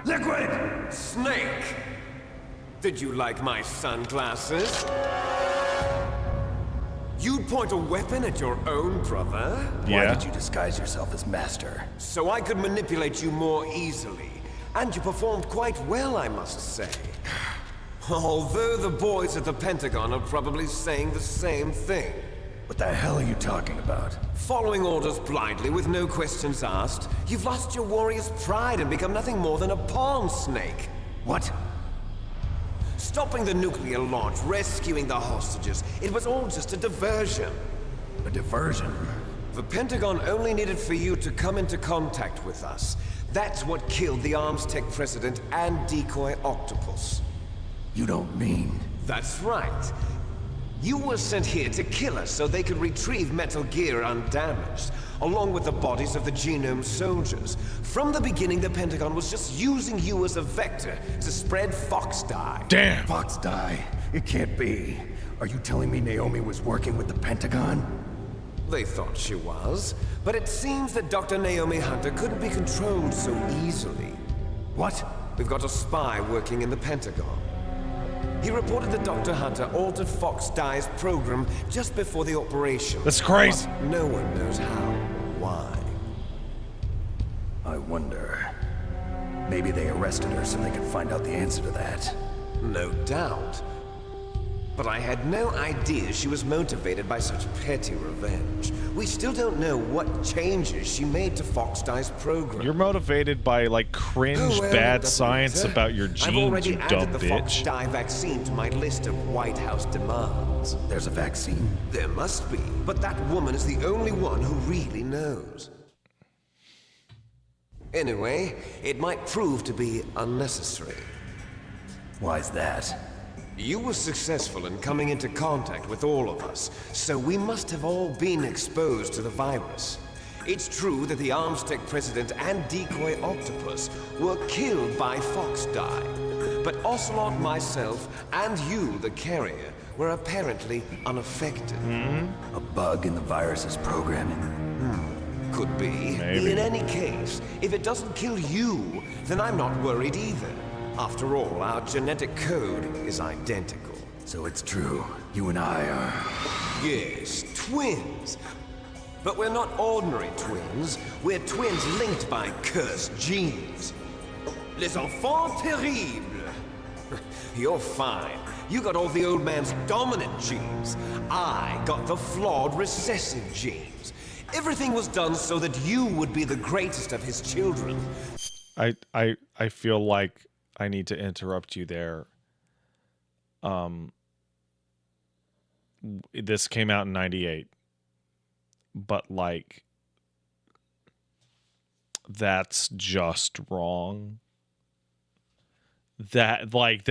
Liquid! Snake! Did you like my sunglasses? You'd point a weapon at your own brother? Yeah. Why did you disguise yourself as Master? So I could manipulate you more easily. And you performed quite well, I must say. Although the boys at the Pentagon are probably saying the same thing. What the hell are you talking about? Following orders blindly with no questions asked, you've lost your warrior's pride and become nothing more than a pawn, Snake. What? Stopping the nuclear launch, rescuing the hostages, it was all just a diversion. A diversion? The Pentagon only needed for you to come into contact with us. That's what killed the Arms Tech president and decoy Octopus. You don't mean... That's right. You were sent here to kill us so they could retrieve Metal Gear undamaged, along with the bodies of the Genome soldiers. From the beginning, the Pentagon was just using you as a vector to spread Fox-Die. Damn! Fox-Die? It can't be. Are you telling me Naomi was working with the Pentagon? They thought she was, but it seems that Dr. Naomi Hunter couldn't be controlled so easily. What? We've got a spy working in the Pentagon. He reported that Dr. Hunter altered Fox Dye's program just before the operation. That's crazy. But no one knows how or why. I wonder... maybe they arrested her so they could find out the answer to that. No doubt. But I had no idea she was motivated by such petty revenge. We still don't know what changes she made to Fox Dye's program. You're motivated by, like, cringe bad science about your I've genes, already you added dumb the Fox bitch. Dye vaccine to my list of White House demands. There's a vaccine? There must be, but that woman is the only one who really knows. Anyway, it might prove to be unnecessary. Why's that? You were successful in coming into contact with all of us, so we must have all been exposed to the virus. It's true that the Armstech president and decoy octopus were killed by Fox Dye, but Ocelot, myself, and you, the carrier, were apparently unaffected. A bug in the virus's programming? Could be. Maybe. In any case, if it doesn't kill you, then I'm not worried either. After all, our genetic code is identical. So it's true. You and I are... Yes, twins. But we're not ordinary twins. We're twins linked by cursed genes. Les enfants terribles. You're fine. You got all the old man's dominant genes. I got the flawed recessive genes. Everything was done so that you would be the greatest of his children. I feel like I need to interrupt you there. This came out in 98. But, like, that's just wrong. That, like,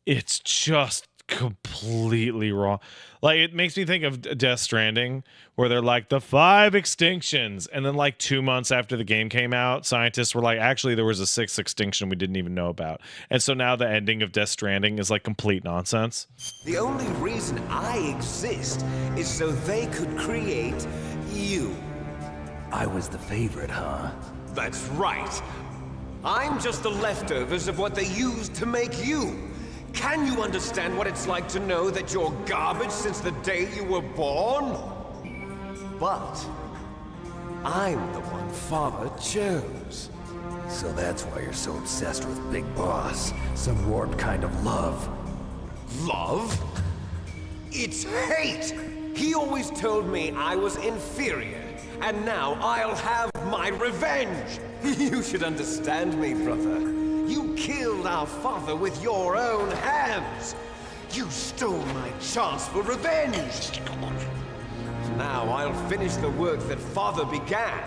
it's just completely wrong. Like, it makes me think of Death Stranding, where they're like, the 5 extinctions, and then like 2 months after the game came out, scientists were like, actually there was a 6th extinction we didn't even know about. And so now the ending of Death Stranding is like complete nonsense. The only reason I exist is so they could create you. I was the favorite, huh? That's right. I'm just the leftovers of what they used to make you. Can you understand what it's like to know that you're garbage since the day you were born? But I'm the one Father chose. So that's why you're so obsessed with Big Boss. Some warped kind of love. Love? It's hate! He always told me I was inferior, and now I'll have my revenge! You should understand me, brother. You killed our father with your own hands! You stole my chance for revenge! Now I'll finish the work that Father began.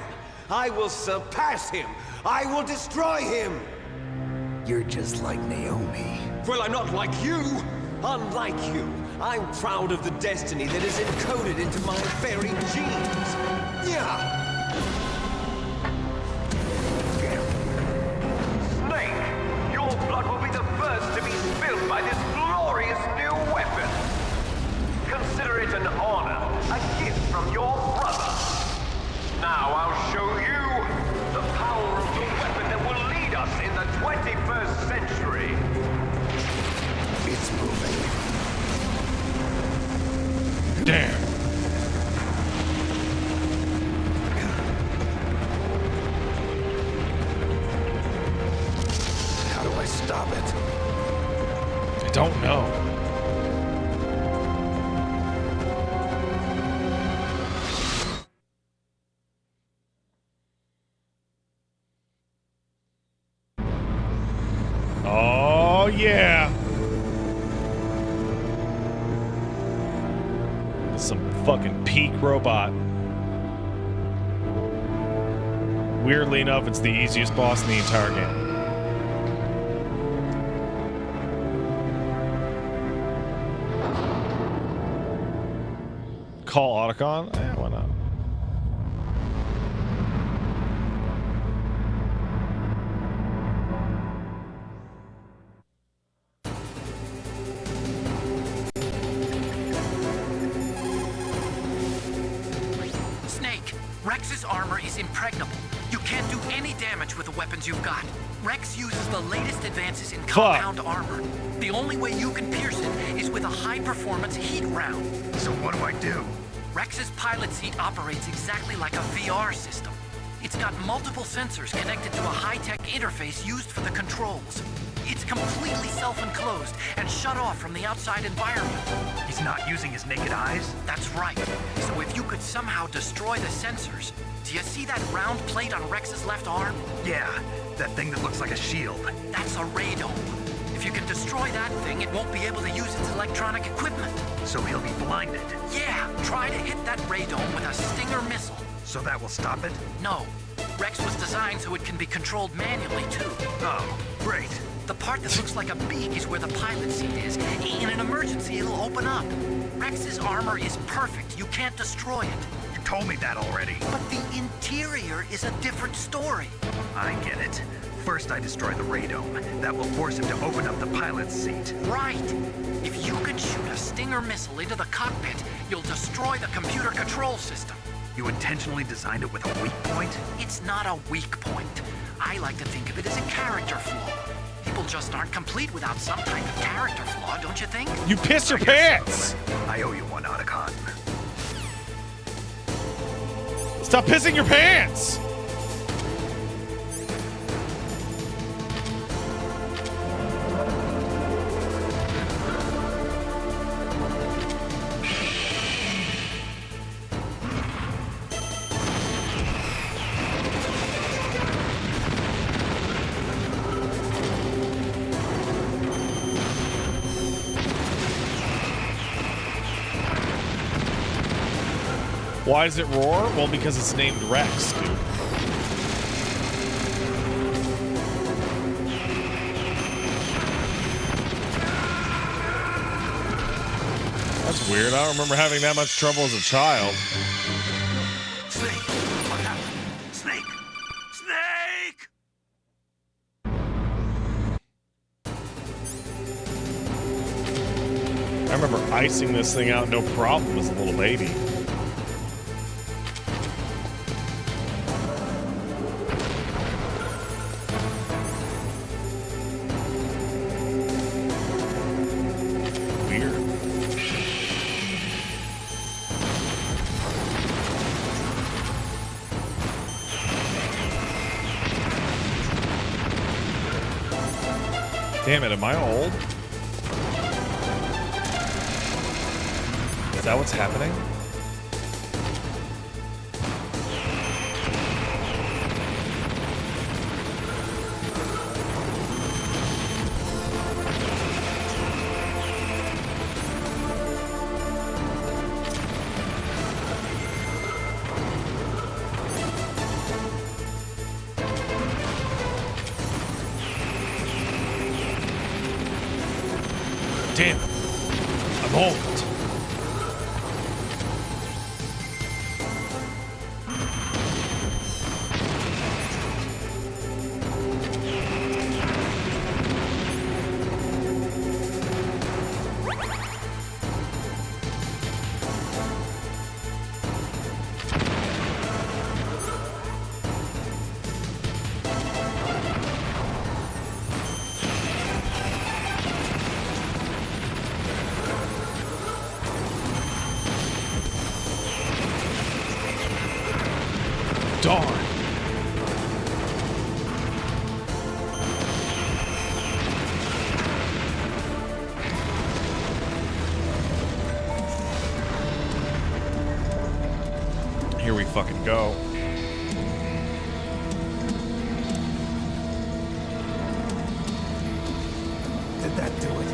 I will surpass him! I will destroy him! You're just like Naomi. Well, I'm not like you! Unlike you, I'm proud of the destiny that is encoded into my very genes! Yeah! Blood will be the first to be spilled by this glorious new weapon. Consider it an honor, a gift from your brother. Now I'll show you the power of the weapon that will lead us in the 21st century. It's moving. Damn. Stop it. I don't know. Oh, yeah. Some fucking peak robot. Weirdly enough, it's the easiest boss in the entire game. Call Otacon? Eh, why not? Snake, Rex's armor is impregnable. You can't do any damage with the weapons you've got. Rex uses the latest advances in compound armor. The only way you can pierce it is with a high-performance heat round. So what do I do? Rex's pilot seat operates exactly like a VR system. It's got multiple sensors connected to a high-tech interface used for the controls. It's completely self-enclosed and shut off from the outside environment. He's not using his naked eyes? That's right. So if you could somehow destroy the sensors... Do you see that round plate on Rex's left arm? Yeah, that thing that looks like a shield. That's a radome. If you can destroy that thing, it won't be able to use its electronic equipment. So he'll be blinded? Yeah, try to hit that radome with a Stinger missile. So that will stop it? No. Rex was designed so it can be controlled manually, too. Oh, great. The part that looks like a beak is where the pilot seat is. In an emergency, it'll open up. Rex's armor is perfect. You can't destroy it. You told me that already. But the interior is a different story. I get it. First I destroy the radome. That will force him to open up the pilot's seat. Right. If you can shoot a Stinger missile into the cockpit, you'll destroy the computer control system. You intentionally designed it with a weak point? It's not a weak point. I like to think of it as a character flaw. People just aren't complete without some type of character flaw, don't you think? You pissed your pants! So. I owe you one, Otacon. Stop pissing your pants! Why does it roar? Well, because it's named Rex, dude. That's weird. I don't remember having that much trouble as a child. Snake! What happened? Snake! Snake! I remember icing this thing out no problem as a little baby. Damn it, am I old? Is that what's happening? Damn, I'm old. Darn. Here we fucking go. Did that do it?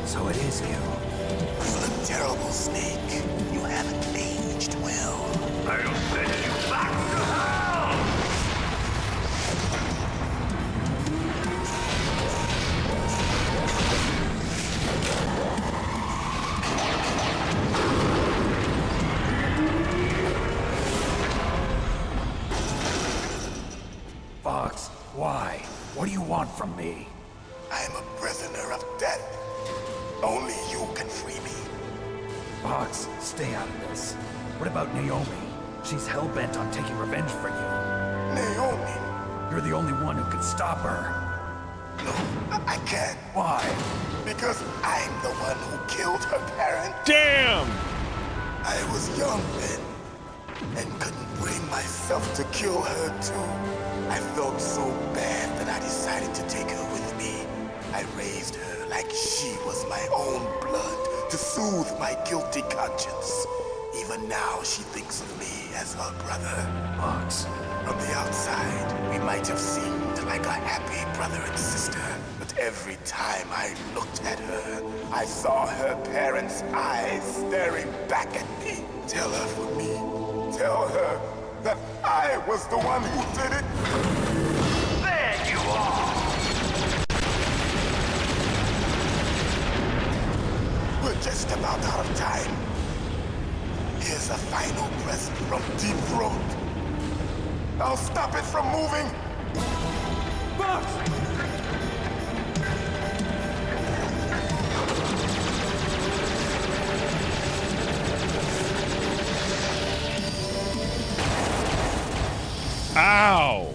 So it is you. You look terrible, Snake. You haven't aged well. I'll send you back to hell! from me? I'm a prisoner of death. Only you can free me. Fox, stay out of this. What about Naomi? She's hell-bent on taking revenge for you. Naomi? You're the only one who can stop her. No, I can't. Why? Because I'm the one who killed her parents. Damn! I was young then, and couldn't bring myself to kill her too. I felt so bad that I decided to take her with me. I raised her like she was my own blood to soothe my guilty conscience. Even now, she thinks of me as her brother. Fox. From the outside, we might have seemed like a happy brother and sister, but every time I looked at her, I saw her parents' eyes staring back at me. Tell her for me. Tell her that I was the one who did it. There you are! We're just about out of time. Here's a final present from Deep Throat. I'll stop it from moving. Fox! Ow!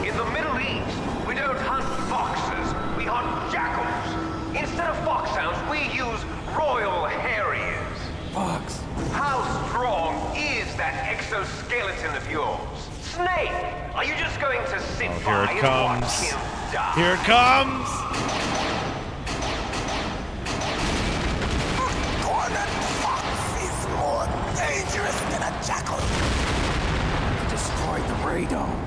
In the Middle East, we don't hunt foxes, we hunt jackals. Instead of foxhounds, we use royal harriers. Fox! How strong is that exoskeleton of yours? Snake, are you just going to sit Here by it and comes. watch him die? Here it comes! Cornered fox is more dangerous than a jackal. He destroyed the radome.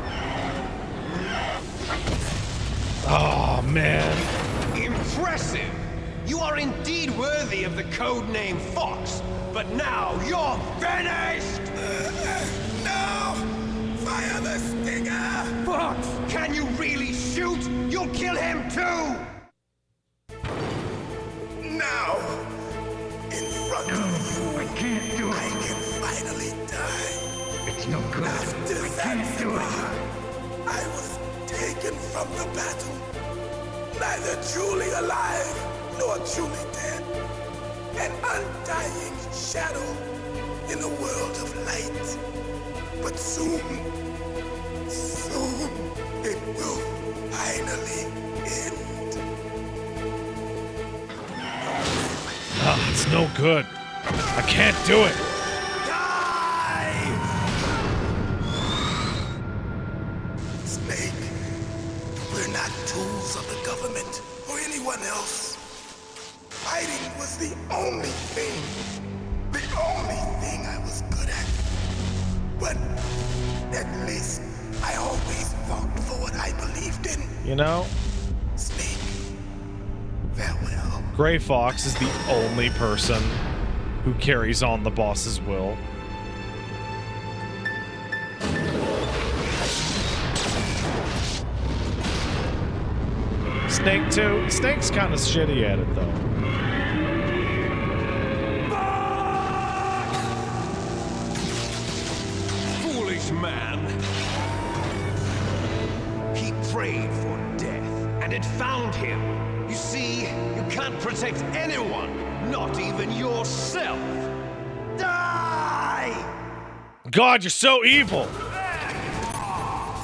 Oh, man. Impressive! You are indeed worthy of the codename Fox, but now you're finished! No! Fire the stinger! Fox! Can you really shoot? You'll kill him too! Now! In front of you, I can't do I it. can finally die. It's no good. After I can't do it. Zanzibar, I was taken from the battle. Neither truly alive nor truly dead. An undying shadow in a world of light. But soon, it will finally end. Oh, it's no good. I can't do it. Snake, we're not tools of the government or anyone else. Fighting was the only thing I was good at. But at least I always fought for what I believed in. You know, Snake, farewell. Gray Fox is the only person who carries on the boss's will. Snake too. Snake's kind of shitty at it though. Foolish man. He prayed for death, and it found him. You see, you can't protect anyone, not even yourself. Die! God, you're so evil.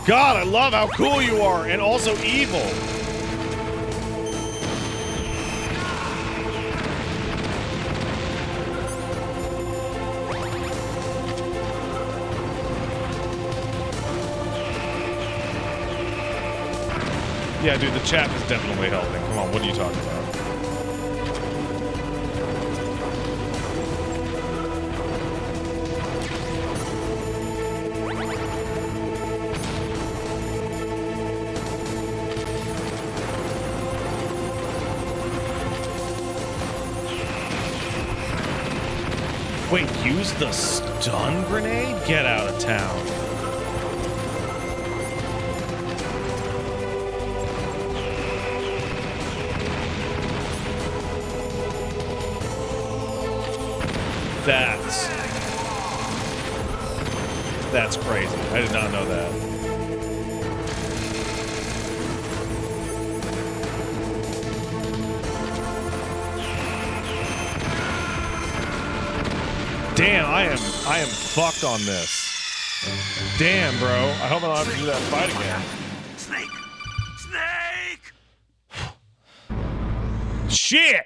God, I love how cool you are and also evil. Yeah, dude, the chat is definitely helping. Come on, what are you talking about? Wait, use the stun grenade? Get out of town. That's crazy. I did not know that. Damn, I am fucked on this. Damn, bro. I hope I don't have to do that fight again. Snake! Snake! Shit!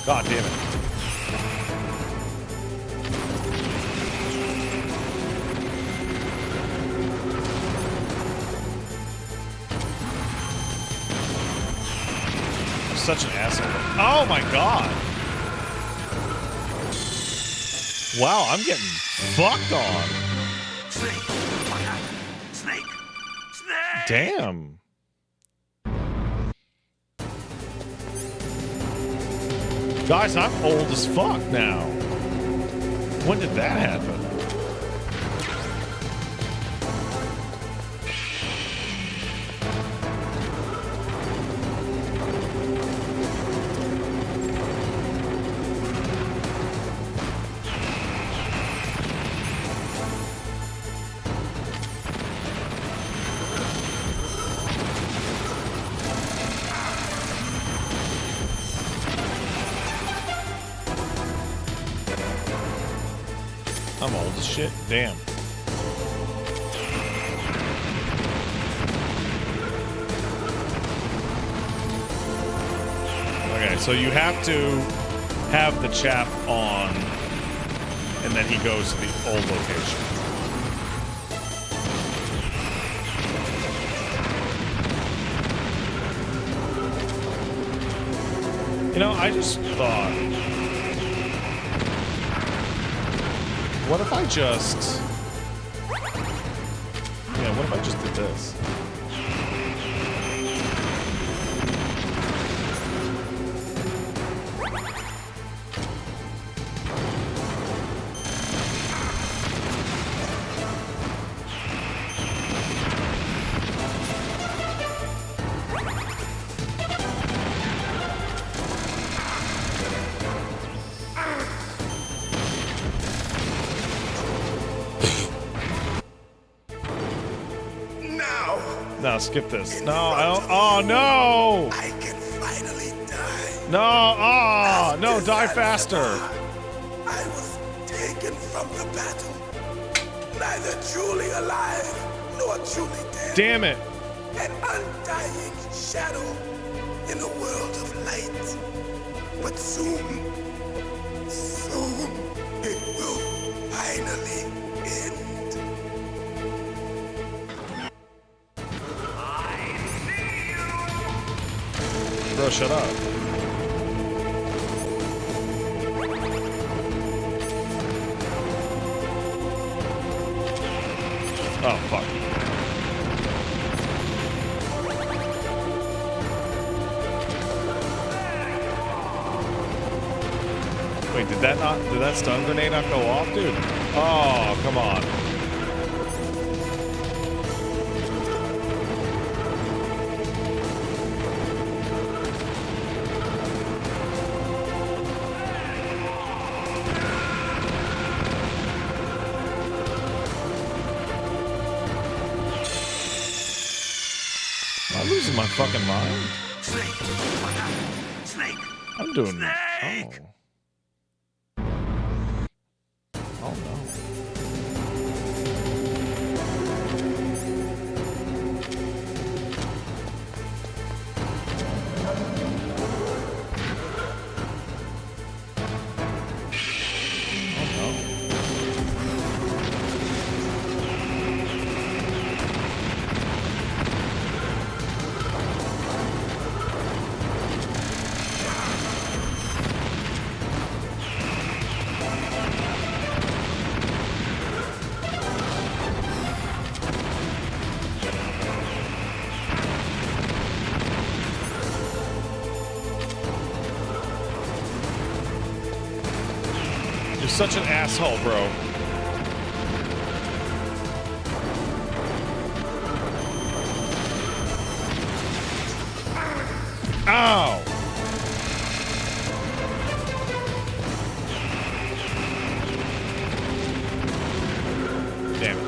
God damn it. I'm such an asshole. Oh my god. Wow, I'm getting fucked on. Snake! Snake! Snake! Damn. Guys, I'm old as fuck now. When did that happen? I'm old as shit. Damn. Okay, so you have to have the chap on, and then he goes to the old location. You know, I just thought, what if I just... Yeah, what if I just did this? No, skip this. No, I don't. Oh, no! I can finally die. No, oh, no, die faster. I was taken from the battle. Neither truly alive, nor truly dead. Damn it. An undying shadow in a world of light. But soon, it will finally end. Bro, shut up. Oh, fuck. Wait, did that stun grenade not go off, dude? Oh, come on. Am I losing my fucking mind? Snake! I'm doing. Oh no. You're such an asshole, bro. Ow! Damn it.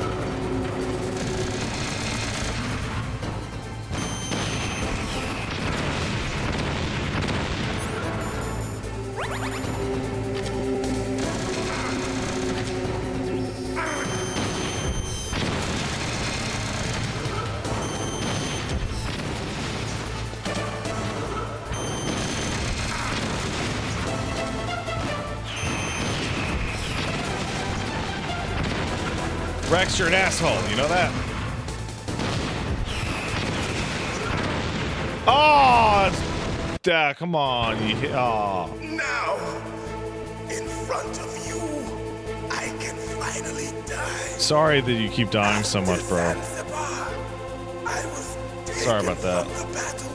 Rex, you're an asshole. You know that? Oh, come on. Oh. Now, in front of you, I can finally die. Sorry that you keep dying so much, bro. Sorry about that. The battle,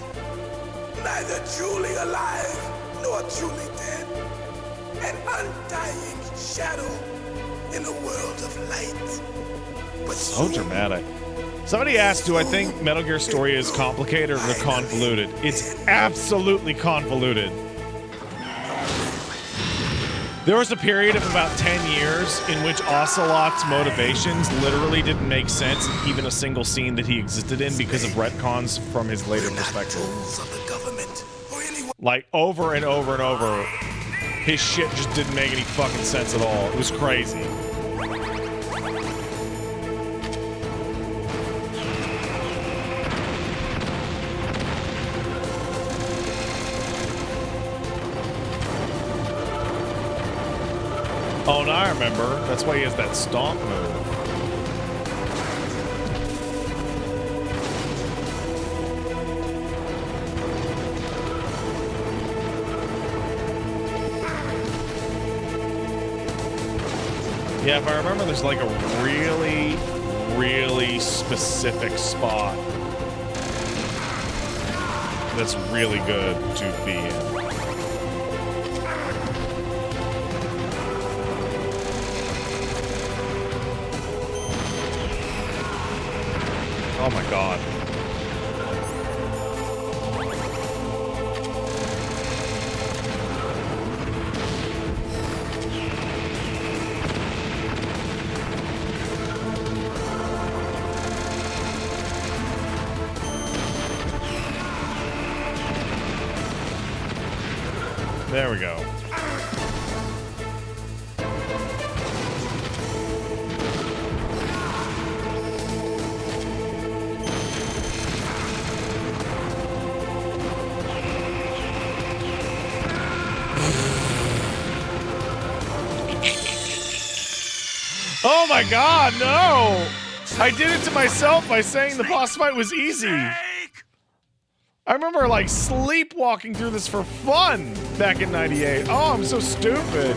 neither truly alive nor truly dead. An undying shadow in a world of light. But so dramatic. Somebody asked, do I think Metal Gear story is complicated or convoluted? It's absolutely convoluted. There was a period of about 10 years in which Ocelot's motivations literally didn't make sense in even a single scene that he existed in because of retcons from his later perspective. Like, over and over and over, his shit just didn't make any fucking sense at all. It was crazy. Oh, now I remember. That's why he has that stomp move. Yeah, if I remember, there's like a really, really specific spot that's really good to be in. Oh my god. There we go. Oh my god, no! I did it to myself by saying the boss fight was easy. I remember like sleepwalking through this for fun back in '98. Oh, I'm so stupid.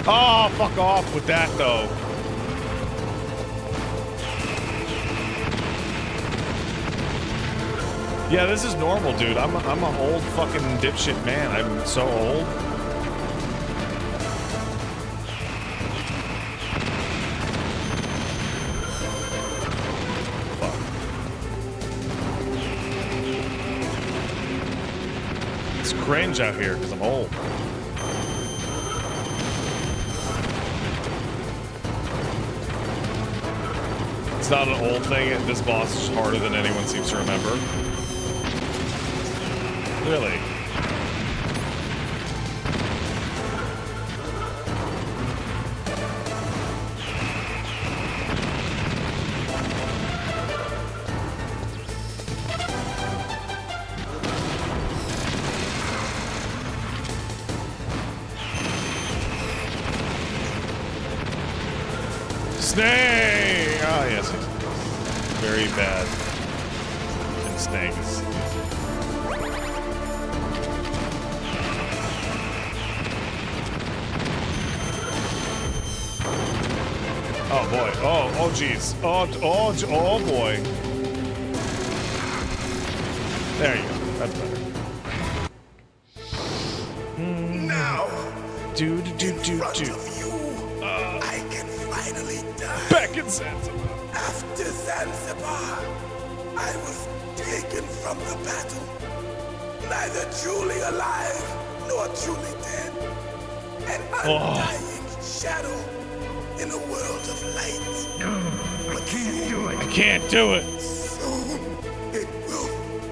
Oh, fuck off with that, though. Yeah, this is normal, dude. I'm an old fucking dipshit man. I'm so old. Fuck. It's cringe out here because I'm old. It's not an old thing. This boss is harder than anyone seems to remember. Really? Snake! Oh, yes. Very bad. And snakes. Oh boy. Oh jeez. Oh boy. There you go. That's better. Now, do. I can finally die. Back in Zanzibar. After Zanzibar, I was taken from the battle. Neither truly alive nor truly dead. An undying shadow in a world of light. No, I can't do it. I can't do it. Soon it will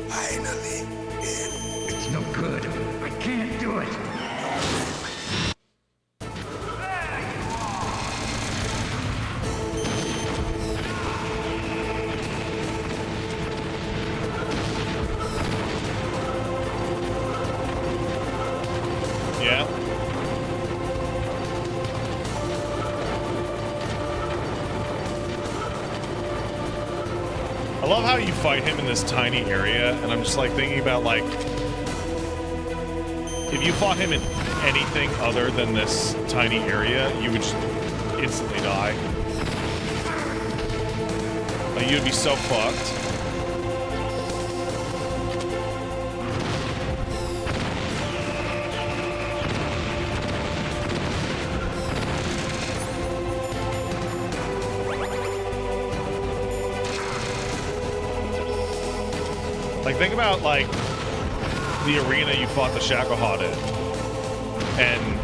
finally end. It's no good. I can't do it. Yeah. I love how you fight him in this tiny area, and I'm just like thinking about like if you fought him in anything other than this tiny area, you would just instantly die. Like you'd be so fucked. Like, think about, like, the arena you fought the Shacklehot in, and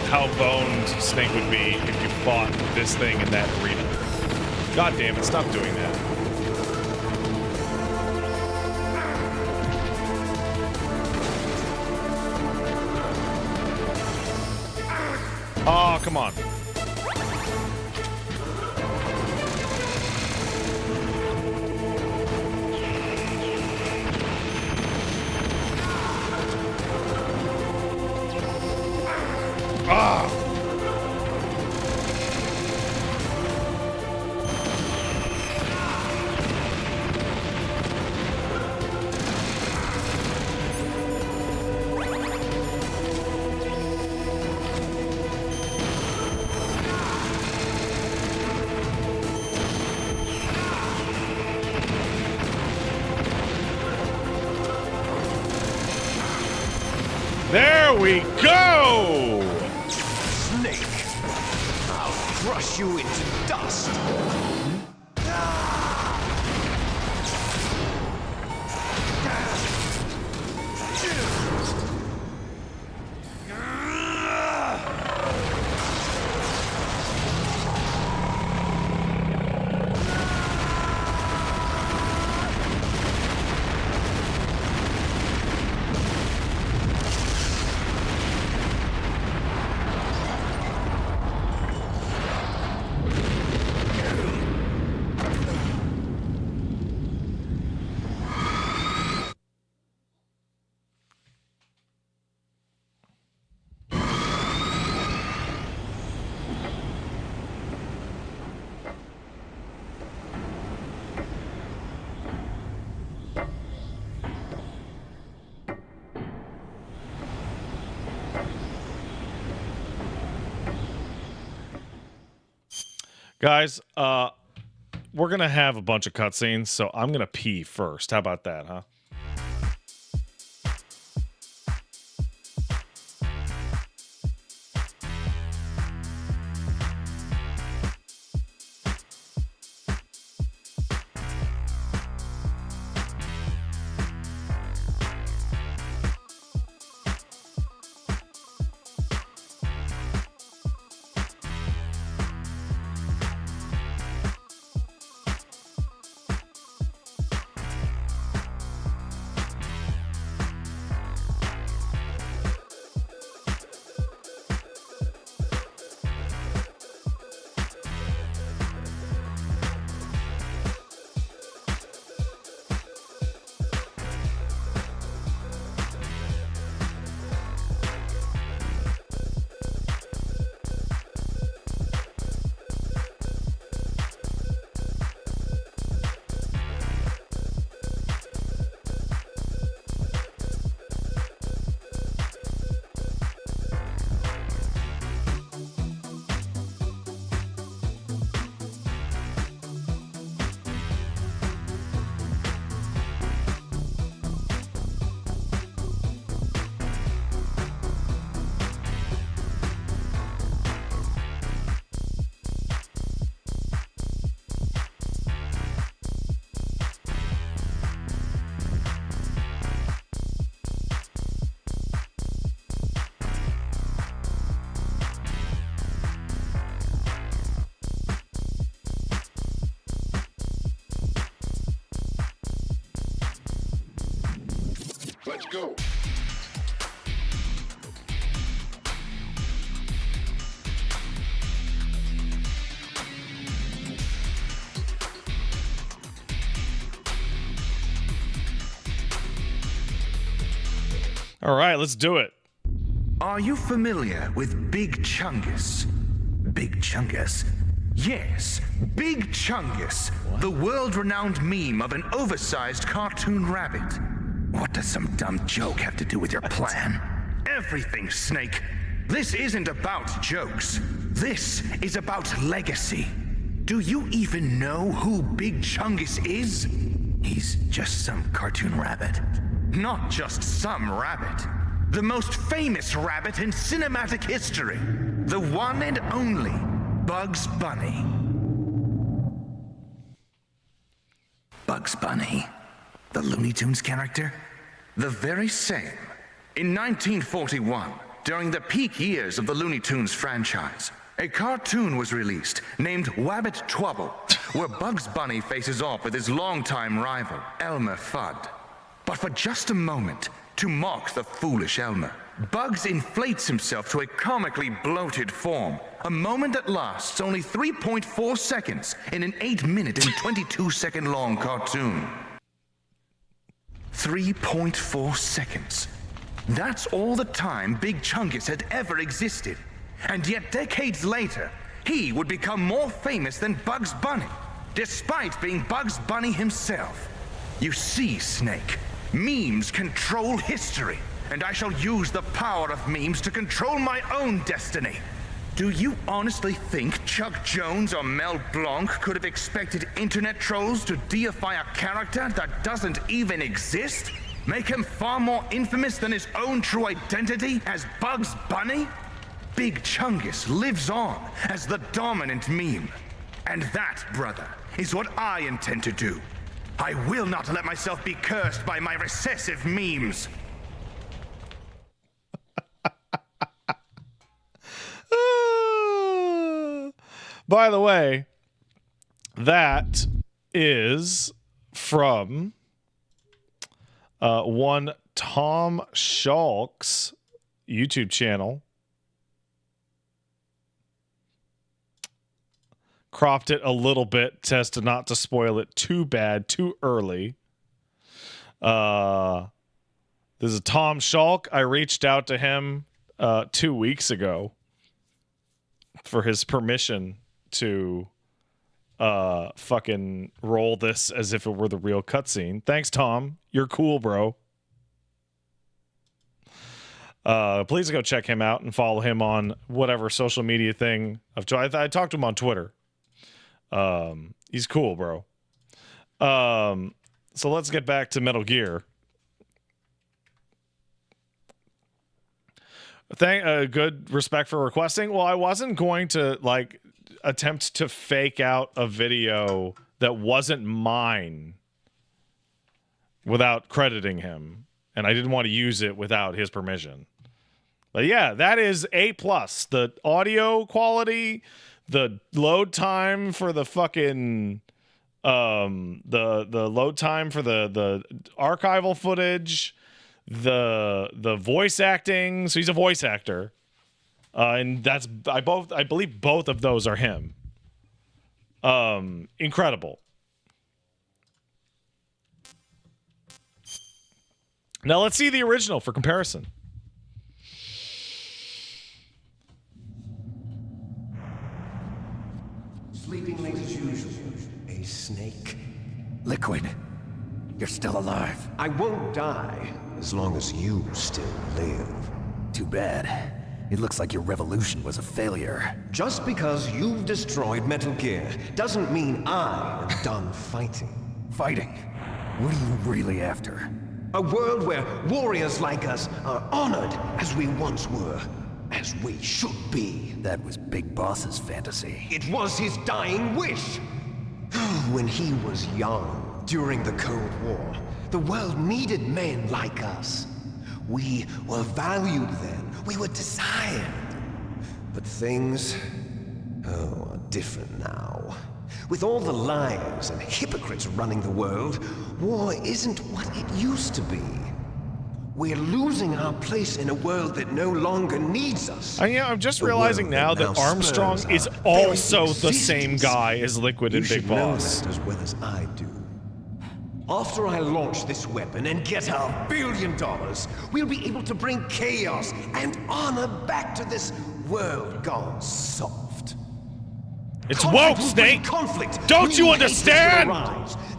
how boned Snake would be if you fought this thing in that arena. God damn it, stop doing that. Oh, come on. There we go! Snake, I'll crush you into dust. Guys, we're gonna have a bunch of cutscenes, so I'm gonna pee first. How about that, huh? go. All right, let's do it. Are you familiar with Big Chungus? Big Chungus? Yes, Big Chungus, the world-renowned meme of an oversized cartoon rabbit. What does some dumb joke have to do with your plan? Everything, Snake. This isn't about jokes. This is about legacy. Do you even know who Big Chungus is? He's just some cartoon rabbit. Not just some rabbit. The most famous rabbit in cinematic history. The one and only Bugs Bunny. Bugs Bunny? The Looney Tunes character? The very same. In 1941, during the peak years of the Looney Tunes franchise, a cartoon was released named Wabbit Twubble, where Bugs Bunny faces off with his longtime rival, Elmer Fudd. But for just a moment, to mock the foolish Elmer, Bugs inflates himself to a comically bloated form. A moment that lasts only 3.4 seconds in an 8-minute and 22-second long cartoon. 3.4 seconds. That's all the time Big Chungus had ever existed. And yet decades later, he would become more famous than Bugs Bunny, despite being Bugs Bunny himself. You see, Snake, memes control history, and I shall use the power of memes to control my own destiny. Do you honestly think Chuck Jones or Mel Blanc could have expected internet trolls to deify a character that doesn't even exist? Make him far more infamous than his own true identity as Bugs Bunny? Big Chungus lives on as the dominant meme. And that, brother, is what I intend to do. I will not let myself be cursed by my recessive memes. By the way, that is from one Tom Schalk's YouTube channel. Cropped it a little bit as to not to spoil it too bad, too early. This is Tom Schalk. I reached out to him 2 weeks ago for his permission to fucking roll this as if it were the real cutscene. Thanks, Tom. You're cool, bro. Please go check him out and follow him on whatever social media thing of choice. I talked to him on Twitter. He's cool, bro. So let's get back to Metal Gear. Good respect for requesting. Well, I wasn't going to like attempt to fake out a video that wasn't mine without crediting him, and I didn't want to use it without his permission. But yeah, that is A+. The audio quality, the load time for the fucking the load time for the archival footage, the voice acting. So he's a voice actor. And that's I believe both of those are him. Incredible. Now let's see the original for comparison. Sleeping late as usual. A snake. Liquid, you're still alive. I won't die as long as you still live. Too bad. It looks like your revolution was a failure. Just because you've destroyed Metal Gear doesn't mean I am done fighting. Fighting? What are you really after? A world where warriors like us are honored as we once were. As we should be. That was Big Boss's fantasy. It was his dying wish. When he was young, during the Cold War, the world needed men like us. We were valued then. We were desired. But things, are different now. With all the liars and hypocrites running the world, war isn't what it used to be. We're losing our place in a world that no longer needs us. I'm just realizing now that Armstrong is also the same guy as Liquid and Big Boss. Know that as well as I do. After I launch this weapon and get our $1 billion, we'll be able to bring chaos and honor back to this world gone soft. It's woke, Snake! Don't you understand?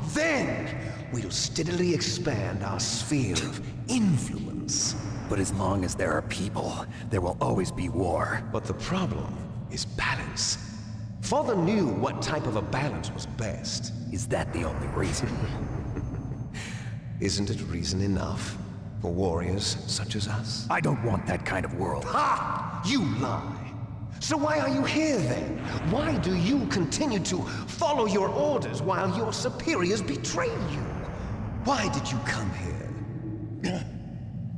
Then we'll steadily expand our sphere of influence. But as long as there are people, there will always be war. But the problem is balance. Father knew what type of a balance was best. Is that the only reason? Isn't it reason enough for warriors such as us? I don't want that kind of world. Ha! You lie! So why are you here then? Why do you continue to follow your orders while your superiors betray you? Why did you come here?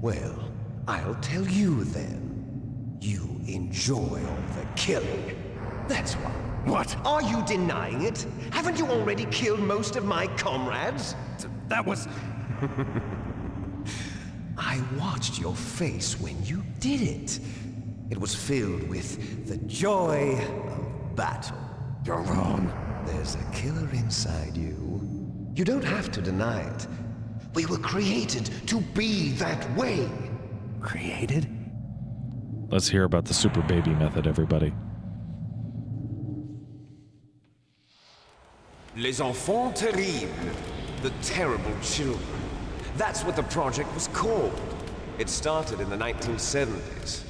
Well, I'll tell you then. You enjoy all the killing. That's why. What? Are you denying it? Haven't you already killed most of my comrades? That was... I watched your face when you did it. It was filled with the joy of battle. You're wrong. There's a killer inside you. You don't have to deny it. We were created to be that way. Created? Let's hear about the super baby method, everybody. Les enfants terribles. The terrible children. That's what the project was called. It started in the 1970s.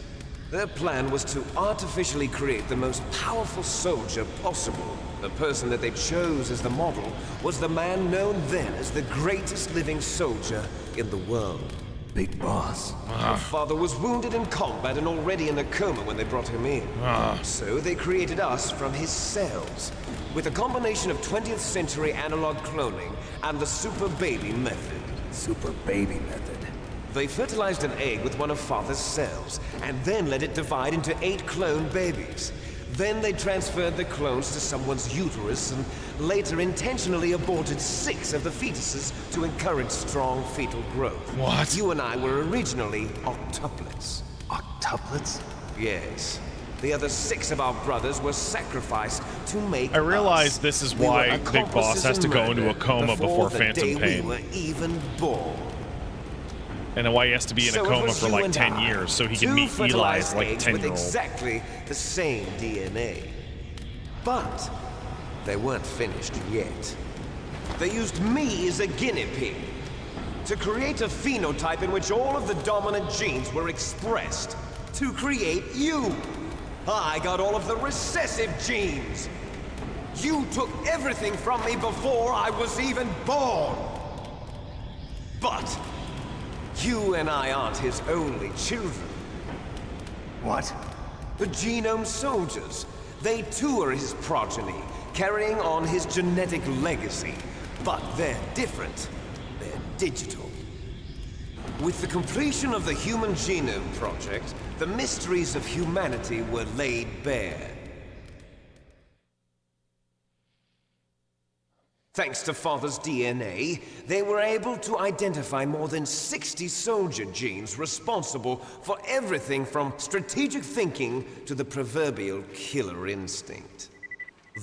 Their plan was to artificially create the most powerful soldier possible. The person that they chose as the model was the man known then as the greatest living soldier in the world. Big Boss. Her father was wounded in combat and already in a coma when they brought him in. So they created us from his cells, with a combination of 20th century analog cloning and the super baby method. Super baby method. They fertilized an egg with one of Father's cells, and then let it divide into 8 clone babies. Then they transferred the clones to someone's uterus, and later intentionally aborted 6 of the fetuses to encourage strong fetal growth. What? You and I were originally octuplets. Octuplets? Yes. The other 6 of our brothers were sacrificed to make us. I realize this is why Big Boss has to go into a coma before Phantom Pain. We were even born. And why he has to be in a coma for like 10 years so he can meet Eli as like a 10-year-old. With exactly the same DNA. But they weren't finished yet. They used me as a guinea pig to create a phenotype in which all of the dominant genes were expressed to create you. I got all of the recessive genes. You took everything from me before I was even born. But you and I aren't his only children. What? The Genome Soldiers. They too are his progeny, carrying on his genetic legacy. But they're different. They're digital. With the completion of the Human Genome Project, the mysteries of humanity were laid bare. Thanks to Father's DNA, they were able to identify more than 60 soldier genes responsible for everything from strategic thinking to the proverbial killer instinct.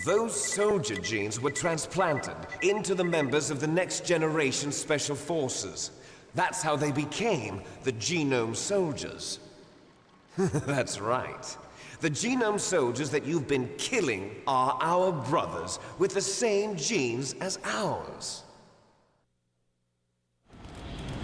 Those soldier genes were transplanted into the members of the next generation Special Forces. That's how they became the Genome Soldiers. That's right. The Genome Soldiers that you've been killing are our brothers with the same genes as ours.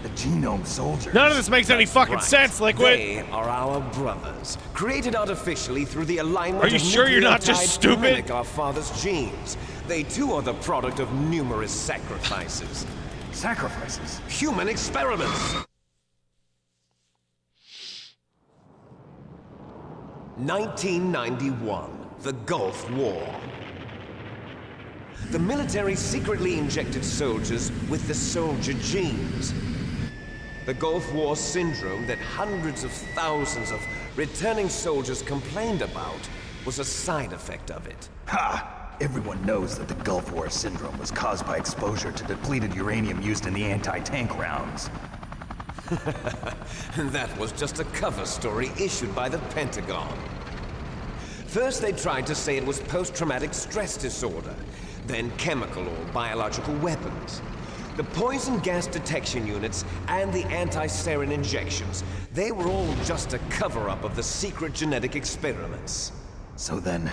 The Genome Soldiers? None of this makes any fucking sense, Liquid! They are our brothers, created artificially through the alignment Are you of sure you're not just nucleotides stupid? to mimic our father's genes. They too are the product of numerous sacrifices. Sacrifices? Human experiments! 1991, the Gulf War. The military secretly injected soldiers with the soldier genes. The Gulf War syndrome that hundreds of thousands of returning soldiers complained about was a side effect of it. Ha! Everyone knows that the Gulf War syndrome was caused by exposure to depleted uranium used in the anti-tank rounds. That was just a cover story issued by the Pentagon. First, they tried to say it was post-traumatic stress disorder, then chemical or biological weapons. The poison gas detection units and the anti-sarin injections, they were all just a cover-up of the secret genetic experiments. So then,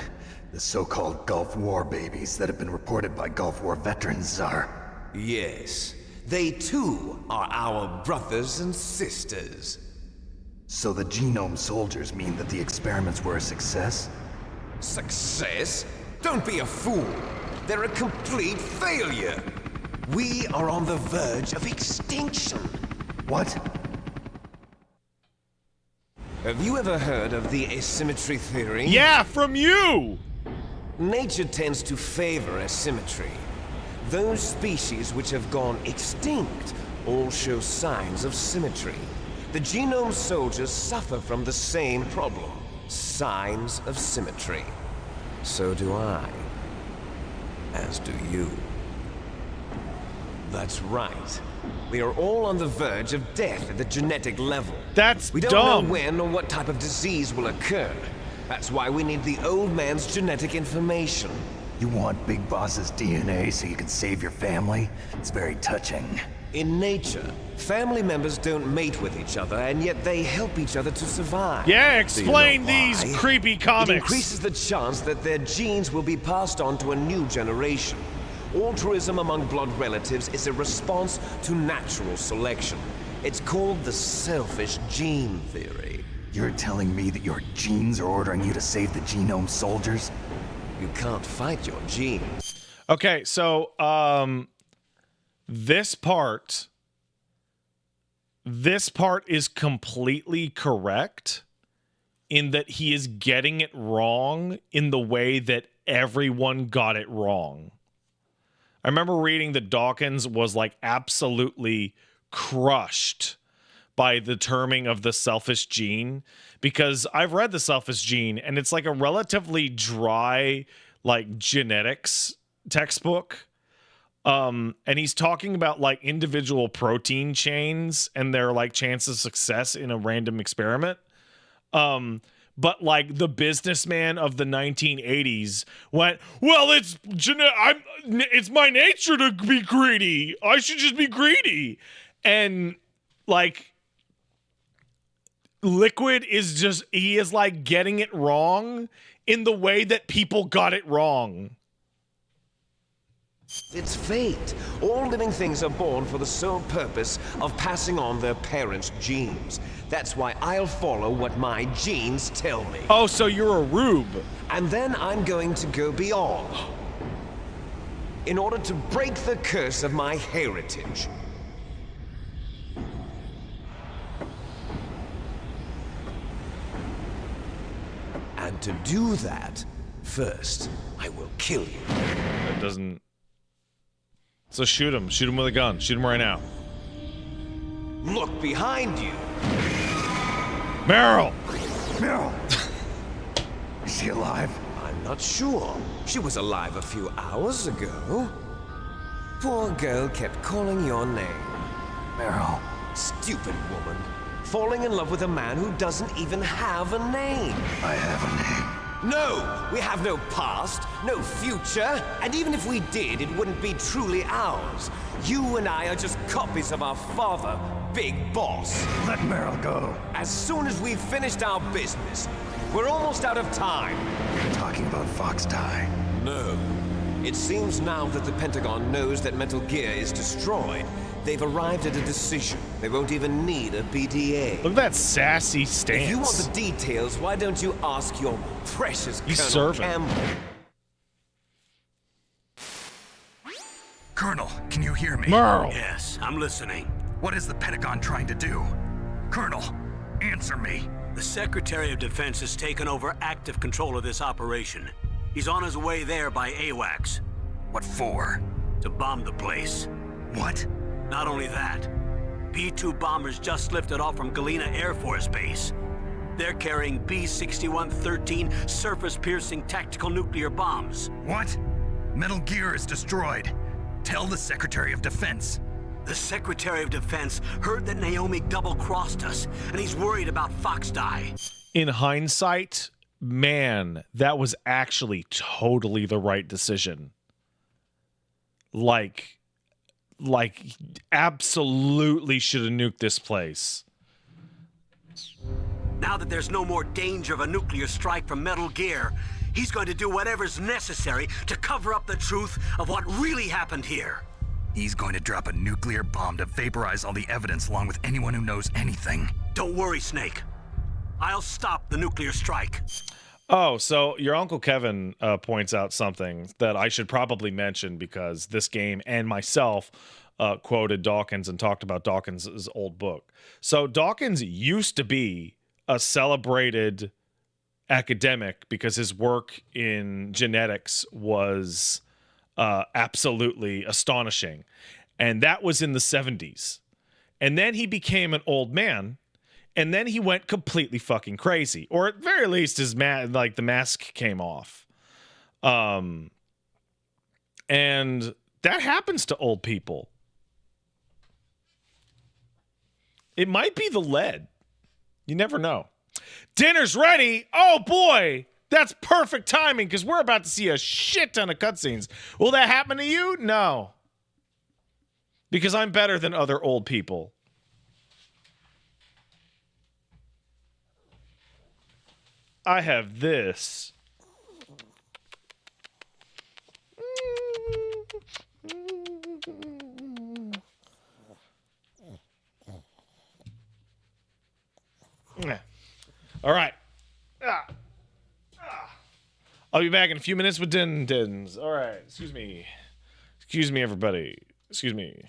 the so-called Gulf War babies that have been reported by Gulf War veterans are... Yes. They too are our brothers and sisters. So the genome soldiers mean that the experiments were a success? Success? Don't be a fool. They're a complete failure. We are on the verge of extinction. What? Have you ever heard of the asymmetry theory? Yeah, from you! Nature tends to favor asymmetry. Those species which have gone extinct all show signs of symmetry. The genome soldiers suffer from the same problem. Signs of symmetry. So do I. As do you. That's right. We are all on the verge of death at the genetic level. That's We don't dumb. know when or what type of disease will occur. That's why we need the old man's genetic information. You want Big Boss's DNA so you can save your family? It's very touching. In nature, family members don't mate with each other, and yet they help each other to survive. Yeah, Do you know explain these why? creepy It comics. increases the chance that their genes will be passed on to a new generation. Altruism among blood relatives is a response to natural selection. It's called the selfish gene theory. You're telling me that your genes are ordering you to save the genome soldiers? You can't fight your genes. Okay, so this part is completely correct in that he is getting it wrong in the way that everyone got it wrong. I remember reading that Dawkins was like absolutely crushed by the terming of the selfish gene, because I've read the selfish gene and it's like a relatively dry like genetics textbook. And he's talking about like individual protein chains and their like chance of success in a random experiment. But like the businessman of the 1980s went, well, it's my nature to be greedy. I should just be greedy. And like Liquid is just, he is like getting it wrong in the way that people got it wrong. It's fate. All living things are born for the sole purpose of passing on their parents' genes. That's why I'll follow what my genes tell me. Oh, so you're a rube. And then I'm going to go beyond. In order to break the curse of my heritage. And to do that, first, I will kill you. That doesn't... So shoot him. Shoot him with a gun. Shoot him right now. Look behind you. Meryl! Meryl! Is she alive? I'm not sure. She was alive a few hours ago. Poor girl kept calling your name. Meryl. Stupid woman. Falling in love with a man who doesn't even have a name. I have a name. No! We have no past, no future, and even if we did, it wouldn't be truly ours. You and I are just copies of our father, Big Boss. Let Meryl go. As soon as we've finished our business, we're almost out of time. You're talking about Fox Die. No. It seems now that the Pentagon knows that Metal Gear is destroyed, they've arrived at a decision. They won't even need a BDA. Look at that sassy stance. If you want the details, why don't you ask your precious He's Colonel serving. Campbell? Colonel, can you hear me? Meryl! Yes, I'm listening. What is the Pentagon trying to do? Colonel, answer me. The Secretary of Defense has taken over active control of this operation. He's on his way there by AWACS. What for? To bomb the place. What? Not only that, B-2 bombers just lifted off from Galena Air Force Base. They're carrying B-6113 surface-piercing tactical nuclear bombs. What? Metal Gear is destroyed. Tell the Secretary of Defense. The Secretary of Defense heard that Naomi double-crossed us, and he's worried about Foxdie. In hindsight, man, that was actually totally the right decision. Like absolutely should have nuked this place. Now that there's no more danger of a nuclear strike from Metal Gear, he's going to do whatever's necessary to cover up the truth of what really happened here. He's going to drop a nuclear bomb to vaporize all the evidence along with anyone who knows anything. Don't worry, Snake. I'll stop the nuclear strike. Oh, so your Uncle Kevin points out something that I should probably mention because this game and myself quoted Dawkins and talked about Dawkins' old book. So Dawkins used to be a celebrated academic because his work in genetics was absolutely astonishing. And that was in the 70s. And then he became an old man. And then he went completely fucking crazy. Or at very least his the mask came off. And that happens to old people. It might be the lead. You never know. Dinner's ready. Oh boy. That's perfect timing because we're about to see a shit ton of cutscenes. Will that happen to you? No. Because I'm better than other old people. I have this. All right. I'll be back in a few minutes with Dins. All right. Excuse me. Excuse me, everybody. Excuse me.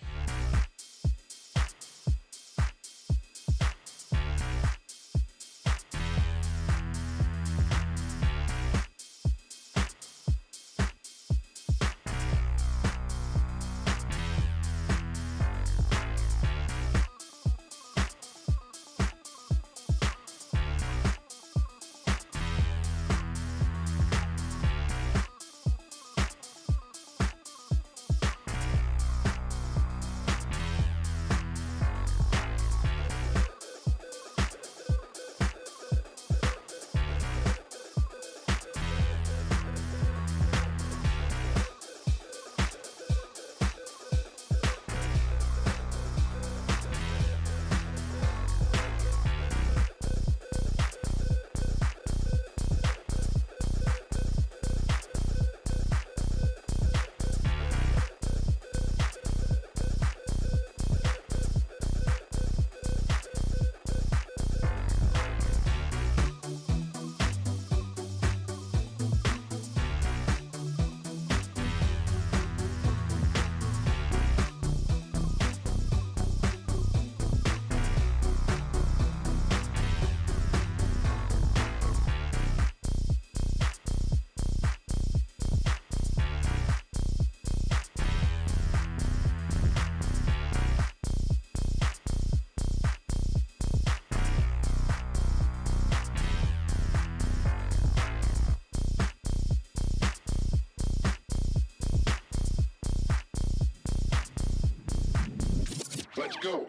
Let's go.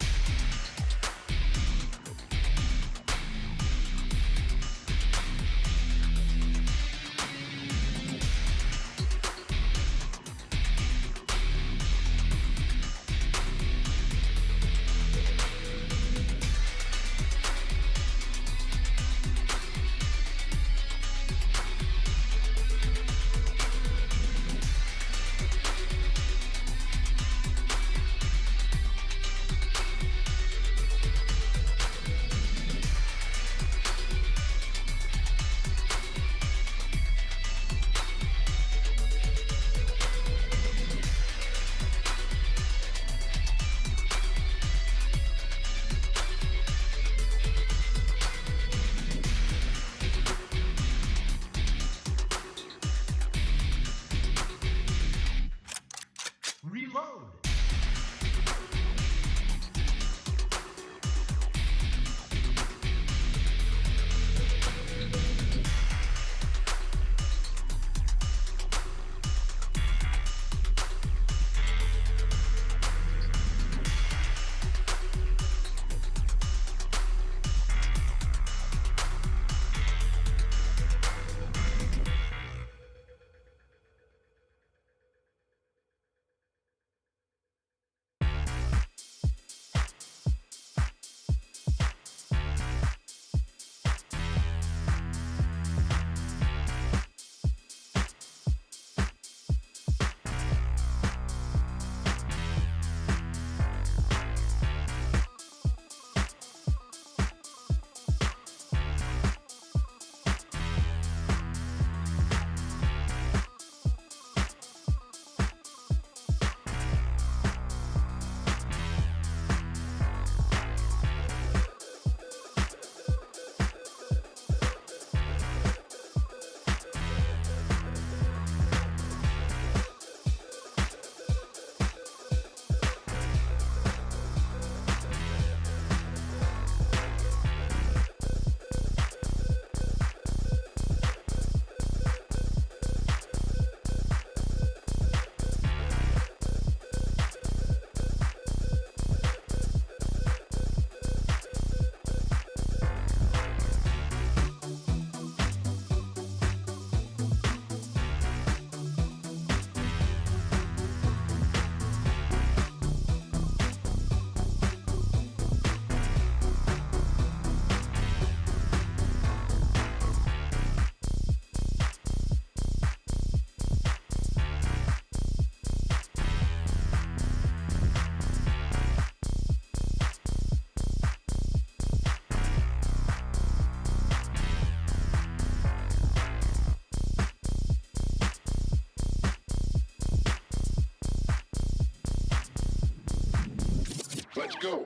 go.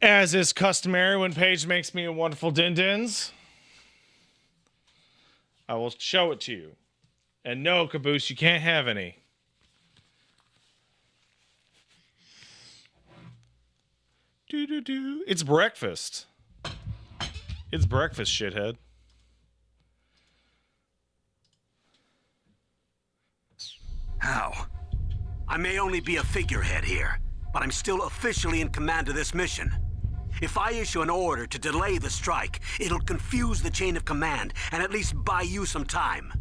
As is customary when Paige makes me a wonderful din-dins, I will show it to you. And no, Caboose, you can't have any. Do-do-do. It's breakfast. It's breakfast, shithead. How? I may only be a figurehead here, but I'm still officially in command of this mission. If I issue an order to delay the strike, it'll confuse the chain of command and at least buy you some time.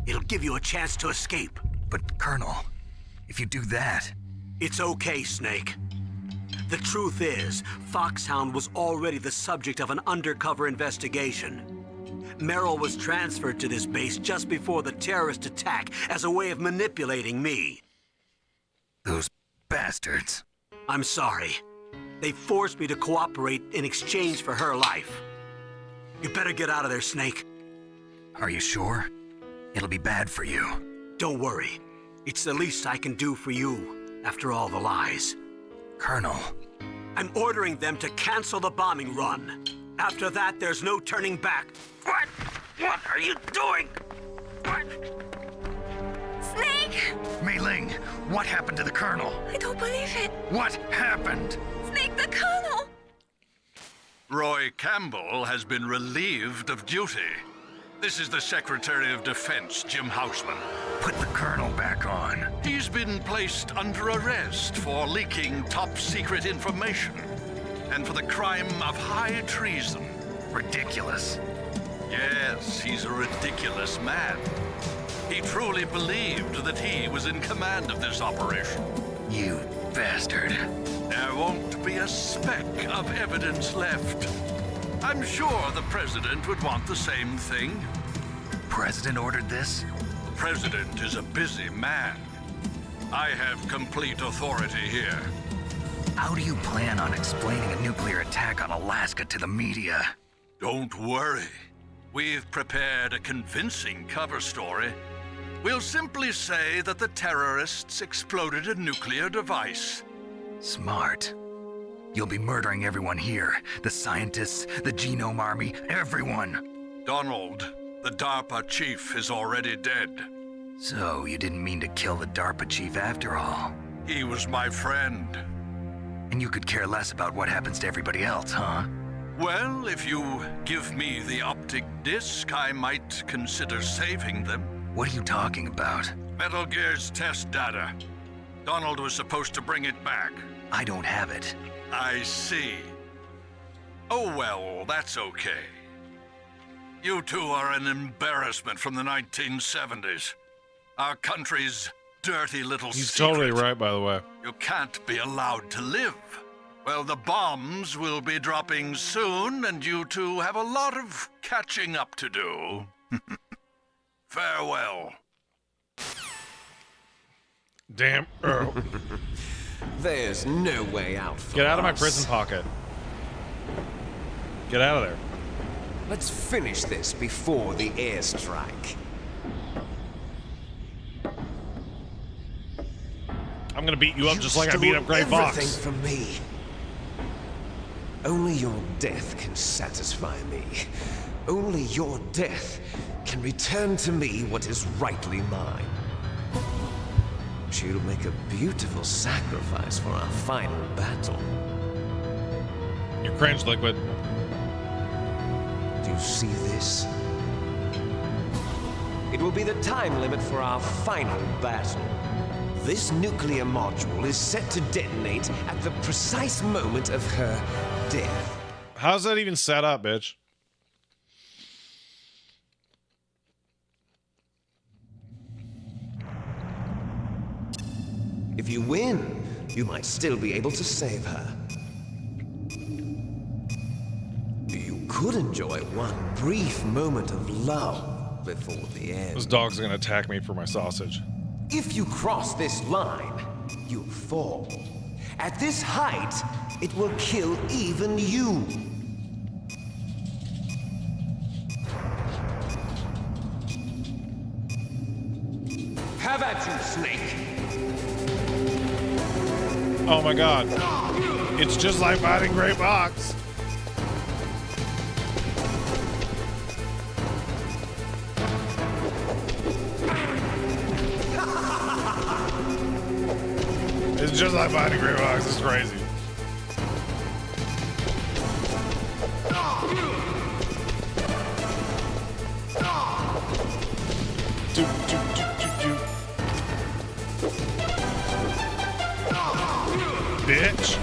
It'll give you a chance to escape. But, Colonel, if you do that... It's okay, Snake. The truth is, Foxhound was already the subject of an undercover investigation. Merrill was transferred to this base just before the terrorist attack as a way of manipulating me. Those bastards. I'm sorry. They forced me to cooperate in exchange for her life. You better get out of there, Snake. Are you sure? It'll be bad for you. Don't worry. It's the least I can do for you, after all the lies. Colonel. I'm ordering them to cancel the bombing run. After that, there's no turning back. What? What are you doing? What? Snake! Mei Ling, what happened to the Colonel? I don't believe it. What happened? Snake, the Colonel! Roy Campbell has been relieved of duty. This is the Secretary of Defense, Jim Houseman. Put the Colonel back on. He's been placed under arrest for leaking top-secret information and for the crime of high treason. Ridiculous. Yes, he's a ridiculous man. He truly believed that he was in command of this operation. You bastard. There won't be a speck of evidence left. I'm sure the President would want the same thing. President ordered this? The President is a busy man. I have complete authority here. How do you plan on explaining a nuclear attack on Alaska to the media? Don't worry. We've prepared a convincing cover story. We'll simply say that the terrorists exploded a nuclear device. Smart. You'll be murdering everyone here. The scientists, the Genome Army, everyone. Donald, the DARPA chief, is already dead. So you didn't mean to kill the DARPA chief after all? He was my friend. And you could care less about what happens to everybody else, huh? Well, if you give me the optic disc, I might consider saving them. What are you talking about? Metal Gear's test data. Donald was supposed to bring it back. I don't have it. I see. Oh well, that's okay. You two are an embarrassment from the 1970s. Our country's dirty little He's secret. totally right, by the way. You can't be allowed to live. Well, the bombs will be dropping soon, and you two have a lot of catching up to do. Farewell. Damn. There's no way out for Get out of my us. prison pocket. Get out of there. Let's finish this before the airstrike. I'm gonna beat you up You just like I beat up stole Gray Fox. everything from me. Only your death can satisfy me. Only your death can return to me what is rightly mine. She'll make a beautiful sacrifice for our final battle. You're cringe, Liquid. Do you see this? It will be the time limit for our final battle. This nuclear module is set to detonate at the precise moment of her death. How's that even set up, bitch? If you win, you might still be able to save her. You could enjoy one brief moment of love before the end. This dog's gonna attack me for my sausage. If you cross this line, you'll fall. At this height, it will kill even you. Have at you, Snake. Oh my god. It's just like fighting Gray Fox. It's just like fighting Gray Fox. It's crazy. Bitch.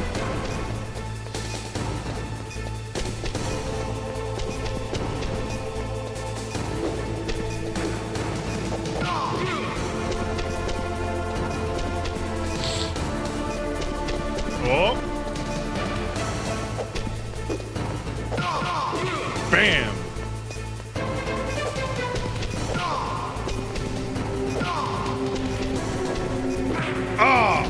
Oh. Bam. Oh.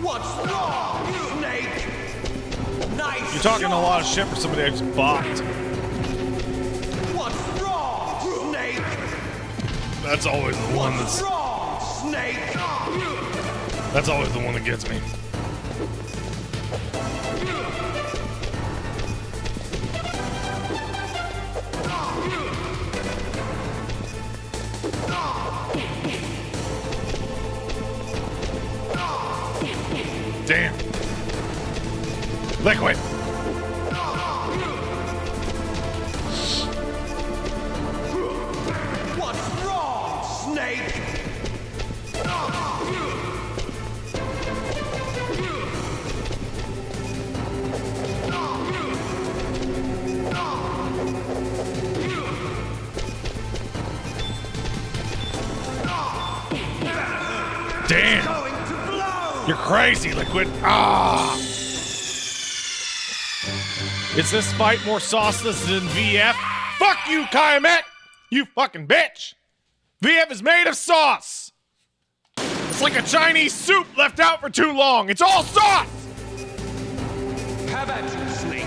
What's wrong, Snake? Nice. You're talking a lot of shit for somebody I just bopped. What's wrong, Snake? That's always the one that's. What's wrong, Snake? That's always the one that gets me. Damn. Liquid. What's wrong, Snake? Damn. You're crazy, Liquid. Ah. Is this fight more sauceless than VF? Fuck you, Kayamet! You fucking bitch! VF is made of sauce! It's like a Chinese soup left out for too long. It's all sauce! Have at you, Snake.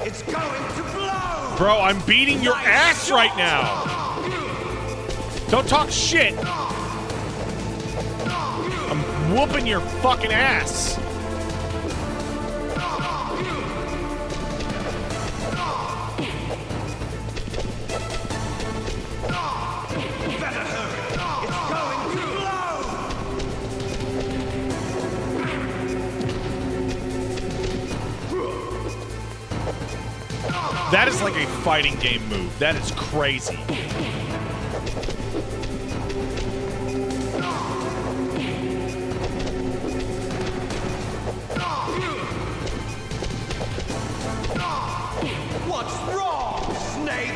It's going to blow! Bro, I'm beating your ass right now! Don't talk shit! I'm whooping your fucking ass! That is like a fighting game move. That is crazy. What's wrong, Snake?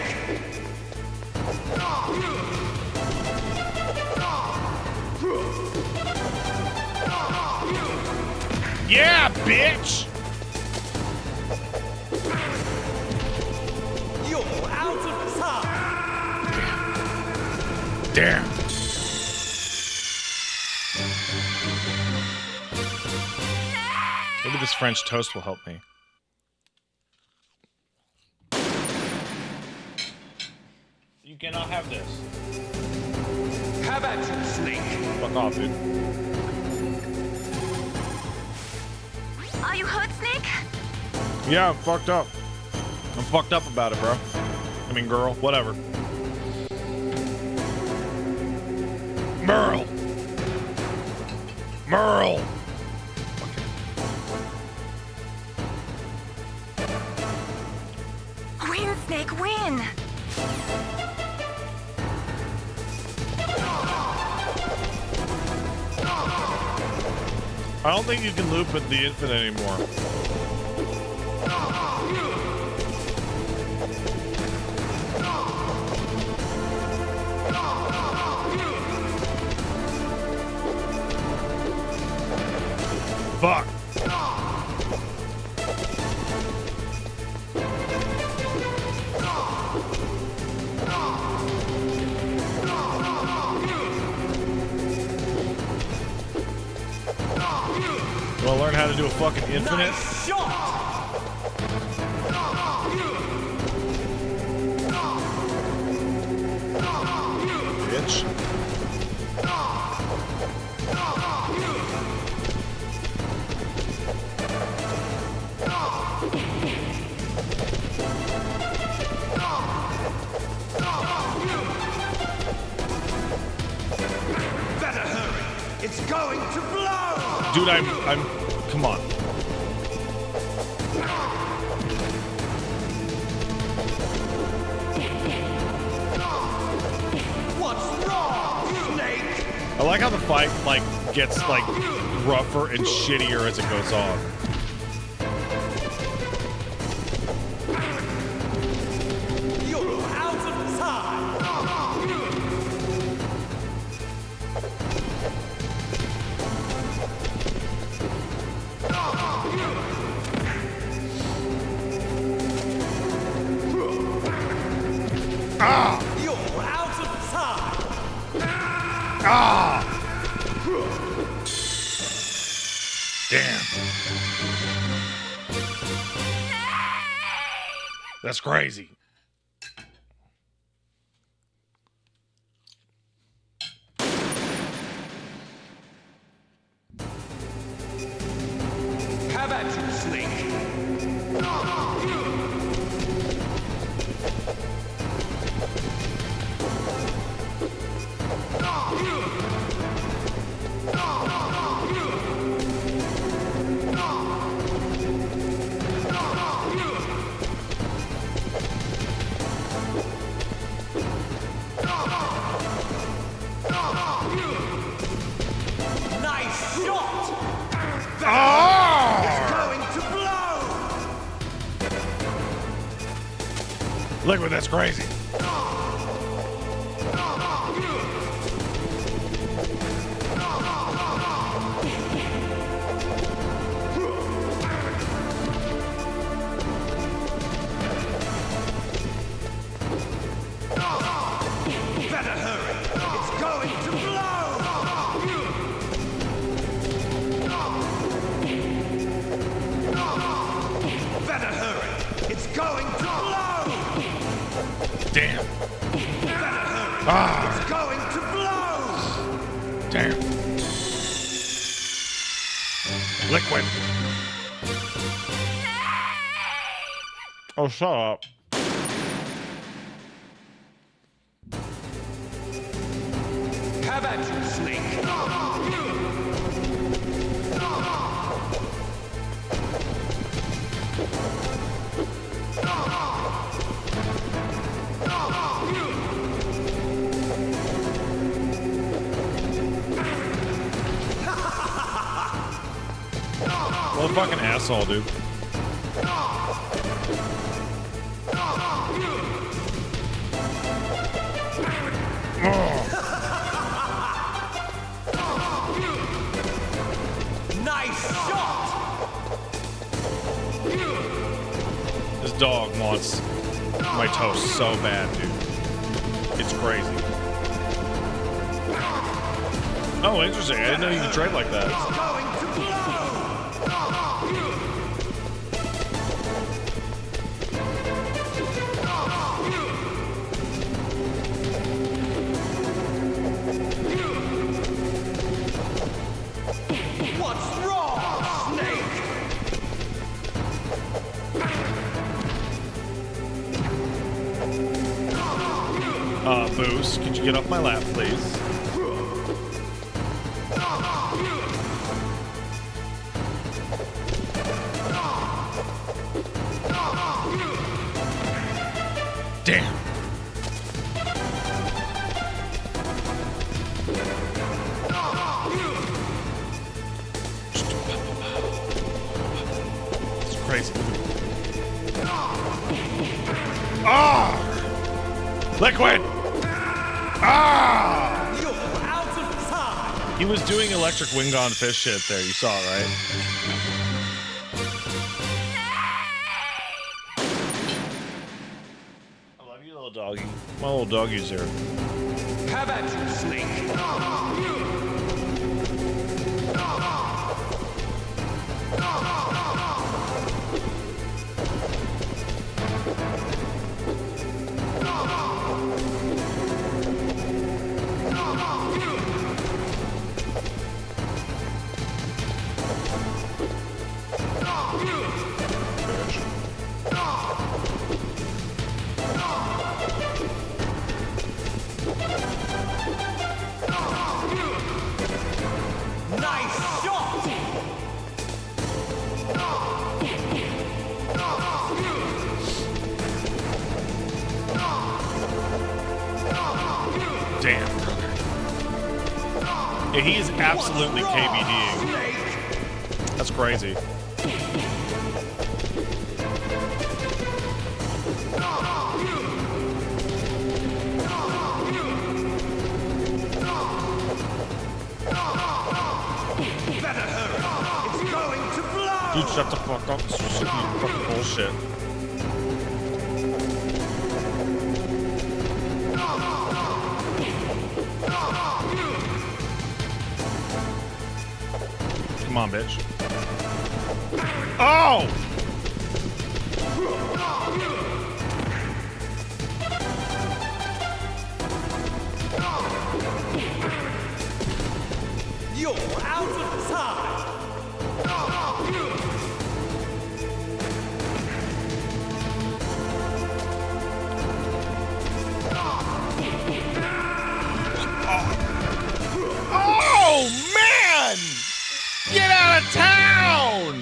Yeah, bitch! You're out of time. Damn. Maybe this French toast will help me. You cannot have this. How about you, Snake? Fuck off, dude. Are you hurt, Snake? Yeah, I'm fucked up. I'm fucked up about it, bro. I mean, girl, whatever. Merle! Merle! Win, Snake, win! I don't think you can loop at the infinite anymore. Fuck. Do I learn how to do a fucking infinite? Nice shot. Bitch. Better hurry. It's going to blow. Dude, I'm come on. What's wrong, Snake? I like how the fight like gets like rougher and shittier as it goes on. You're out of time. Ah! You're out of time. Ah! Damn. That's crazy. How about you, Snake? Nice shot! It's going to blow! Liquid, that's crazy. Better hurry! It's going to blow! Better hurry! It's going to blow! Damn. Better hurry! Ah. It's going to blow! Damn. Liquid. Oh, shut up. How about you, Snake? What a fucking asshole, dude. Nice shot! This dog wants my toast so bad, dude. It's crazy. Oh, interesting. I didn't know you could trade like that. It's going to blow! What's wrong, Snake? Boost, could you get off my lap, please? Damn. It's crazy. Ah! Liquid! Ah! You're out of time! He was doing electric wing on fish shit there, you saw it, right? I love you, little doggy. My little doggy's here. Have at you, Snake! Nice shot! Damn. Yeah, he is absolutely KBDing. That's crazy. Better hurry! It's going to blow! Dude, shut the fuck up. This is fucking bullshit. Come on, bitch. Oh! You're out of time! Oh, man! Get out of town!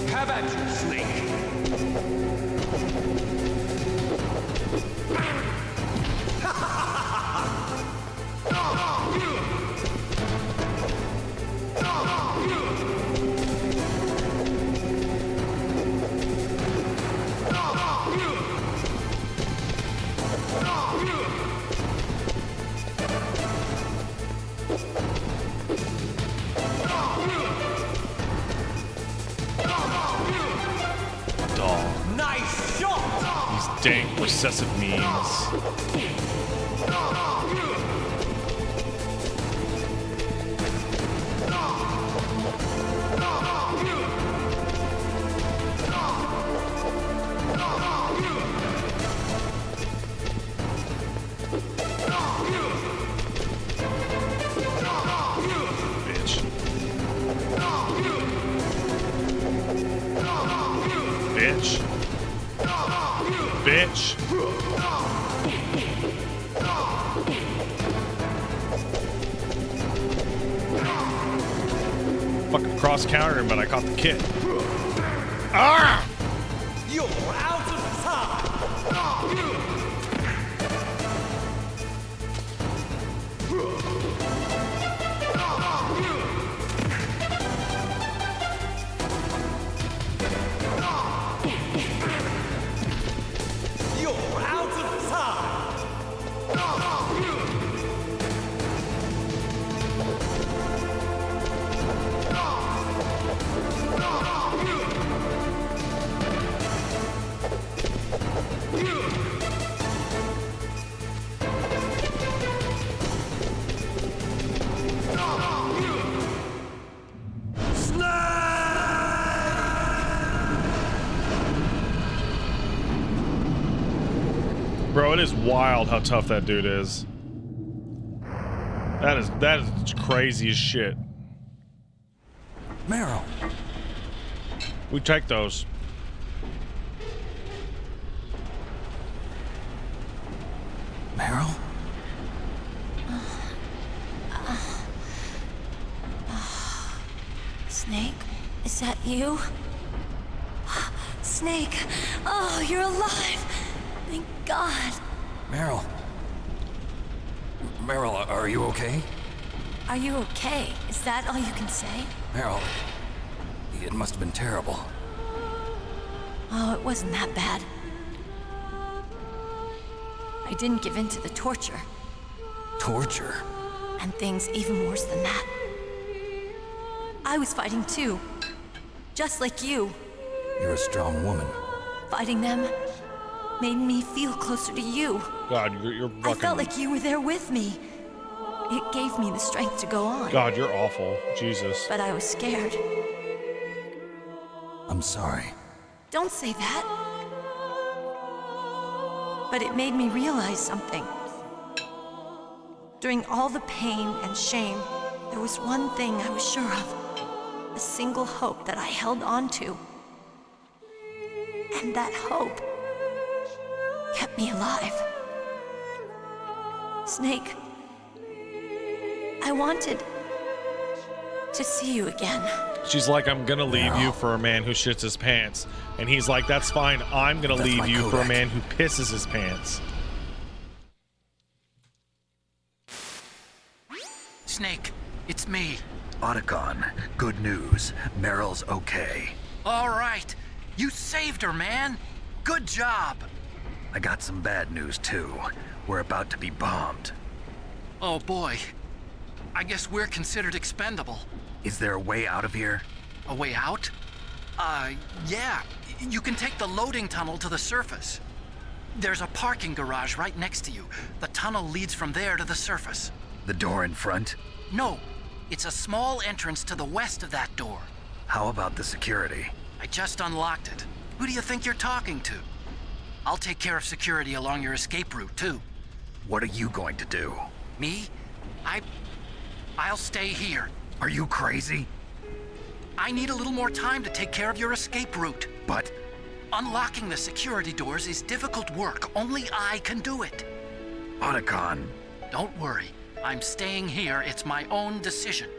Have at you, Snake! Dog. Nice shot! These dank recessive memes. Bitch. Bitch. Bitch. Fucking cross countered him, but I caught the kid. Ah! You're out of time! Bro, it is wild how tough that dude is. That is crazy as shit. Meryl. We take those. Meryl? Snake, is that you? Snake, oh, you're alive. Thank God. Meryl. Meryl, are you okay? Are you okay? Is that all you can say? Meryl, it must have been terrible. Oh, it wasn't that bad. I didn't give in to the torture. Torture? And things even worse than that. I was fighting too. Just like you. You're a strong woman. Fighting them made me feel closer to you. God, you're fucking... I felt like you were there with me. It gave me the strength to go on. God, you're awful. Jesus. But I was scared. I'm sorry. Don't say that. But it made me realize something. During all the pain and shame, there was one thing I was sure of. A single hope that I held on to. And that hope kept me alive. Snake, I wanted to see you again. She's like, I'm gonna leave you for a man who shits his pants. And he's like, that's fine, I'm gonna leave you for a man who pisses his pants. Snake, it's me. Otacon, good news. Meryl's okay. All right. You saved her, man. Good job. I got some bad news, too. We're about to be bombed. Oh, boy. I guess we're considered expendable. Is there a way out of here? A way out? Yeah. You can take the loading tunnel to the surface. There's a parking garage right next to you. The tunnel leads from there to the surface. The door in front? No. It's a small entrance to the west of that door. How about the security? I just unlocked it. Who do you think you're talking to? I'll take care of security along your escape route, too. What are you going to do? Me? I'll stay here. Are you crazy? I need a little more time to take care of your escape route. But... unlocking the security doors is difficult work. Only I can do it. Otacon. Don't worry. I'm staying here. It's my own decision.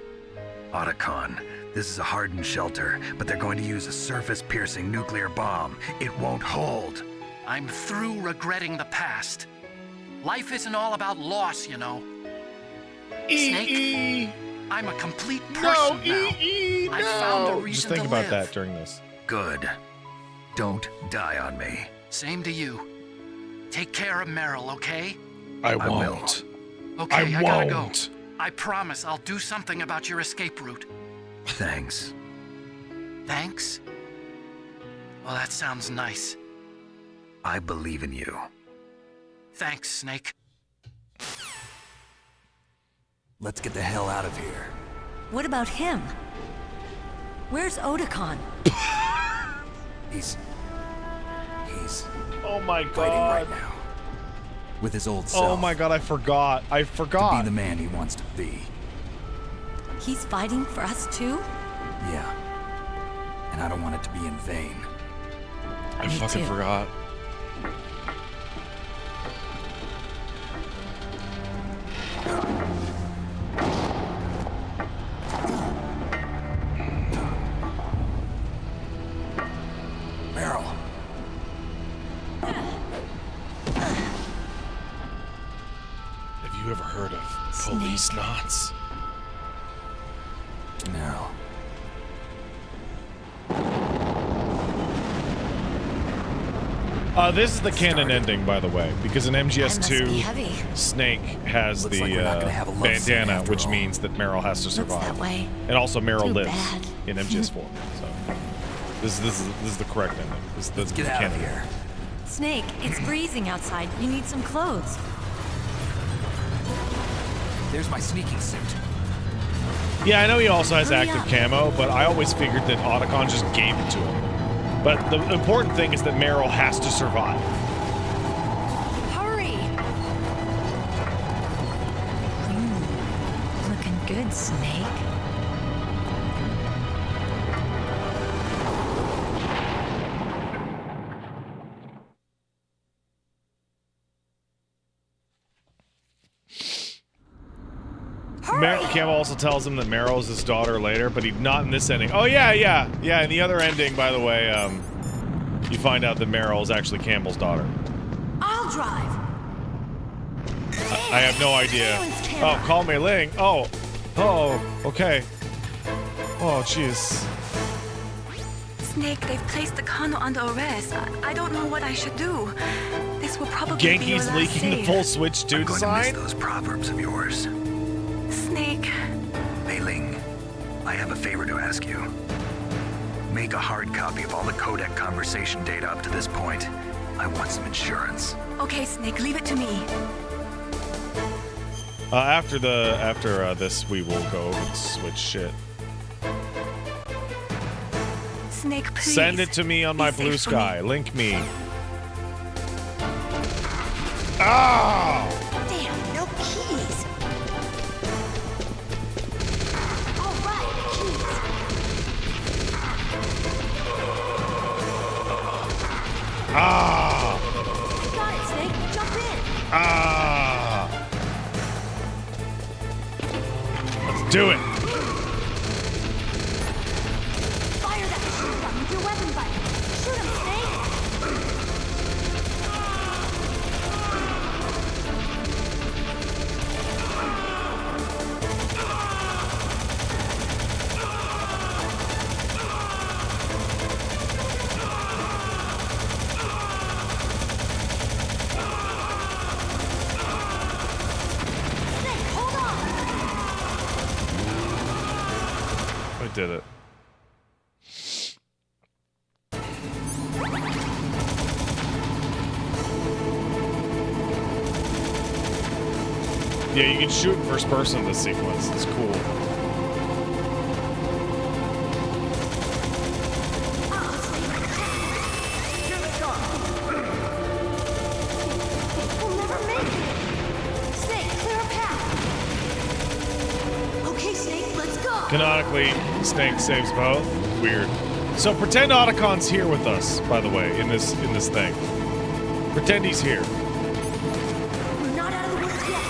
Otacon, this is a hardened shelter, but they're going to use a surface-piercing nuclear bomb. It won't hold. I'm through regretting the past. Life isn't all about loss, you know. Snake, I'm a complete person now. I found a reason Just think to about live. that during this. Good. Don't die on me. Same to you. Take care of Meryl, okay? I won't. Okay, I gotta go. won't. I promise I'll do something about your escape route. Thanks. Thanks? Well, that sounds nice. I believe in you. Thanks, Snake. Let's get the hell out of here. What about him? Where's Otacon? He's Oh my fighting god. right now. With his old self. Oh my god, I forgot. I forgot. To be the man he wants to be. He's fighting for us too? Yeah. And I don't want it to be in vain. I fucking forgot. Meryl. Have you ever heard of police knots? No. This is the canon ending, by the way, because in That must be MGS2, heavy. Snake has Looks the like we're not gonna have a love scene bandana, after which all. means that Meryl has to Looks survive. that way. And also Meryl Too lives bad. in MGS4. So this is the correct ending. This is Let's the get out of canon. here. Snake, it's freezing outside. You need some clothes. There's my sneaking suit. Yeah, I know he also has Hurry active up. camo, but I always figured that Otacon just gave it to him. But the important thing is that Meryl has to survive. Hurry! good, Snake. Campbell also tells him that Meryl's his daughter later, but he's not in this ending. Oh, yeah. In the other ending, by the way, you find out that Meryl is actually Campbell's daughter. I'll drive. I have no idea. Oh, call Mei Ling. Oh, okay. Oh, jeez. Snake, they've placed the Colonel under arrest. I don't know what I should do. This will probably be your Genki's last leaking save. the full Switch 2 I'm going design? to miss those proverbs of yours. Snake. Mei Ling, I have a favor to ask you. Make a hard copy of all the codec conversation data up to this point. I want some insurance. Okay, Snake, leave it to me. After this, we will go and switch shit. Snake, please. Send it to me on my blue sky. Link me. Ah! Damn, no keys. All right, keys. Ah! Got it, Snake. Jump in. Ah! Let's do it. Fire that machine gun with your weapon button. Shoot him, Snake. I did it. Yeah, you can shoot in first person in this sequence. It's cool. We'll never make it. Snake, clear a path. Okay, Snake, let's go. Canonically, Snake saves both. Weird. So pretend Otacon's here with us, by the way, in this thing. Pretend he's here. We're not out of the woods yet.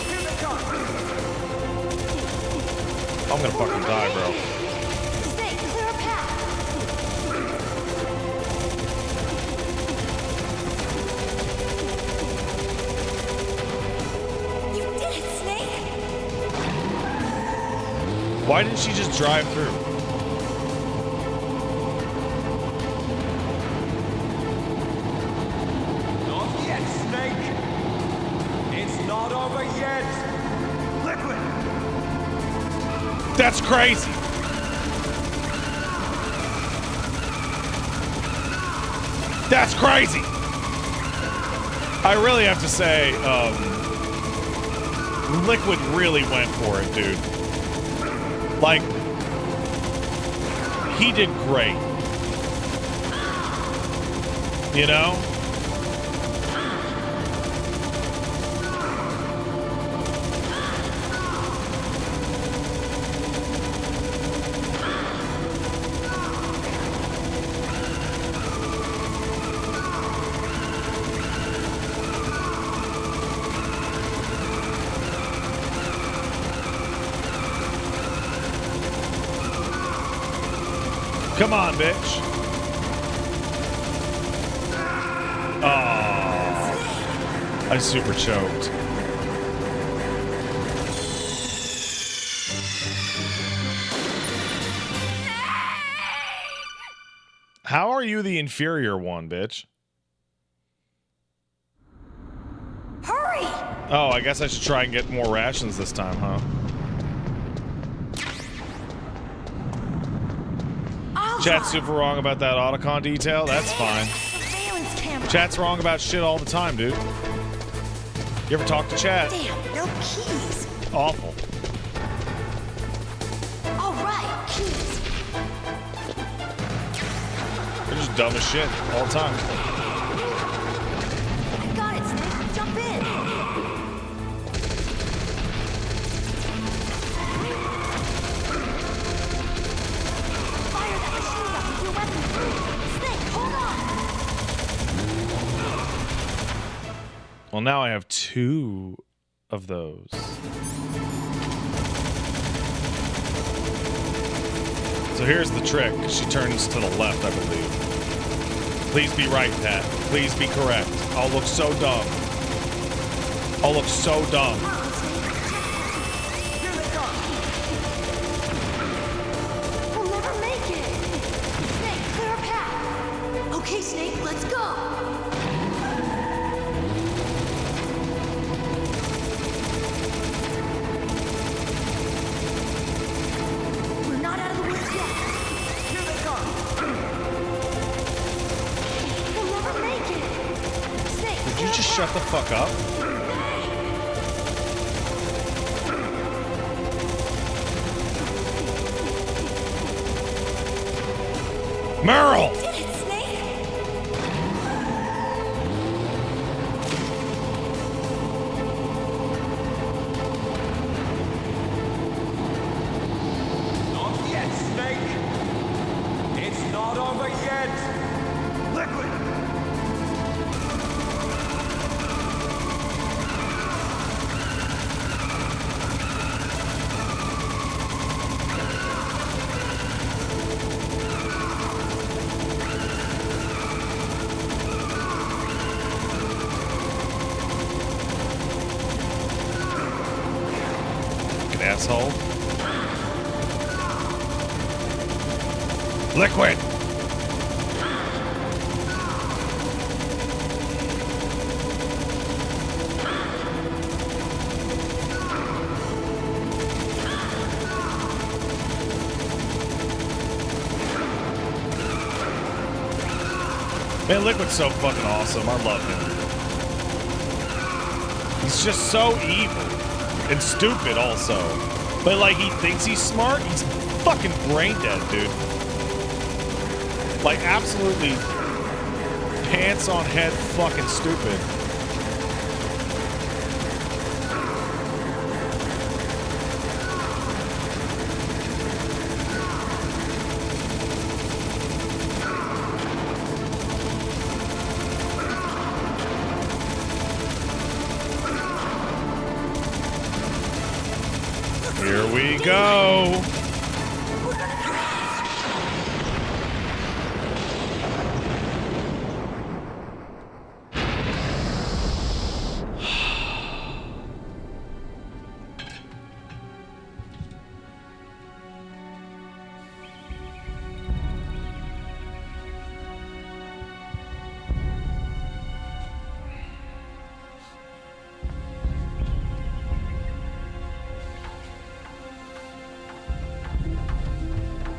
Here they come. I'm gonna fucking die, bro. Snake, clear a path. You did it, Snake. Why didn't she just drive through? Not yet, Snake. It's not over yet. Liquid. That's crazy. That's crazy. I really have to say, Liquid really went for it, dude. Like, he did great. You know? Come on, bitch. Oh, I super choked. How are you the inferior one, bitch? Hurry! Oh, I guess I should try and get more rations this time, huh? Chat's super wrong about that Otacon detail. That's fine. Chat's wrong about shit all the time, dude. You ever talk to chat? Damn, no keys. Awful. All right, keys. They're just dumb as shit all the time. I got it, Snake. Jump in. Well, now I have 2 of those. So here's the trick. She turns to the left, I believe. Please be right, Pat. Please be correct. I'll look so dumb. I'll look so dumb. We'll never make it. Snake, clear a path. Okay, Snake, let's go. We're not out of the woods yet. Here they come. We'll never make it. Snake, Would you just shut the fuck up? Meryl! Did it, Snake? Not yet, Snake! It's not over yet! Liquid! Fucking asshole. Liquid! Man, Liquid's so fucking awesome. I love him. He's just so evil. And stupid also. But like, he thinks he's smart. He's fucking brain dead, dude. Like, absolutely pants on head fucking stupid. Here we go.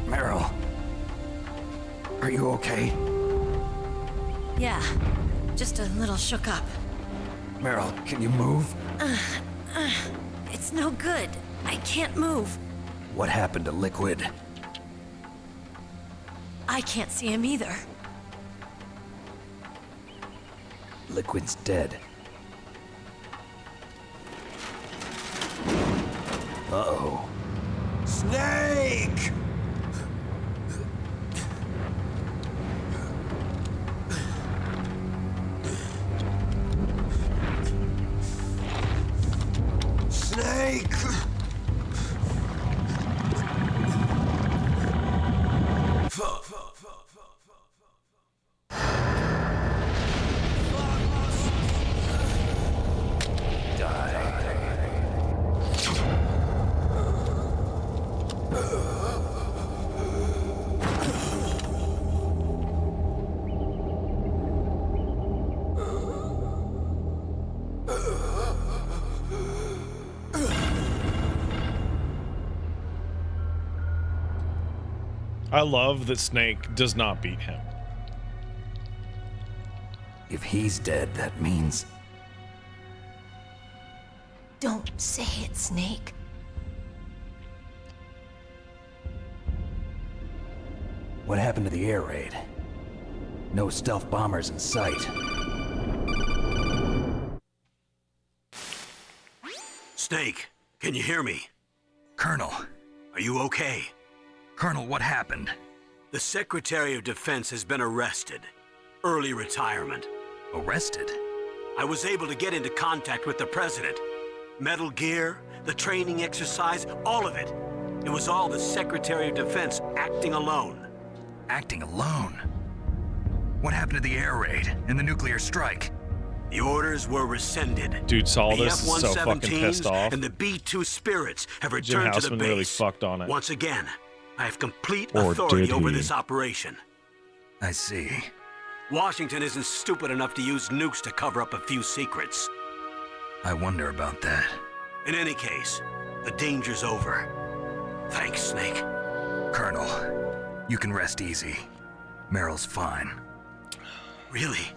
Meryl. Are you okay? Yeah, just a little shook up. Meryl, can you move? It's no good. I can't move. What happened to Liquid? I can't see him either. Liquid's dead. Uh-oh. Snake! Snake! I love that Snake does not beat him. If he's dead, that means... Don't say it, Snake. What happened to the air raid? No stealth bombers in sight. Snake, can you hear me? Colonel. Are you okay? Colonel, what happened? The Secretary of Defense has been arrested. Early retirement. Arrested? I was able to get into contact with the president. Metal Gear, the training exercise, all of it. It was all the Secretary of Defense acting alone. Acting alone? What happened to the air raid and the nuclear strike? The orders were rescinded. Dude, saw The this is so fucking pissed off. and the B-2 Spirits have Jim returned to the Houseman base. really fucked on it. Once again, I have complete Or authority did over he? this operation. I see. Washington isn't stupid enough to use nukes to cover up a few secrets. I wonder about that. In any case, the danger's over. Thanks, Snake. Colonel, you can rest easy. Meryl's fine. Really?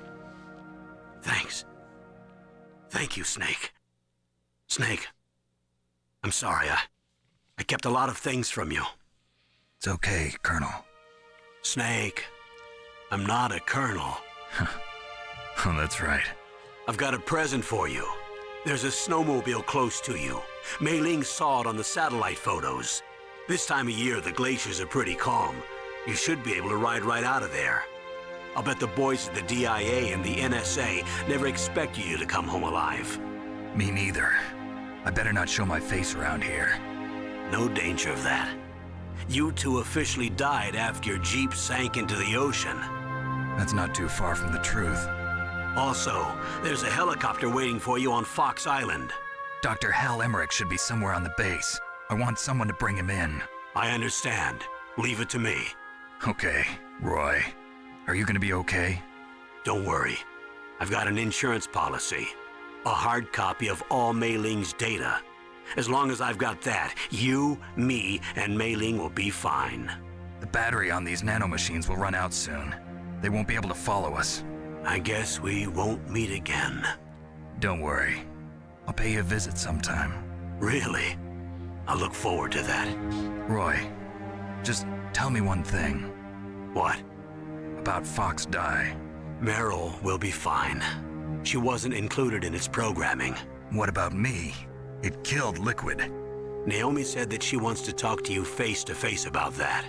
Thanks. Thank you, Snake. Snake, I'm sorry. I kept a lot of things from you. It's okay, Colonel. Snake, I'm not a colonel. Oh, that's right. I've got a present for you. There's a snowmobile close to you. Mei Ling saw it on the satellite photos. This time of year, the glaciers are pretty calm. You should be able to ride right out of there. I'll bet the boys at the DIA and the NSA never expected you to come home alive. Me neither. I better not show my face around here. No danger of that. You two officially died after your Jeep sank into the ocean. That's not too far from the truth. Also, there's a helicopter waiting for you on Fox Island. Dr. Hal Emmerich should be somewhere on the base. I want someone to bring him in. I understand. Leave it to me. Okay, Roy. Are you gonna be okay? Don't worry. I've got an insurance policy. A hard copy of all Mei Ling's data. As long as I've got that, you, me, and Mei Ling will be fine. The battery on these nanomachines will run out soon. They won't be able to follow us. I guess we won't meet again. Don't worry. I'll pay you a visit sometime. Really? I look forward to that. Roy, just tell me one thing. What? About Fox Die. Meryl will be fine. She wasn't included in its programming. What about me? It killed Liquid. Naomi said that she wants to talk to you face to face about that.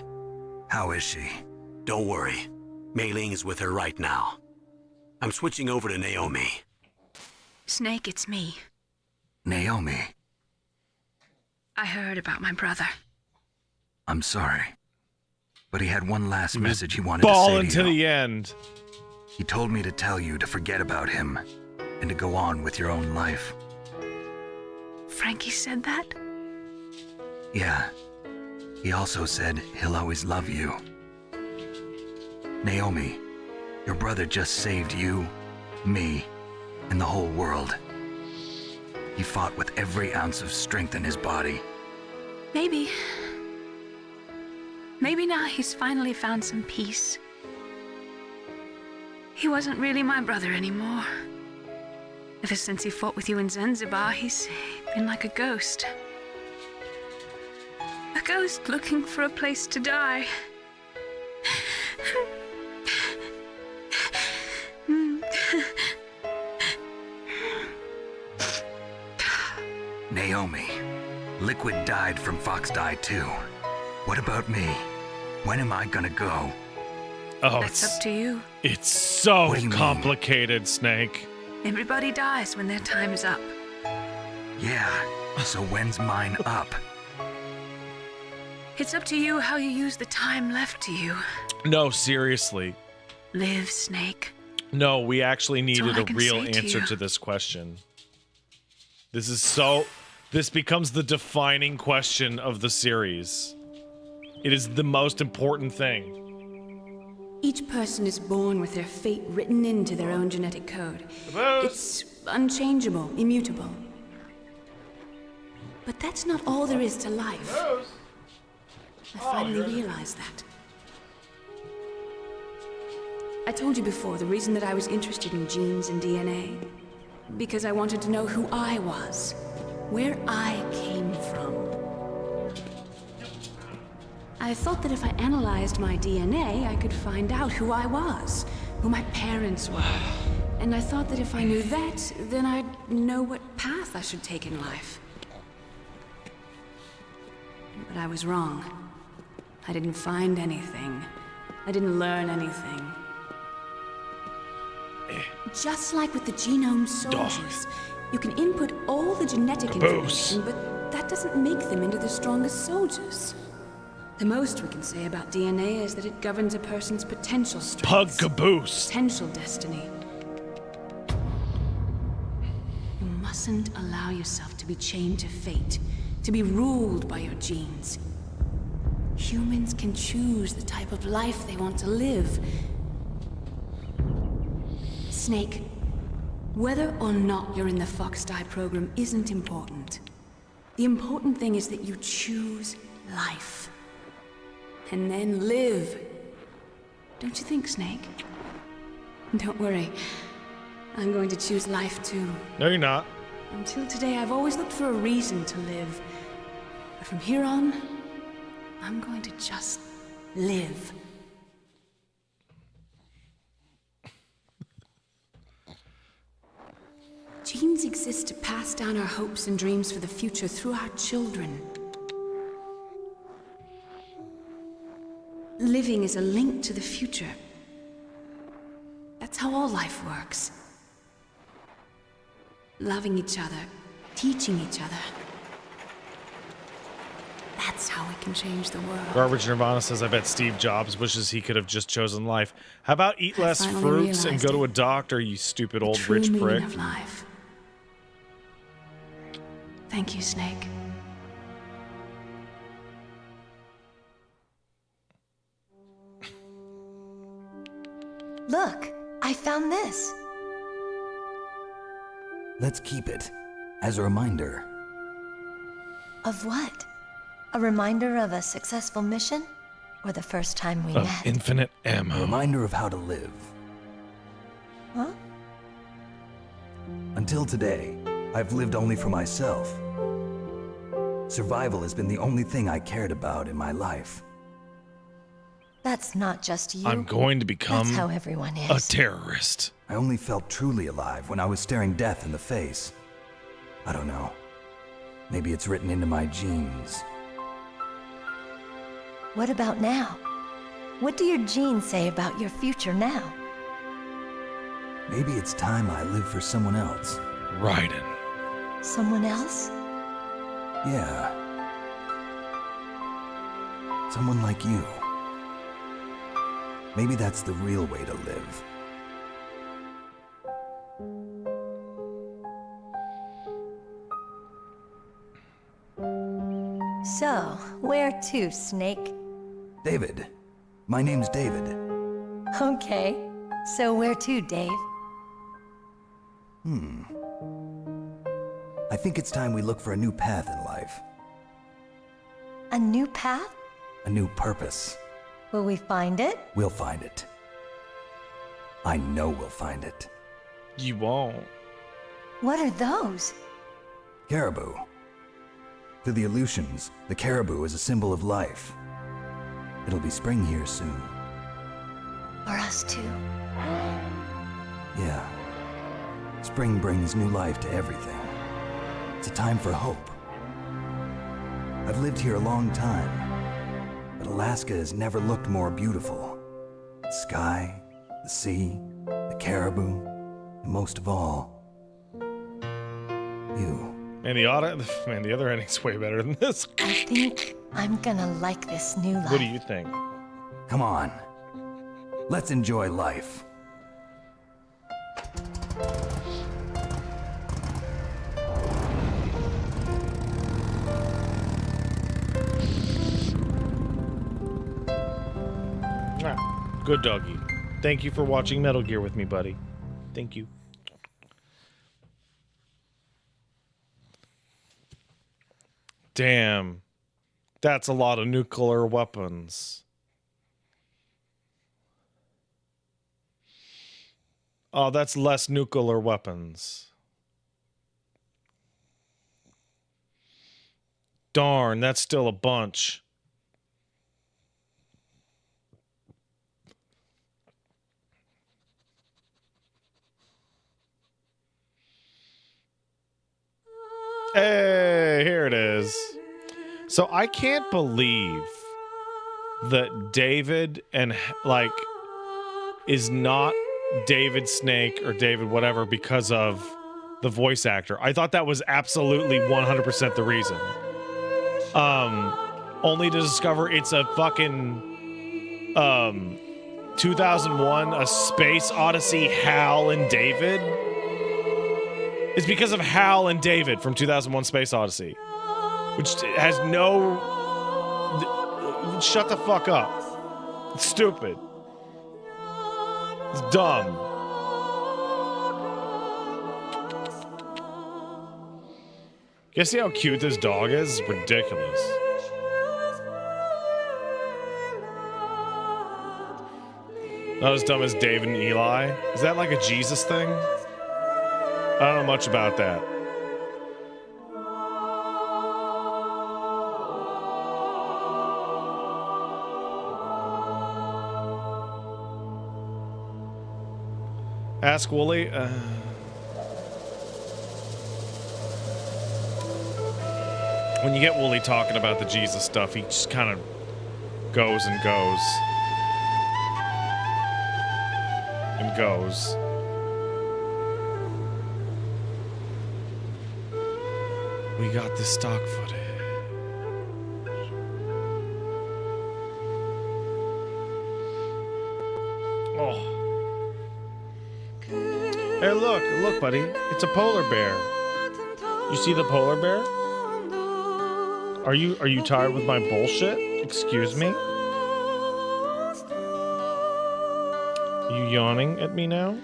How is she? Don't worry. Mei Ling is with her right now. I'm switching over to Naomi. Snake, it's me. Naomi. I heard about my brother. I'm sorry. But he had one last message he wanted to say Ball to into you. the end. He told me to tell you to forget about him and to go on with your own life. Frankie said that? Yeah. He also said he'll always love you. Naomi, your brother just saved you, me, and the whole world. He fought with every ounce of strength in his body. Maybe. Maybe now he's finally found some peace. He wasn't really my brother anymore. Ever since he fought with you in Zanzibar, he's been like a ghost. A ghost looking for a place to die. Naomi, Liquid died from Fox Die too. What about me? When am I gonna go? Oh, That's up to you. It's so What do you mean? complicated, Snake. Everybody dies when their time is up. Yeah, so when's mine up? It's up to you how you use the time left to you. No, seriously. Live, Snake. No, we actually needed all I a can real say to answer you. to this question. This becomes the defining question of the series. It is the most important thing. Each person is born with their fate written into their own genetic code. It's unchangeable, immutable. But that's not all there is to life. I finally realized that. I told you before the reason that I was interested in genes and DNA. Because I wanted to know who I was, where I came from. I thought that if I analyzed my DNA, I could find out who I was, who my parents were. And I thought that if I knew that, then I'd know what path I should take in life. But I was wrong. I didn't find anything. I didn't learn anything. Just like with the genome soldiers, you can input all the genetic information, but that doesn't make them into the strongest soldiers. The most we can say about DNA is that it governs a person's potential strengths. Pug caboose. Potential destiny. You mustn't allow yourself to be chained to fate, to be ruled by your genes. Humans can choose the type of life they want to live. Snake, whether or not you're in the Fox-Die program isn't important. The important thing is that you choose life. And then live. Don't you think, Snake? Don't worry. I'm going to choose life too. No, you're not. Until today, I've always looked for a reason to live. But from here on, I'm going to just live. Genes exist to pass down our hopes and dreams for the future through our children. Living is a link to the future. That's how all life works. Loving each other, teaching each other. That's how we can change the world. Garbage Nirvana says, I bet Steve Jobs wishes he could have just chosen life. How about eat less fruits and go to a doctor, you stupid old rich prick? Of life. Thank you, Snake. Look, I found this. Let's keep it as a reminder. Of what? A reminder of a successful mission? Or the first time we met? Infinite ammo. A reminder of how to live. Huh? Until today, I've lived only for myself. Survival has been the only thing I cared about in my life. That's not just you. I'm going to become That's how everyone is. a terrorist. I only felt truly alive when I was staring death in the face. I don't know. Maybe it's written into my genes. What about now? What do your genes say about your future now? Maybe it's time I live for someone else. Raiden. Someone else? Yeah. Someone like you. Maybe that's the real way to live. So, where to, Snake? David. My name's David. Okay. So where to, Dave? I think it's time we look for a new path in life. A new path? A new purpose. Will we find it? We'll find it. I know we'll find it. You won't. What are those? Caribou. To the Aleutians, the caribou is a symbol of life. It'll be spring here soon. For us too. Yeah. Spring brings new life to everything. It's a time for hope. I've lived here a long time, but Alaska has never looked more beautiful. The sky, the sea, the caribou, and most of all, you. Man, the other ending's way better than this. I think I'm gonna like this new life. What do you think? Come on. Let's enjoy life. Good doggy. Thank you for watching Metal Gear with me, buddy. Thank you. Damn. That's a lot of nuclear weapons. Oh, that's less nuclear weapons. Darn, that's still a bunch. Hey, here it is. So I can't believe that David and is not David Snake or David whatever because of the voice actor. I thought that was absolutely 100% the reason. Only to discover it's a fucking 2001 A Space Odyssey Hal and David. It's because of Hal and David from 2001 Space Odyssey, which has no... Shut the fuck up. It's stupid. It's dumb. You see how cute this dog is? It's ridiculous. Not as dumb as David and Eli. Is that like a Jesus thing? I don't know much about that. Ask Wooly. When you get Wooly talking about the Jesus stuff, he just kind of goes and goes. And goes. We got this stock footage. Oh. Hey, look, buddy. It's a polar bear. You see the polar bear? Are you tired with my bullshit? Excuse me? You yawning at me now?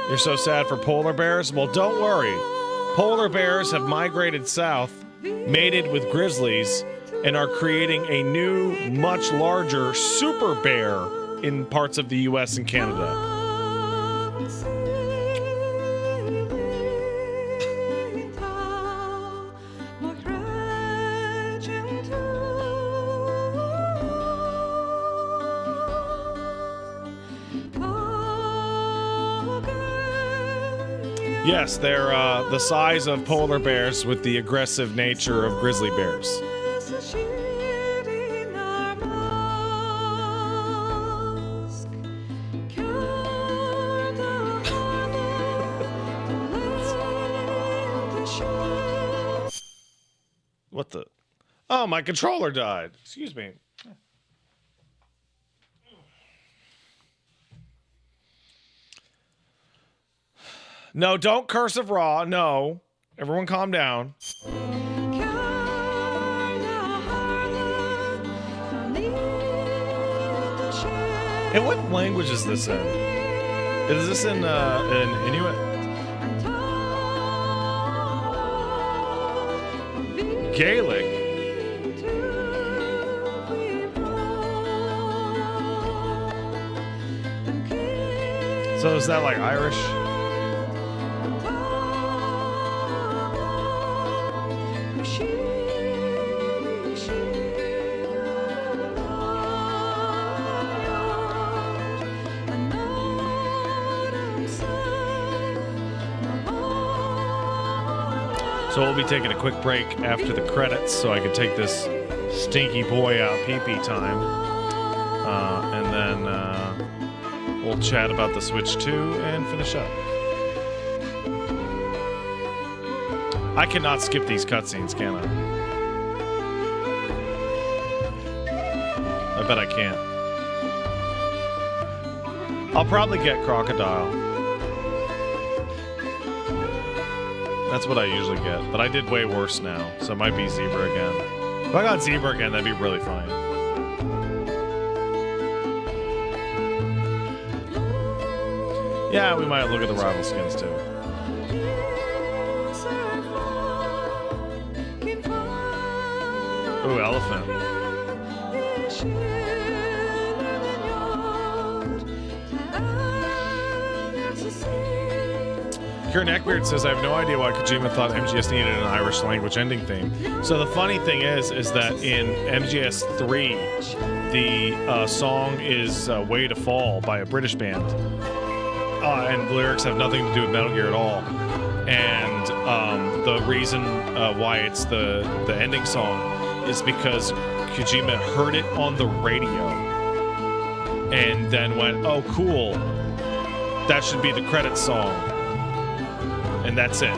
You're so sad for polar bears? Well, don't worry. Polar bears have migrated south, mated with grizzlies, and are creating a new, much larger super bear in parts of the US and Canada. Yes, they're the size of polar bears with the aggressive nature of grizzly bears. What the? Oh, my controller died. Excuse me. No, don't cursive raw. No. Everyone calm down. And what language is this in? Is this in Inuit? Gaelic? So is that like Irish? So we'll be taking a quick break after the credits so I can take this stinky boy out pee-pee time. And then we'll chat about the Switch 2 and finish up. I cannot skip these cutscenes, can I? I bet I can't. I'll probably get Crocodile. That's what I usually get, but I did way worse now, so it might be Zebra again. If I got Zebra again, that'd be really funny. Yeah, we might look at the rival skins too. Ooh, elephant. Kieran Eckbeard says, I have no idea why Kojima thought MGS needed an Irish language ending theme. So the funny thing is that in MGS 3, the song is Way to Fall by a British band. And the lyrics have nothing to do with Metal Gear at all. And the reason why it's the ending song is because Kojima heard it on the radio. and then went, oh, cool. That should be the credits song. And that's it.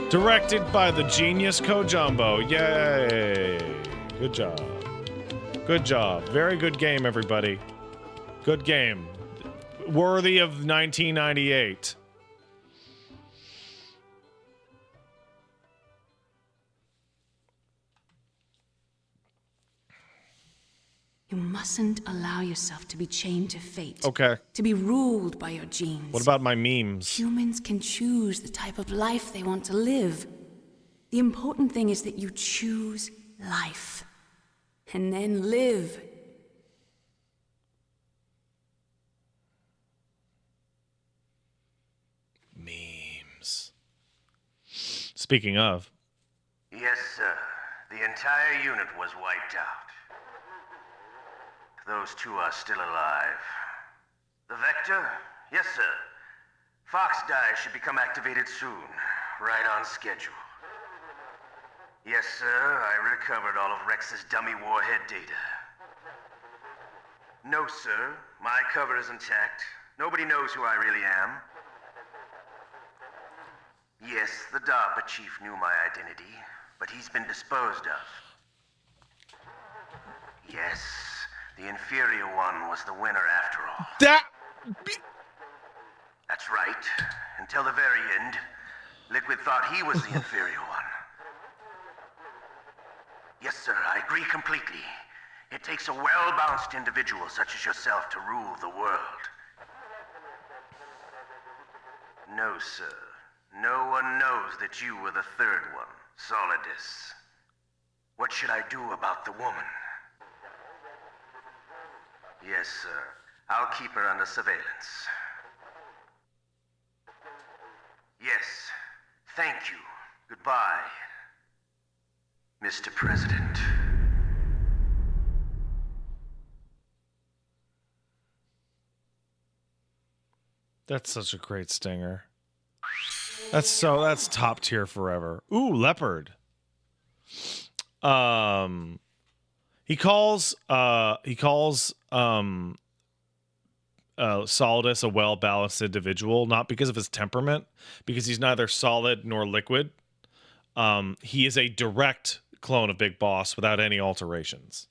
Directed by the genius Kojumbo. Yay! Good job. Good job. Very good game, everybody. Good game. Worthy of 1998. You mustn't allow yourself to be chained to fate. Okay. To be ruled by your genes. What about my memes? Humans can choose the type of life they want to live. The important thing is that you choose life. And then live. Memes. Speaking of. Yes, sir. The entire unit was wiped out. Those two are still alive. The Vector? Yes, sir. Fox Die should become activated soon. Right on schedule. Yes, sir. I recovered all of Rex's dummy warhead data. No, sir. My cover is intact. Nobody knows who I really am. Yes, the DARPA chief knew my identity, but he's been disposed of. Yes. The inferior one was the winner after all. That's right. Until the very end, Liquid thought he was the inferior one. Yes, sir, I agree completely. It takes a well-balanced individual such as yourself to rule the world. No, sir. No one knows that you were the third one, Solidus. What should I do about the woman? Yes, sir. I'll keep her under surveillance. Yes. Thank you. Goodbye, Mr. President. That's such a great stinger. That's top tier forever. Ooh, Leopard. He calls Solidus a well-balanced individual, not because of his temperament, because he's neither solid nor liquid. He is a direct clone of Big Boss without any alterations.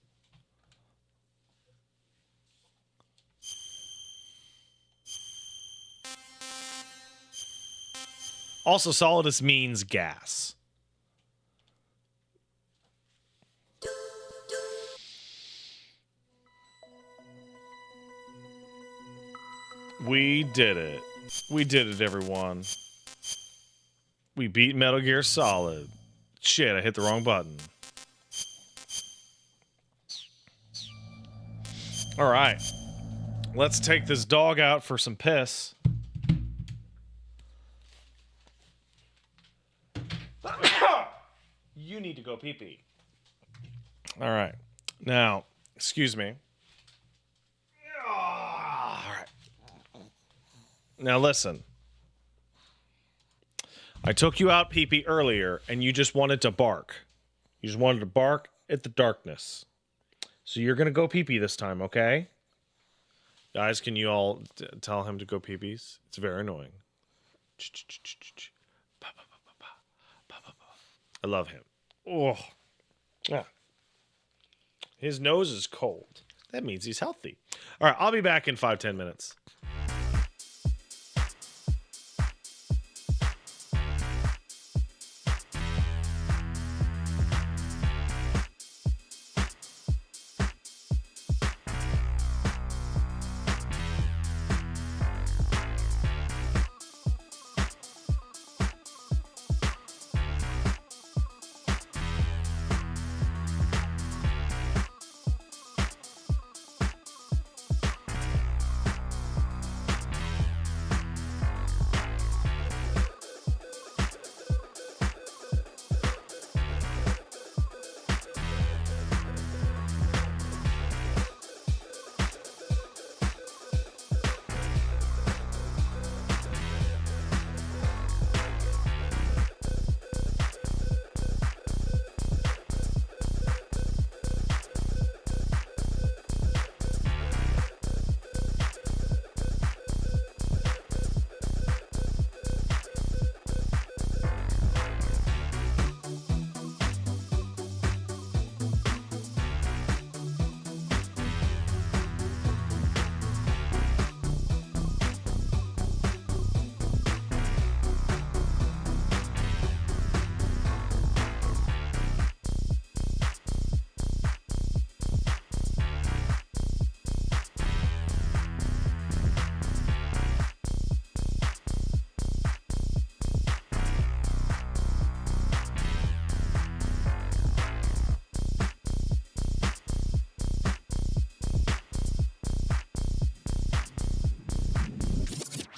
Also, Solidus means gas. We did it. We did it, everyone. We beat Metal Gear Solid. Shit, I hit the wrong button. All right. Let's take this dog out for some piss. You need to go pee-pee. All right. Now, excuse me. All right. Now listen. I took you out pee-pee earlier, and you just wanted to bark. You just wanted to bark at the darkness. So you're going to go pee-pee this time, okay? Guys, can you all tell him to go pee-pees? It's very annoying. I love him. Oh, yeah. His nose is cold. That means he's healthy. All right, I'll be back in 5-10 minutes.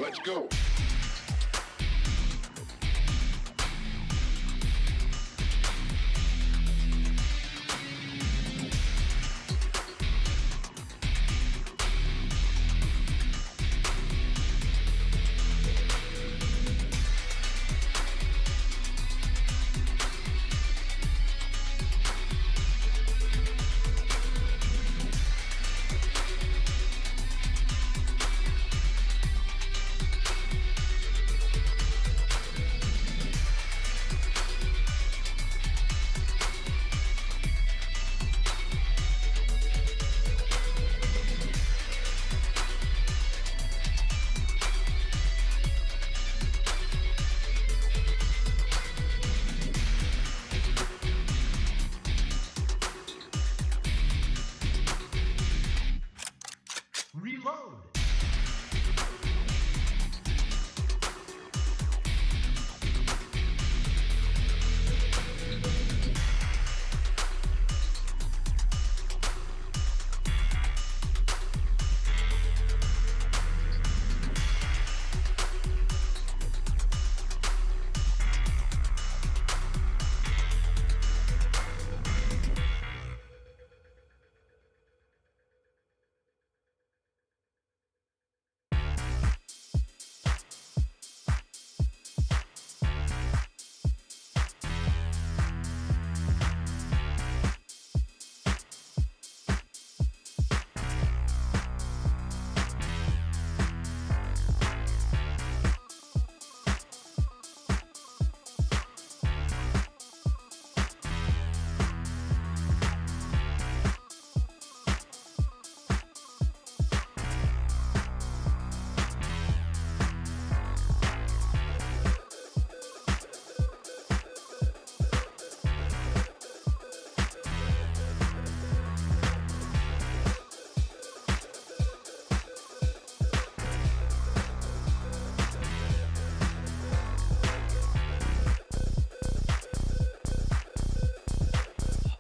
Let's go.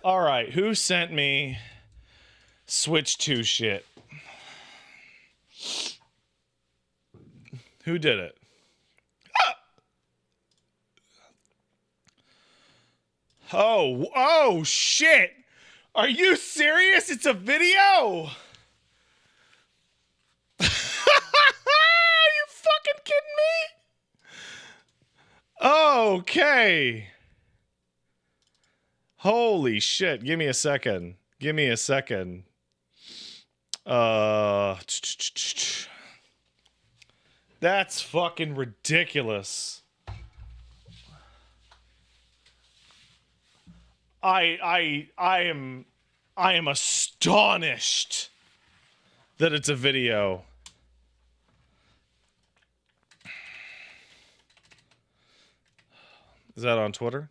All right, who sent me Switch 2 shit? Who did it? Oh, shit. Are you serious? It's a video? Are you fucking kidding me? Okay. Holy shit. Give me a second. That's fucking ridiculous. I am astonished that it's a video. Is that on Twitter?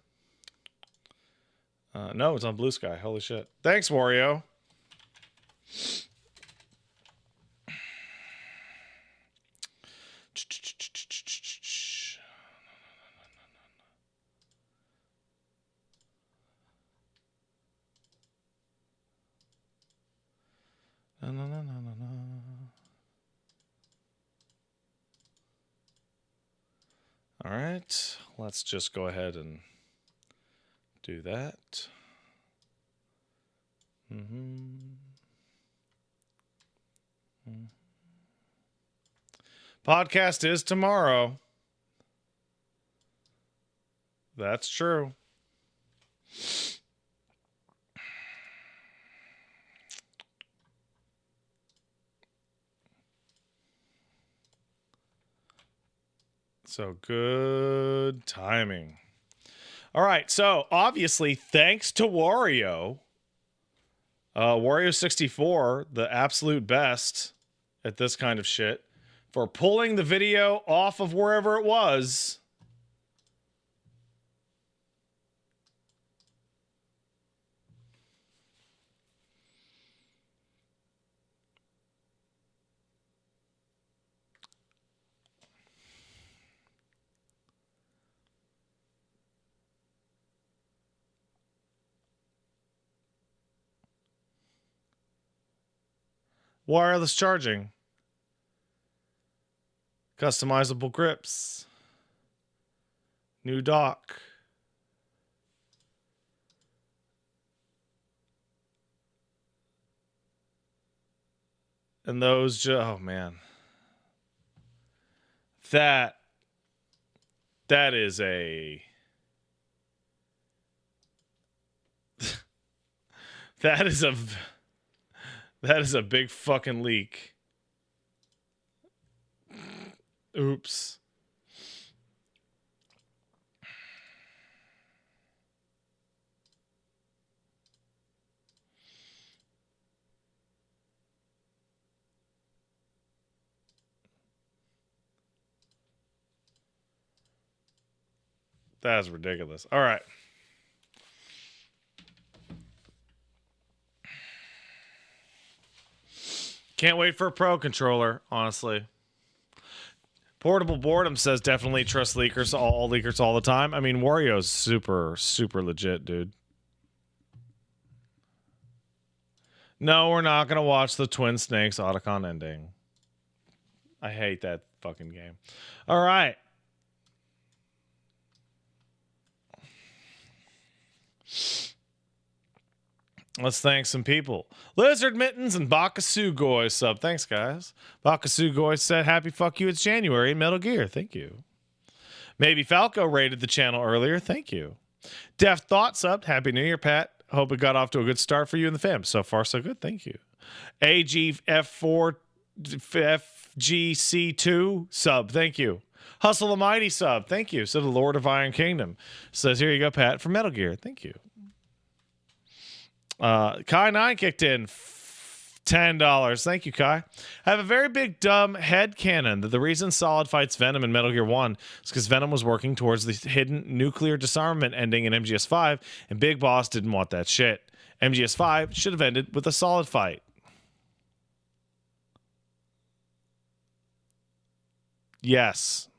No, it's on Blue Sky. Holy shit. Thanks, Wario. All right, let's just go ahead and do that. Podcast is tomorrow. That's true. So good timing. All right, so obviously thanks to Wario, Wario64, the absolute best at this kind of shit, for pulling the video off of wherever it was. Wireless charging. Customizable grips. New dock. And those, oh man. That is a that is a big fucking leak. Oops. That's ridiculous. All right. Can't wait for a Pro controller, honestly. Portable Boredom says definitely trust leakers, all leakers all the time. I mean, Wario's super, super legit, dude. No, we're not going to watch the Twin Snakes Otacon ending. I hate that fucking game. All right. Let's thank some people. Lizard Mittens and Bakasugoi sub. Thanks, guys. Bakasugoi said, happy fuck you, it's January in Metal Gear. Thank you. Maybe Falco rated the channel earlier. Thank you. Def Thought subbed. Happy New Year, Pat. Hope it got off to a good start for you and the fam. So far, so good. Thank you. AGF4 FGC2 sub. Thank you. Hustle the Mighty sub. Thank you. So the Lord of Iron Kingdom says, here you go, Pat, for Metal Gear. Thank you. Kai9 kicked in $10. Thank you, Kai. I have a very big dumb head canon that the reason Solid fights Venom in Metal Gear 1 is because Venom was working towards the hidden nuclear disarmament ending in MGS5, and Big Boss didn't want that shit. MGS5 should have ended with a Solid fight. Yes.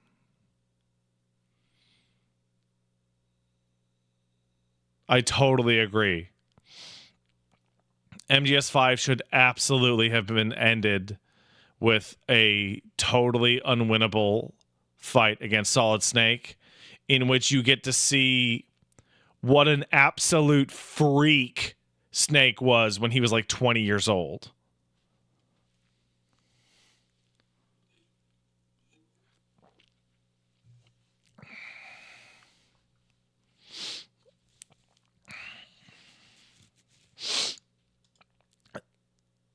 I totally agree. MGS5 should absolutely have been ended with a totally unwinnable fight against Solid Snake, in which you get to see what an absolute freak Snake was when he was like 20 years old.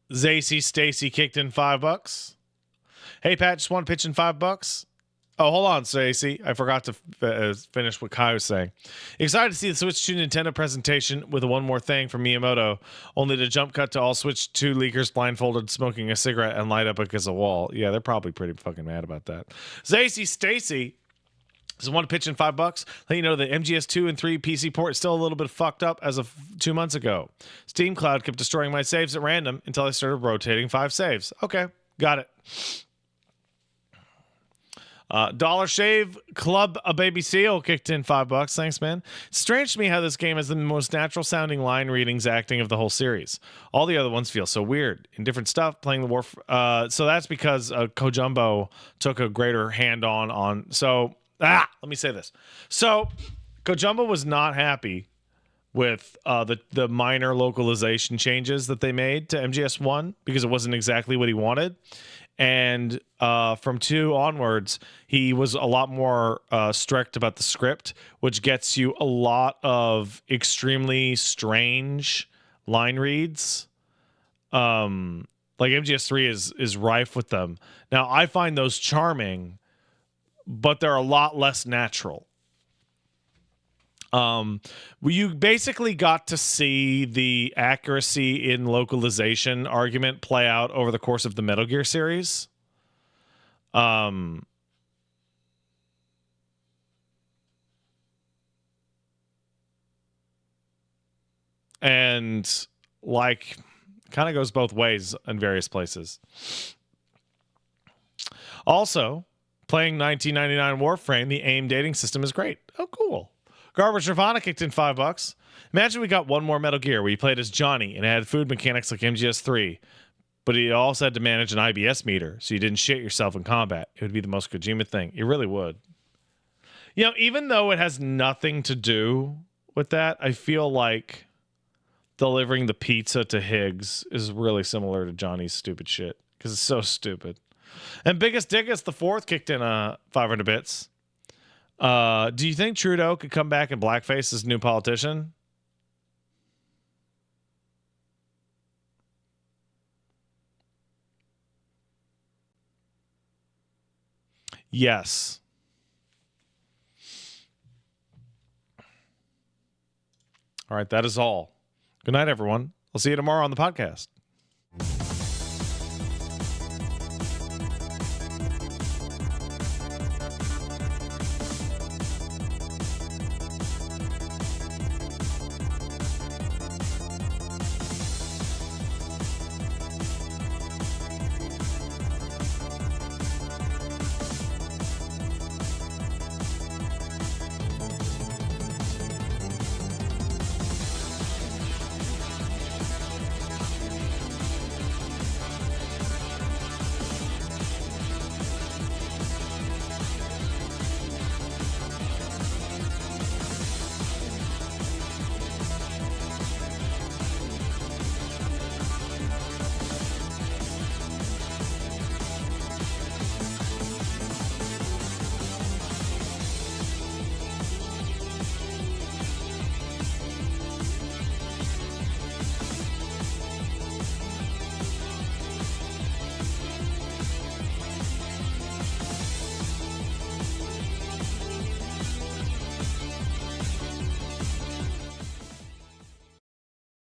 Zacy Stacy kicked in $5. Hey Pat, just want to pitch in $5. Oh, hold on, Stacy. I forgot to finish what Kai was saying. Excited to see the Switch 2 Nintendo presentation with one more thing from Miyamoto, only to jump cut to all Switch 2 leakers blindfolded smoking a cigarette and light up against a wall. Yeah, they're probably pretty fucking mad about that. Zacy Stacy. So want to pitch in $5? Let you know that MGS2 and 3 PC port is still a little bit fucked up as of 2 months ago. Steam Cloud kept destroying my saves at random until I started rotating 5 saves. Okay, got it. Dollar Shave Club a Baby Seal kicked in $5. Thanks, man. It's strange to me how this game has the most natural sounding line readings acting of the whole series. All the other ones feel so weird. In different stuff, playing the war. So that's because Kojumbo took a greater hand on. So. Let me say this. So, Kojumbo was not happy with the minor localization changes that they made to MGS1 because it wasn't exactly what he wanted. And from 2 onwards, he was a lot more strict about the script, which gets you a lot of extremely strange line reads. Like MGS3 is rife with them. Now, I find those charming, but they're a lot less natural. You basically got to see the accuracy in localization argument play out over the course of the Metal Gear series. And like kind of goes both ways in various places. Also, playing 1999 Warframe, the AIM dating system is great. Oh, cool. Garbage Nirvana kicked in $5. Imagine we got one more Metal Gear where you played as Johnny and it had food mechanics like MGS3. but he also had to manage an IBS meter, so you didn't shit yourself in combat. It would be the most Kojima thing. It really would. You know, even though it has nothing to do with that, I feel like delivering the pizza to Higgs is really similar to Johnny's stupid shit, because it's so stupid. And Biggest Dickus the Fourth kicked in 500 bits. Do you think Trudeau could come back in blackface as new politician? Yes. All right, that is all. Good night, everyone. I'll see you tomorrow on the podcast.